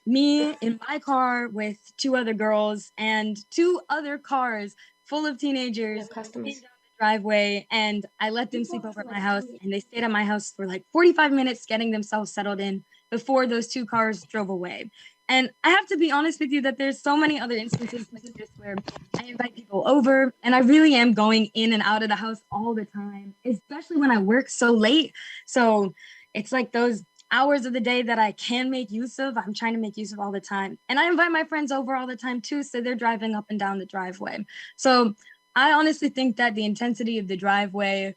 Me in my car with 2 other girls and 2 other cars full of teenagers came down the driveway, and I let them sleep over at my house, and they stayed at my house for like 45 minutes getting themselves settled in before those 2 cars drove away. And I have to be honest with you that there's so many other instances like this where I invite people over, and I really am going in and out of the house all the time, especially when I work so late. So it's like those hours of the day that I can make use of, I'm trying to make use of all the time. And I invite my friends over all the time too, so they're driving up and down the driveway. So I honestly think that the intensity of the driveway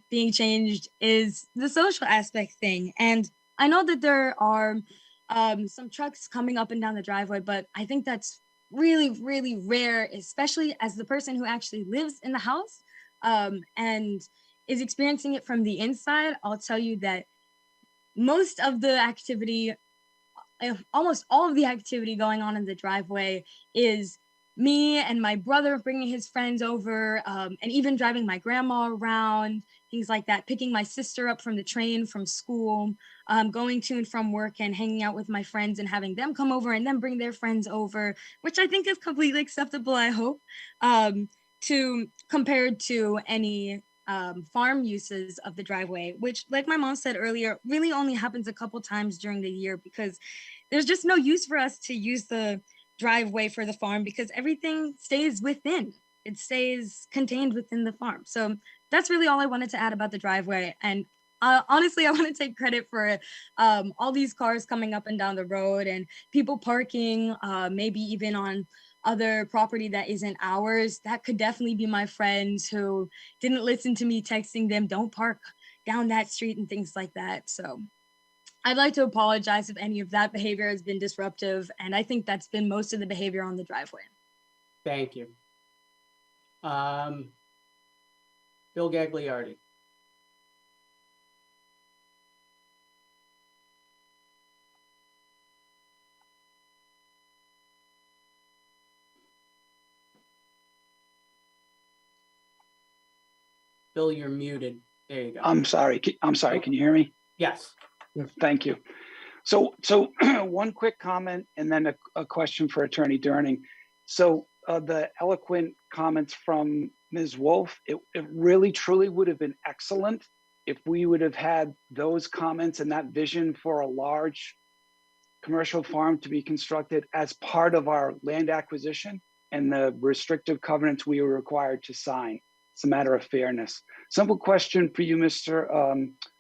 being changed is the social aspect thing. And I know that there are some trucks coming up and down the driveway, but I think that's really, really rare, especially as the person who actually lives in the house and is experiencing it from the inside. I'll tell you that most of the activity, almost all of the activity going on in the driveway is me and my brother bringing his friends over, and even driving my grandma around, things like that, picking my sister up from the train from school, going to and from work and hanging out with my friends and having them come over and then bring their friends over, which I think is completely acceptable, I hope, compared to any farm uses of the driveway, which, like my mom said earlier, really only happens a couple times during the year because there's just no use for us to use the driveway for the farm because everything stays within. It stays contained within the farm. So that's really all I wanted to add about the driveway. And honestly, I want to take credit for all these cars coming up and down the road and people parking, maybe even on other property that isn't ours. That could definitely be my friends who didn't listen to me texting them, don't park down that street and things like that. So I'd like to apologize if any of that behavior has been disruptive. And I think that's been most of the behavior on the driveway. Thank you. Bill Gagliardi. Bill, you're muted. There you go. I'm sorry. Can you hear me? Yes. Thank you. So one quick comment and then a question for Attorney Durning. So the eloquent comments from Ms. Wolf, it really truly would have been excellent if we would have had those comments and that vision for a large commercial farm to be constructed as part of our land acquisition and the restrictive covenants we were required to sign. It's a matter of fairness. Simple question for you, Mr.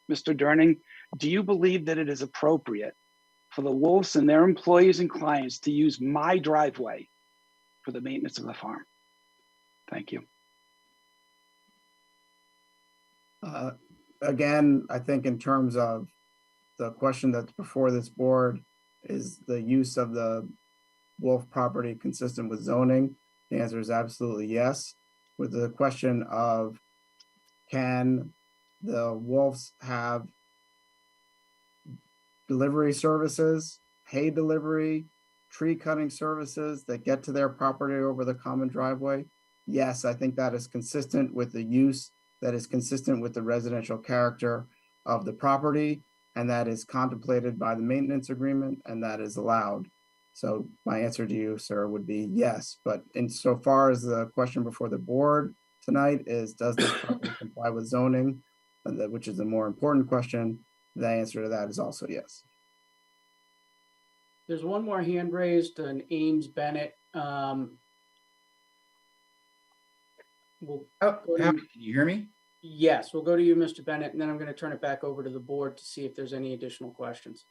Durning. Do you believe that it is appropriate for the Wolves and their employees and clients to use my driveway for the maintenance of the farm? Thank you. Again, I think in terms of the question that's before this board, is the use of the Wolf property consistent with zoning? The answer is absolutely yes. With the question of can the Wolves have delivery services, hay delivery, tree cutting services that get to their property over the common driveway? Yes, I think that is consistent with the use, that is consistent with the residential character of the property, and that is contemplated by the maintenance agreement, and that is allowed. So my answer to you, sir, would be yes. But insofar as the question before the board tonight is, does this property comply with zoning, which is the more important question, the answer to that is also yes. There's one more hand raised, an Ames Bennett. Can you hear me? Yes, we'll go to you, Mr. Bennett, and then I'm going to turn it back over to the board to see if there's any additional questions.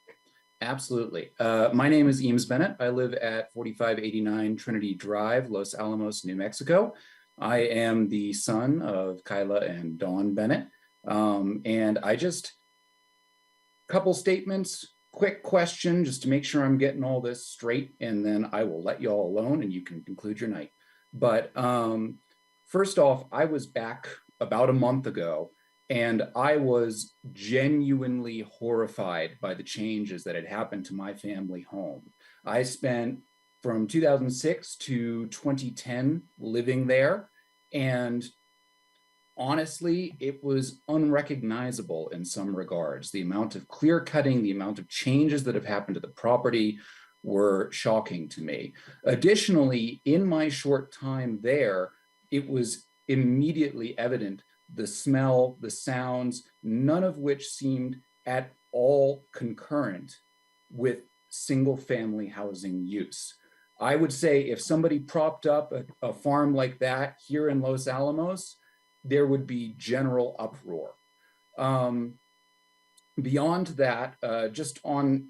Absolutely. My name is Eames Bennett. I live at 4589 Trinity Drive, Los Alamos, New Mexico. I am the son of Kyla and Dawn Bennett. And I just, couple statements, quick question, just to make sure I'm getting all this straight, and then I will let you all alone and you can conclude your night. But first off, I was back about a month ago, and I was genuinely horrified by the changes that had happened to my family home. I spent from 2006 to 2010 living there, and honestly, it was unrecognizable in some regards. The amount of clear cutting, the amount of changes that have happened to the property were shocking to me. Additionally, in my short time there, it was immediately evident the smell, the sounds, none of which seemed at all concurrent with single family housing use. I would say if somebody propped up a farm like that here in Los Alamos, there would be general uproar. Beyond that, just on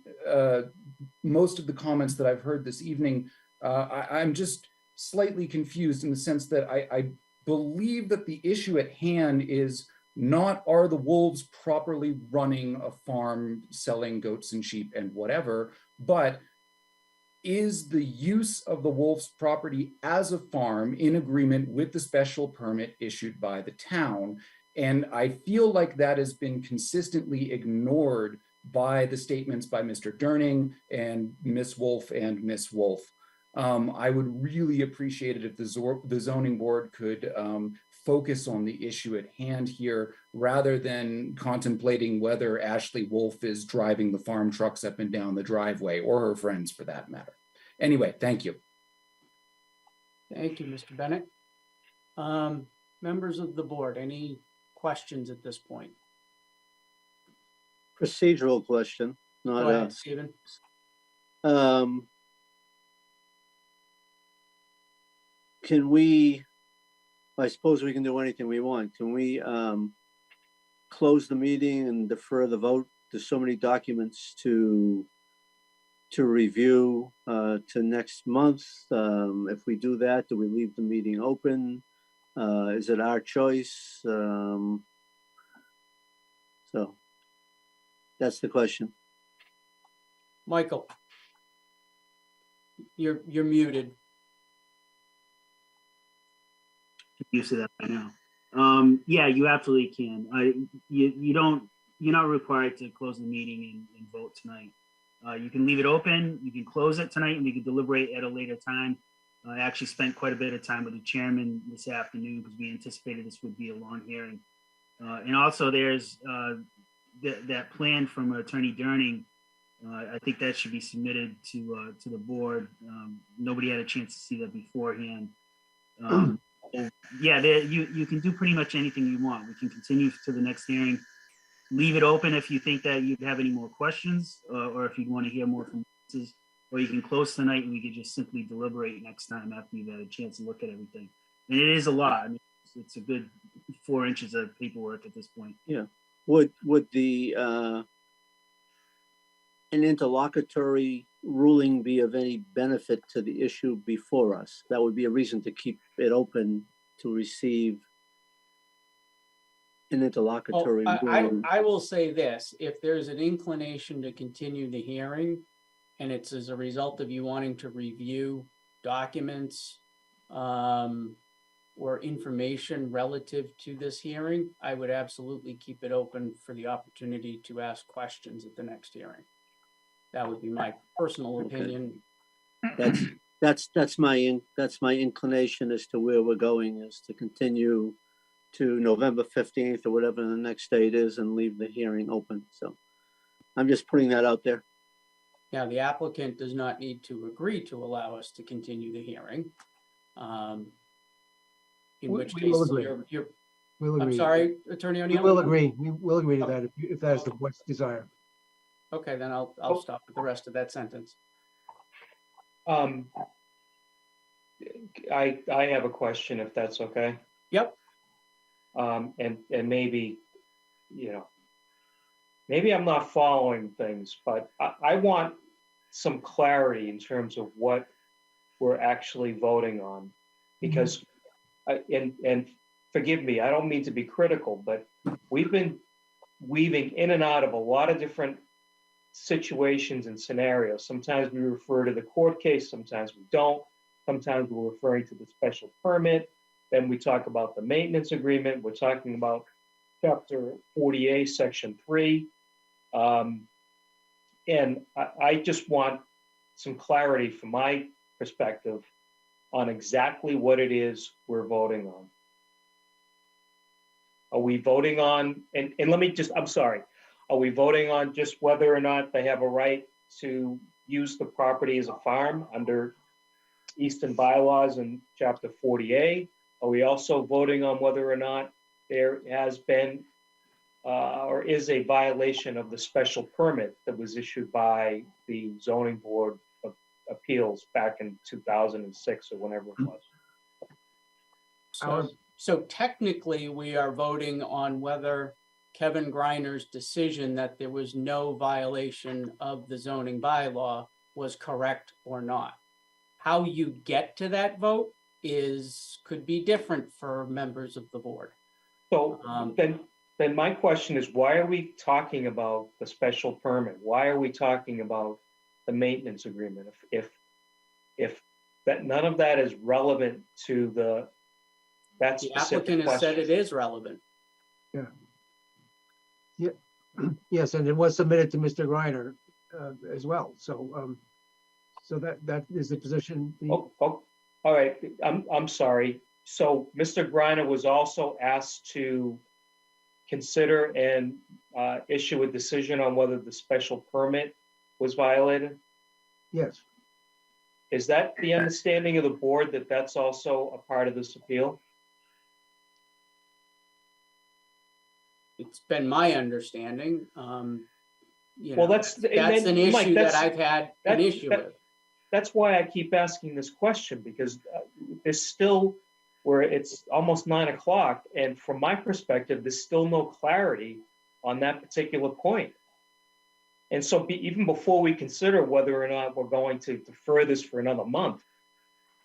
most of the comments that I've heard this evening, I'm just slightly confused in the sense that I believe that the issue at hand is not are the Wolves properly running a farm, selling goats and sheep and whatever, but is the use of the Wolves property as a farm in agreement with the special permit issued by the town? And I feel like that has been consistently ignored by the statements by Mr. Durning and Ms. Wolf and Ms. Wolf. I would really appreciate it if the zoning board could focus on the issue at hand here rather than contemplating whether Ashley Wolf is driving the farm trucks up and down the driveway, or her friends for that matter. Anyway, thank you. Thank you, Mr. Bennett. Members of the board, any questions at this point? Procedural question, not Go ahead, Stephen. Can we, I suppose we can do anything we want. Can we close the meeting and defer the vote? There's so many documents to review to next month. If we do that, do we leave the meeting open? Is it our choice? So that's the question. Michael, you're muted. Used to that by now. Yeah, you absolutely can. You're not required to close the meeting and vote tonight. You can leave it open, you can close it tonight, and we can deliberate at a later time. I actually spent quite a bit of time with the chairman this afternoon because we anticipated this would be a long hearing. And also there's that plan from Attorney Durning I think that should be submitted to the board. Nobody had a chance to see that beforehand. So, yeah, you can do pretty much anything you want. We can continue to the next hearing. Leave it open if you think that you'd have any more questions, or if you'd want to hear more from witnesses, or you can close tonight and we could just simply deliberate next time after you've had a chance to look at everything. And it is a lot. I mean, it's a good 4 inches of paperwork at this point. Yeah. Would the an interlocutory ruling be of any benefit to the issue before us? That would be a reason to keep it open to receive an interlocutory ruling. I will say this, if there's an inclination to continue the hearing and it's as a result of you wanting to review documents or information relative to this hearing, I would absolutely keep it open for the opportunity to ask questions at the next hearing. That would be my personal opinion. That's my inclination as to where we're going, is to continue to November 15th or whatever the next date is and leave the hearing open. So I'm just putting that out there. Now, the applicant does not need to agree to allow us to continue the hearing. In which case, We'll I'm agree. sorry, Attorney O'Neill? We will agree. We will agree to that if that is the board's desire. Okay, then I'll stop with the rest of that sentence. I have a question, if that's okay. Yep. And maybe, maybe I'm not following things, but I want some clarity in terms of what we're actually voting on, because and forgive me, I don't mean to be critical, but we've been weaving in and out of a lot of different situations and scenarios. Sometimes we refer to the court case, sometimes we don't. Sometimes we're referring to the special permit. Then we talk about the maintenance agreement. We're talking about Chapter 40A, Section 3. And I just want some clarity from my perspective on exactly what it is we're voting on. Are we voting on, and let me just, I'm sorry, are we voting on just whether or not they have a right to use the property as a farm under Easton bylaws in Chapter 40A? Are we also voting on whether or not there has been or is a violation of the special permit that was issued by the Zoning Board of Appeals back in 2006 or whenever it was? So technically, we are voting on whether Kevin Griner's decision that there was no violation of the zoning bylaw was correct or not. How you get to that vote could be different for members of the board. So then my question is, why are we talking about the special permit? Why are we talking about the maintenance agreement if that none of that is relevant to that specific The applicant has said it is relevant. Yeah. Yes, and it was submitted to Mr. Griner as well. So so that is the position. All right, I'm sorry. So Mr. Griner was also asked to consider and issue a decision on whether the special permit was violated? Yes. Is that the understanding of the board, that that's also a part of this appeal? It's been my understanding. Well, that's an issue that I've had an issue with. That's why I keep asking this question, because there's still, where it's almost 9 o'clock, and from my perspective, there's still no clarity on that particular point. And so even before we consider whether or not we're going to defer this for another month,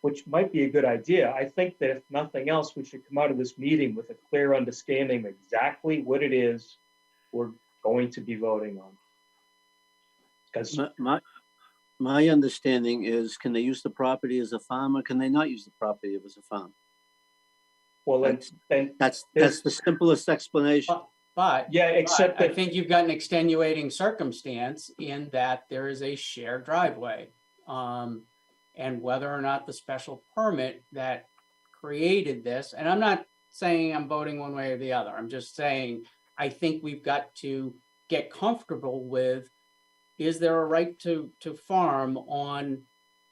which might be a good idea, I think that if nothing else, we should come out of this meeting with a clear understanding of exactly what it is we're going to be voting on. Because my understanding is, can they use the property as a farm or can they not use the property as a farm? Well, that's the simplest explanation. But yeah, except that I think you've got an extenuating circumstance in that there is a shared driveway. And whether or not the special permit that created this, and I'm not saying I'm voting one way or the other, I'm just saying I think we've got to get comfortable with is there a right to farm on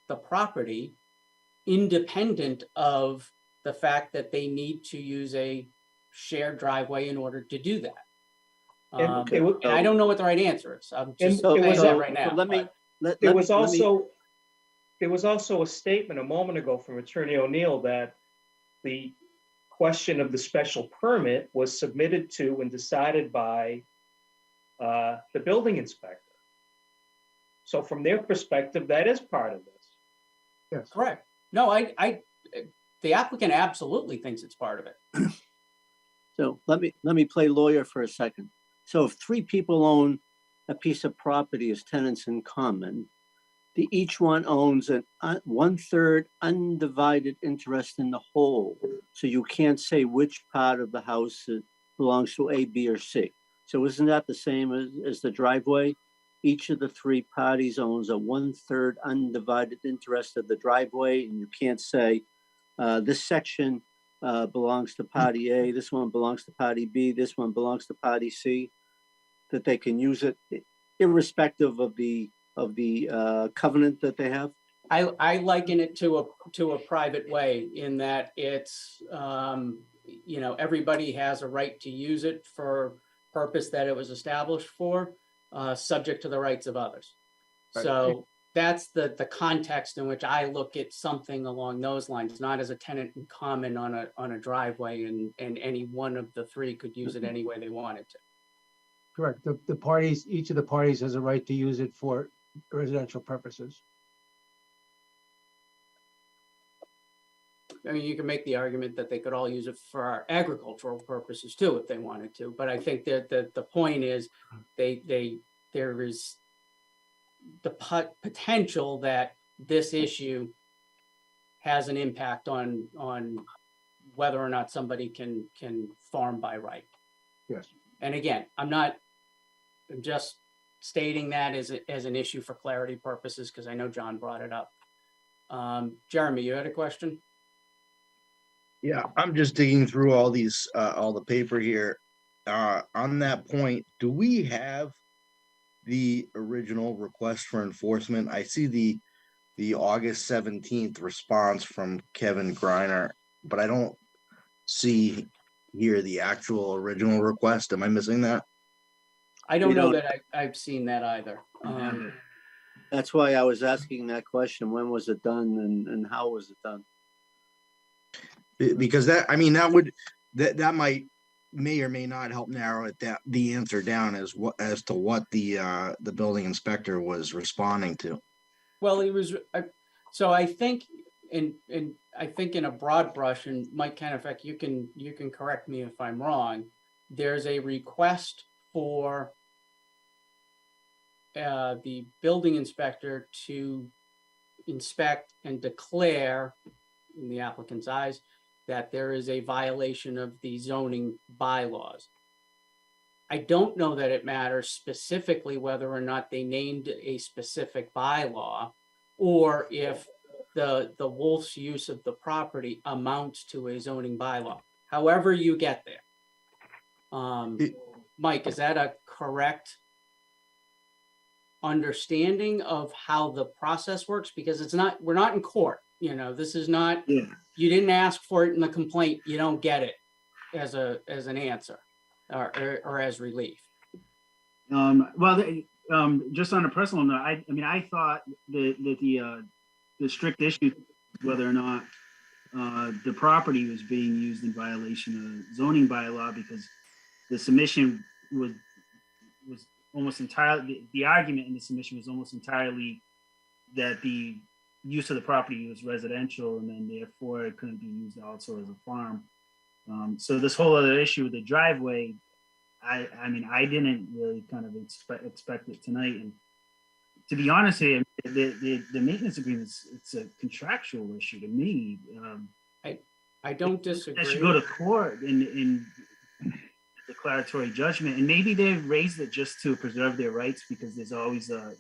the property independent of the fact that they need to use a shared driveway in order to do that? And I don't know what the right answer is. I'm just saying that right now. There was also a statement a moment ago from Attorney O'Neill that the question of the special permit was submitted to and decided by the building inspector. So from their perspective, that is part of this. Yes. Correct. No, the applicant absolutely thinks it's part of it. So let me play lawyer for a second. So if three people own a piece of property as tenants in common, each one owns an 1/3 undivided interest in the whole. So you can't say which part of the house belongs to A, B, or C. So isn't that the same as the driveway? Each of the three parties owns a 1/3 undivided interest of the driveway, and you can't say this section belongs to party A, this one belongs to party B, this one belongs to party C, that they can use it irrespective of the covenant that they have? I liken it to a private way in that it's, everybody has a right to use it for purpose that it was established for, subject to the rights of others. Right. So that's the context in which I look at something along those lines, not as a tenant in common on a driveway and any one of the three could use it any way they wanted to. Correct. The parties, each of the parties has a right to use it for residential purposes. I mean, you can make the argument that they could all use it for our agricultural purposes too, if they wanted to. But I think that the point is, there is the potential that this issue has an impact on whether or not somebody can farm by right. Yes. And again, I'm just stating that as an issue for clarity purposes, because I know John brought it up. Jeremy, you had a question? Yeah, I'm just digging through all the paper here. On that point, do we have the original request for enforcement? I see the August 17th response from Kevin Greiner, but I don't see here the actual original request. Am I missing that? I don't know that I've seen that either. That's why I was asking that question. When was it done and how was it done? Because that may or may not help narrow the answer down as to what the building inspector was responding to. Well, he was, so I think in a broad brush, and Mike Kennefick, you can correct me if I'm wrong, there's a request for the building inspector to inspect and declare, in the applicant's eyes, that there is a violation of the zoning bylaws. I don't know that it matters specifically whether or not they named a specific bylaw, or if the Wolf's use of the property amounts to a zoning bylaw. However you get there. Mike, is that a correct understanding of how the process works? Because we're not in court. This is not, you didn't ask for it in the complaint, you don't get it as an answer or as relief. Just on a personal note, I thought that the strict issue, whether or not the property was being used in violation of zoning bylaw, because the submission was almost entirely, the argument in the submission was almost entirely that the use of the property was residential, and then therefore it couldn't be used also as a farm. So this whole other issue with the driveway, I didn't really kind of expect it tonight. And to be honest with you, the maintenance agreement, it's a contractual issue to me. I don't disagree. I should go to court in declaratory judgment, and maybe they've raised it just to preserve their rights, because there's always a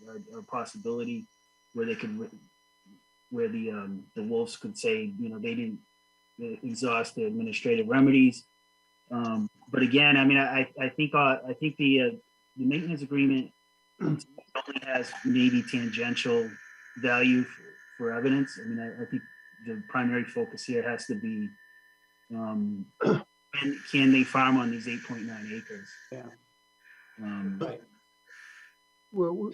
possibility where they could, where the Wolves could say, they didn't exhaust the administrative remedies. But again, I think the maintenance agreement only has maybe tangential value for evidence. I mean, I think the primary focus here has to be, can they farm on these 8.9 acres? Yeah. Right. Well,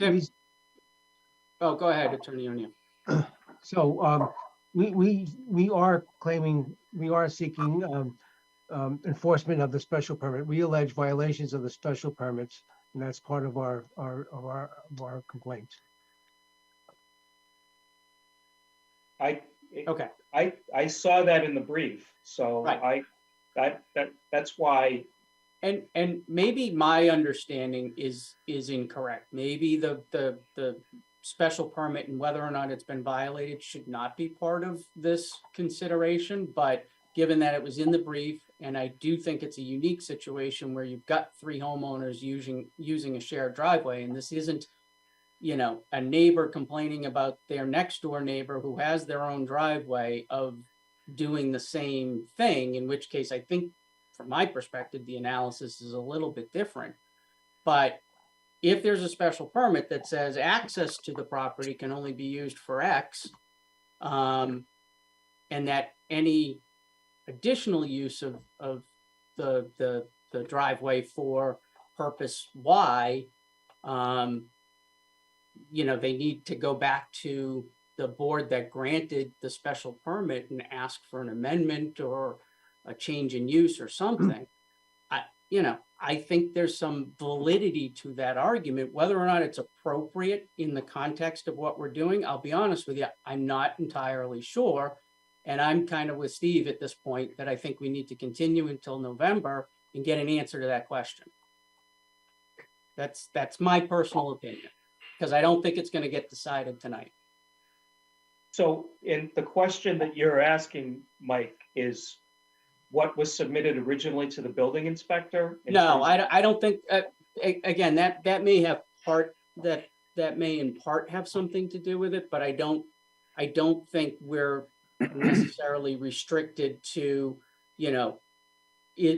Oh, go ahead, Attorney O'Neill. So we are claiming, we are seeking enforcement of the special permit. We allege violations of the special permits, and that's part of our complaint. Okay. I saw that in the brief, so that's why. And maybe my understanding is incorrect. Maybe the special permit and whether or not it's been violated should not be part of this consideration, but given that it was in the brief, and I do think it's a unique situation where you've got 3 homeowners using a shared driveway, and this isn't, you know, a neighbor complaining about their next door neighbor who has their own driveway of doing the same thing, in which case I think from my perspective, the analysis is a little bit different. But if there's a special permit that says access to the property can only be used for X, and that any additional use of the driveway for purpose Y, you know, they need to go back to the board that granted the special permit and ask for an amendment or a change in use or something. I think there's some validity to that argument. Whether or not it's appropriate in the context of what we're doing, I'll be honest with you, I'm not entirely sure. And I'm kind of with Steve at this point that I think we need to continue until November and get an answer to that question. That's my personal opinion, because I don't think it's going to get decided tonight. So in the question that you're asking, Mike, is what was submitted originally to the building inspector? No, I don't think, again, that may have that may in part have something to do with it, but I don't think we're necessarily restricted to, you know,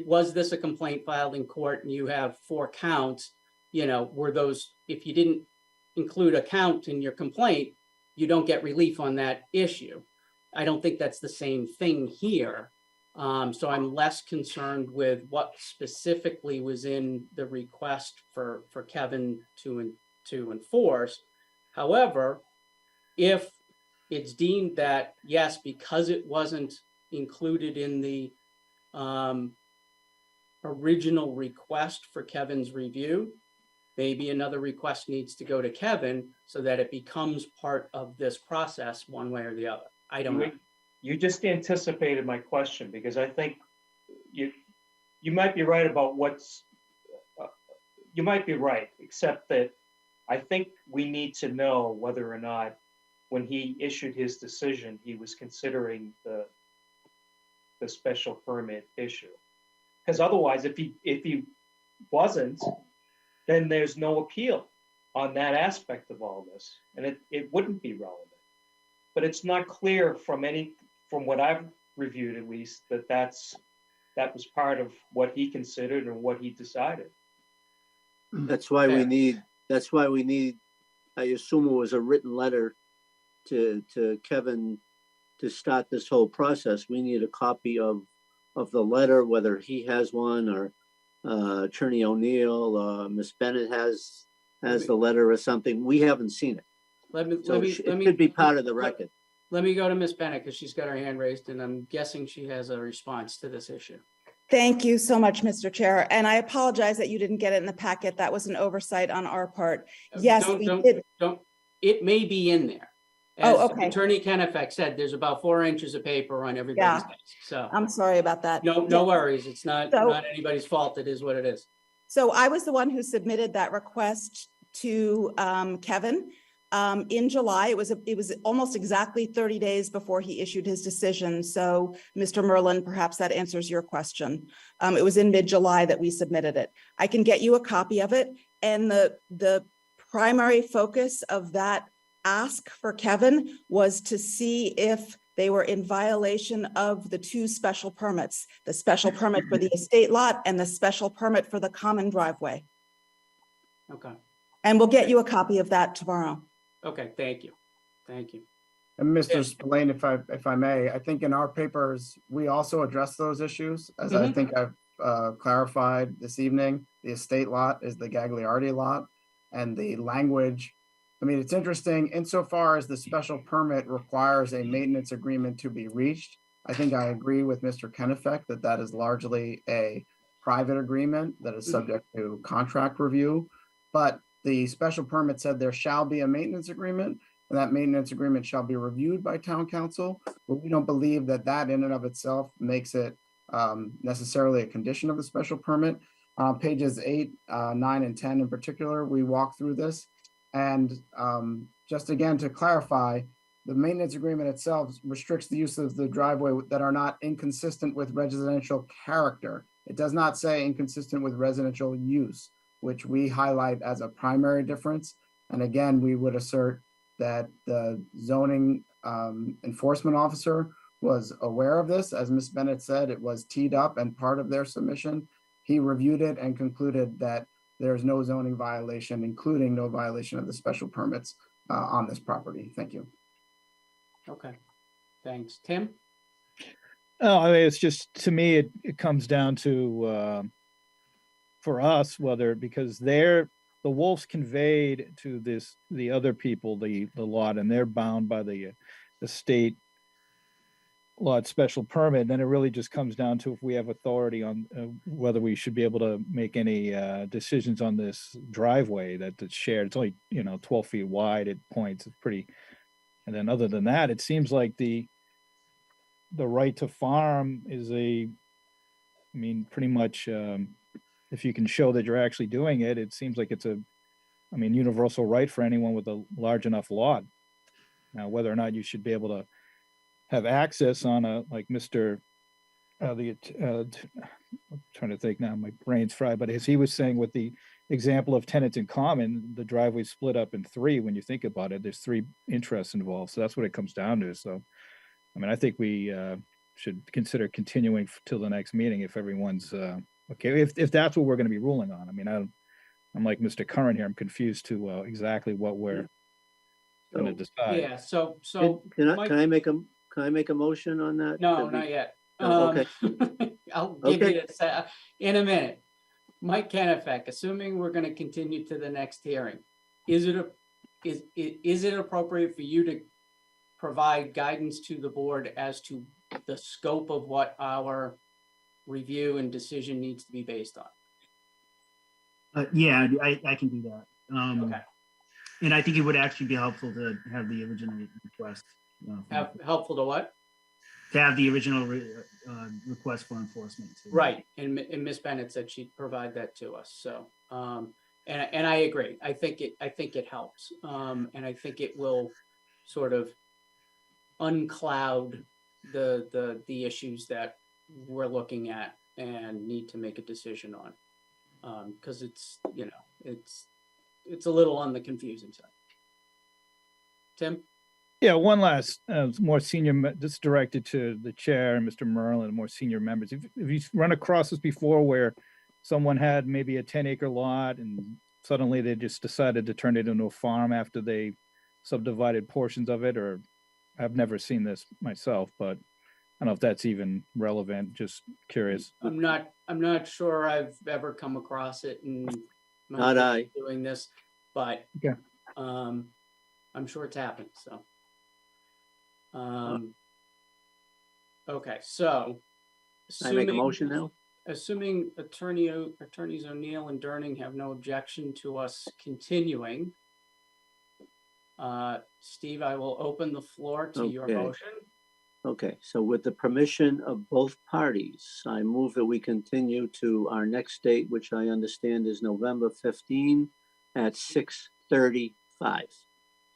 was this a complaint filed in court and you have 4 counts, you know, were those, if you didn't include a count in your complaint, you don't get relief on that issue. I don't think that's the same thing here. So I'm less concerned with what specifically was in the request for Kevin to enforce. However, if it's deemed that, yes, because it wasn't included in the original request for Kevin's review, maybe another request needs to go to Kevin so that it becomes part of this process one way or the other. I don't know. You just anticipated my question, because I think you might be right about you might be right, except that I think we need to know whether or not when he issued his decision, he was considering the special permit issue. Because otherwise, if he wasn't, then there's no appeal on that aspect of all this, and it wouldn't be relevant. But it's not clear from what I've reviewed, at least, that was part of what he considered and what he decided. That's why we need, I assume it was a written letter to Kevin to start this whole process. We need a copy of the letter, whether he has one or Attorney O'Neill, Ms. Bennett has the letter or something. We haven't seen it. It could be part of the record. Let me go to Ms. Bennett because she's got her hand raised and I'm guessing she has a response to this issue. Thank you so much, Mr. Chair. And I apologize that you didn't get it in the packet. That was an oversight on our part. Yes, we did. It may be in there. As okay. Attorney Kennebec said, there's about 4 inches of paper on everybody's desk. So I'm sorry about that. No worries. It's not anybody's fault. It is what it is. So I was the one who submitted that request to Kevin in July. It was almost exactly 30 days before he issued his decision. So Mr. Merlin, perhaps that answers your question. It was in mid-July that we submitted it. I can get you a copy of it. And the primary focus of that ask for Kevin was to see if they were in violation of the 2 special permits, the special permit for the estate lot and the special permit for the common driveway. Okay. And we'll get you a copy of that tomorrow. Okay, thank you. Thank you. And Mr. Spillane, if I may, I think in our papers, we also address those issues, as I think I've clarified this evening. The estate lot is the Gagliardi lot, and the language, I mean, it's interesting insofar as the special permit requires a maintenance agreement to be reached. I think I agree with Mr. Kennefick that that is largely a private agreement that is subject to contract review. But the special permit said there shall be a maintenance agreement, and that maintenance agreement shall be reviewed by town council. But we don't believe that that in and of itself makes it necessarily a condition of the special permit. Pages 8, 9, and 10 in particular, we walk through this. And just again, to clarify, the maintenance agreement itself restricts the use of the driveway that are not inconsistent with residential character. It does not say inconsistent with residential use, which we highlight as a primary difference. And again, we would assert that the zoning enforcement officer was aware of this. As Ms. Bennett said, it was teed up and part of their submission. He reviewed it and concluded that there's no zoning violation, including no violation of the special permits on this property. Thank you. Okay, thanks. Tim? Oh, I mean, it's just, to me, it comes down to, for us, whether, because the Wolves conveyed to the other people, the lot, and they're bound by the state lot special permit, then it really just comes down to if we have authority on whether we should be able to make any decisions on this driveway that's shared. It's only, 12 feet wide at points. It's pretty, and then other than that, it seems like the right to farm is pretty much, if you can show that you're actually doing it, it seems like it's universal right for anyone with a large enough lot. Now, whether or not you should be able to have access on like Mr. I'm trying to think now, my brain's fried, but as he was saying with the example of tenants in common, the driveway split up in 3. When you think about it, there's 3 interests involved. So that's what it comes down to. So, I think we should consider continuing till the next meeting if everyone's okay, if that's what we're going to be ruling on. I'm like Mr. Curran here. I'm confused to exactly what we're going to decide. Yeah, so. Can I make a motion on that? No, not yet. Oh, okay. I'll give you this in a minute. Mike Kennefick, assuming we're going to continue to the next hearing, is it appropriate for you to provide guidance to the board as to the scope of what our review and decision needs to be based on? Yeah, I can do that. Okay. And I think it would actually be helpful to have the original request. Helpful to what? To have the original request for enforcement. Right, and Ms. Bennett said she'd provide that to us. So, and I agree. I think it helps, and I think it will sort of uncloud the issues that we're looking at and need to make a decision on, because it's a little on the confusing side. Tim? Yeah, one last more senior, this is directed to the chair and Mr. Merlin and more senior members. If you run across this before where someone had maybe a 10-acre lot and suddenly they just decided to turn it into a farm after they subdivided portions of it, or I've never seen this myself, but I don't know if that's even relevant, just curious. I'm not sure I've ever come across it in Not I. doing this, but okay. I'm sure it's happened, so. Okay, so. Can I make a motion now? Assuming attorneys O'Neill and Durning have no objection to us continuing, Steve, I will open the floor to your motion. Okay, so with the permission of both parties, I move that we continue to our next date, which I understand is November 15 at 6:35.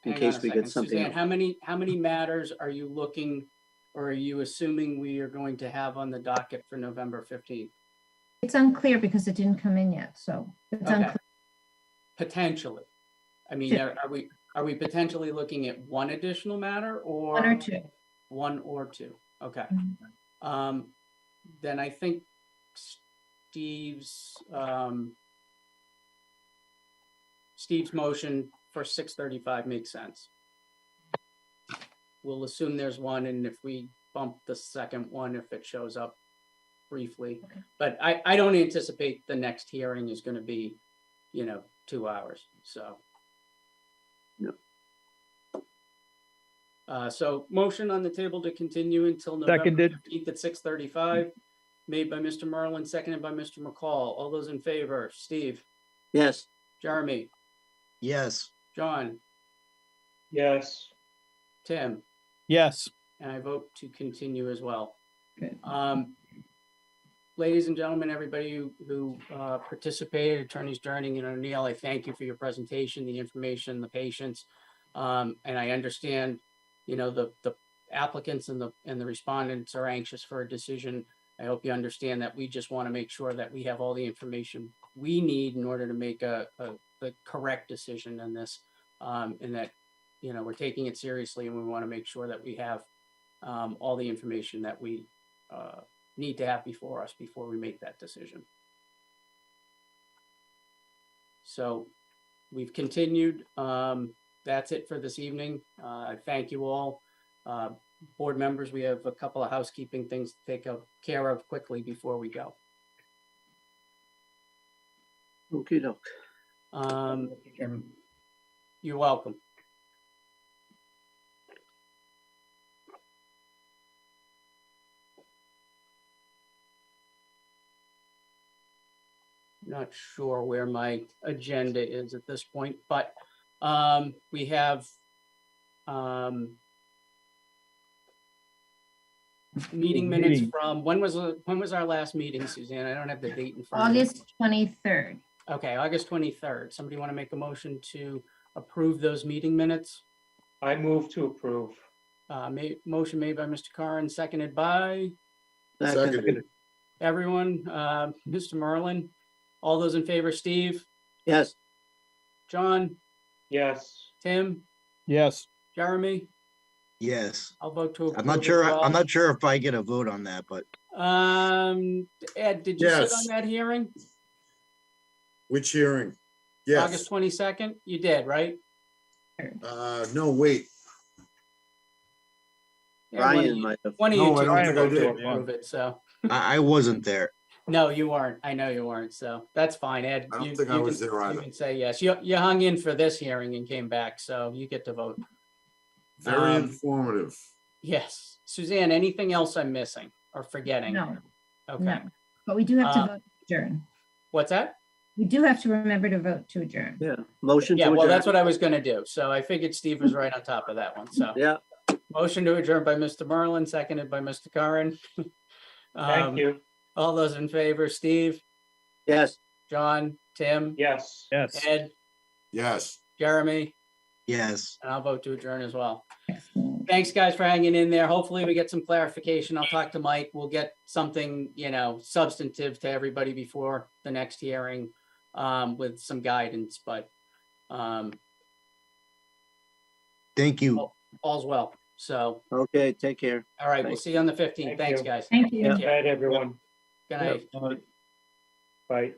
In case we get something. Suzanne, how many matters are you looking, or are you assuming we are going to have on the docket for November 15th? It's unclear because it didn't come in yet, so it's unclear. Potentially. I mean, are we potentially looking at one additional matter or? 1 or 2. 1 or 2. Okay. Then I think Steve's motion for 6:35 makes sense. We'll assume there's one, and if we bump the second one, if it shows up briefly. But I don't anticipate the next hearing is gonna be, 2 hours, so. No. So motion on the table to continue until November Seconded. 15th at 6:35, made by Mr. Merlin, seconded by Mr. McCall. All those in favor, Steve, Yes. Jeremy, Yes. John, Yes. Tim, Yes. and I vote to continue as well. Good. Ladies and gentlemen, everybody who participated, attorneys Durning and O'Neill, I thank you for your presentation, the information, the patience. And I understand, the applicants and the respondents are anxious for a decision. I hope you understand that we just want to make sure that we have all the information we need in order to make the correct decision in this. And that, we're taking it seriously, and we want to make sure that we have all the information that we need to have before us before we make that decision. So we've continued. That's it for this evening. I thank you all. Board members, we have a couple of housekeeping things to take care of quickly before we go. Okey-doke. You're welcome. Not sure where my agenda is at this point, but we have meeting minutes from, when was our last meeting, Suzanne? I don't have the date in front of me. August 23rd. Okay, August 23rd. Somebody want to make a motion to approve those meeting minutes? I move to approve. Motion made by Mr. Curran, seconded by Seconded. everyone. Mr. Merlin, all those in favor, Steve, Yes. John, Yes. Tim, Yes. Jeremy, Yes. I'll vote to approve. I'm not as sure, well. I'm not sure if I get a vote on that, but Ed, did you sit Yes. on that hearing? Which hearing? August Yes. 22nd? You did, right? No, wait. Yeah, one of Ryan you- might have. One of No, you I two don't think I voted to did. approve it, so. I wasn't there. No, you weren't. I know you weren't, so that's fine, Ed. I don't You- think I you was can- there You either. can say yes. You hung in for this hearing and came back, so you get to vote. Very Um, informative. Yes. Suzanne, anything else I'm missing or forgetting? No, Okay. no. But we do have to Uh, vote to adjourn. What's that? We do have to remember to vote to adjourn. Yeah. Motion to Yeah, well, that's adjourn. what I was gonna do. So I figured Steve was right on top of that one, so. Yeah. Motion to adjourn by Mr. Merlin, seconded by Mr. Curran. Thank you. All those in favor, Steve, Yes. John, Tim, Yes. Yes. Ed, Yes. Jeremy, Yes. and I'll vote to adjourn as well. Thanks, guys, for hanging in there. Hopefully we get some clarification. I'll talk to Mike. We'll get something, substantive to everybody before the next hearing, with some guidance, but, Thank you. all's well. So, Okay, take care. all right, we'll see you on the 15th. Thank Thanks, you. guys. Thank you. Take Good care. night, everyone. Good night. Bye.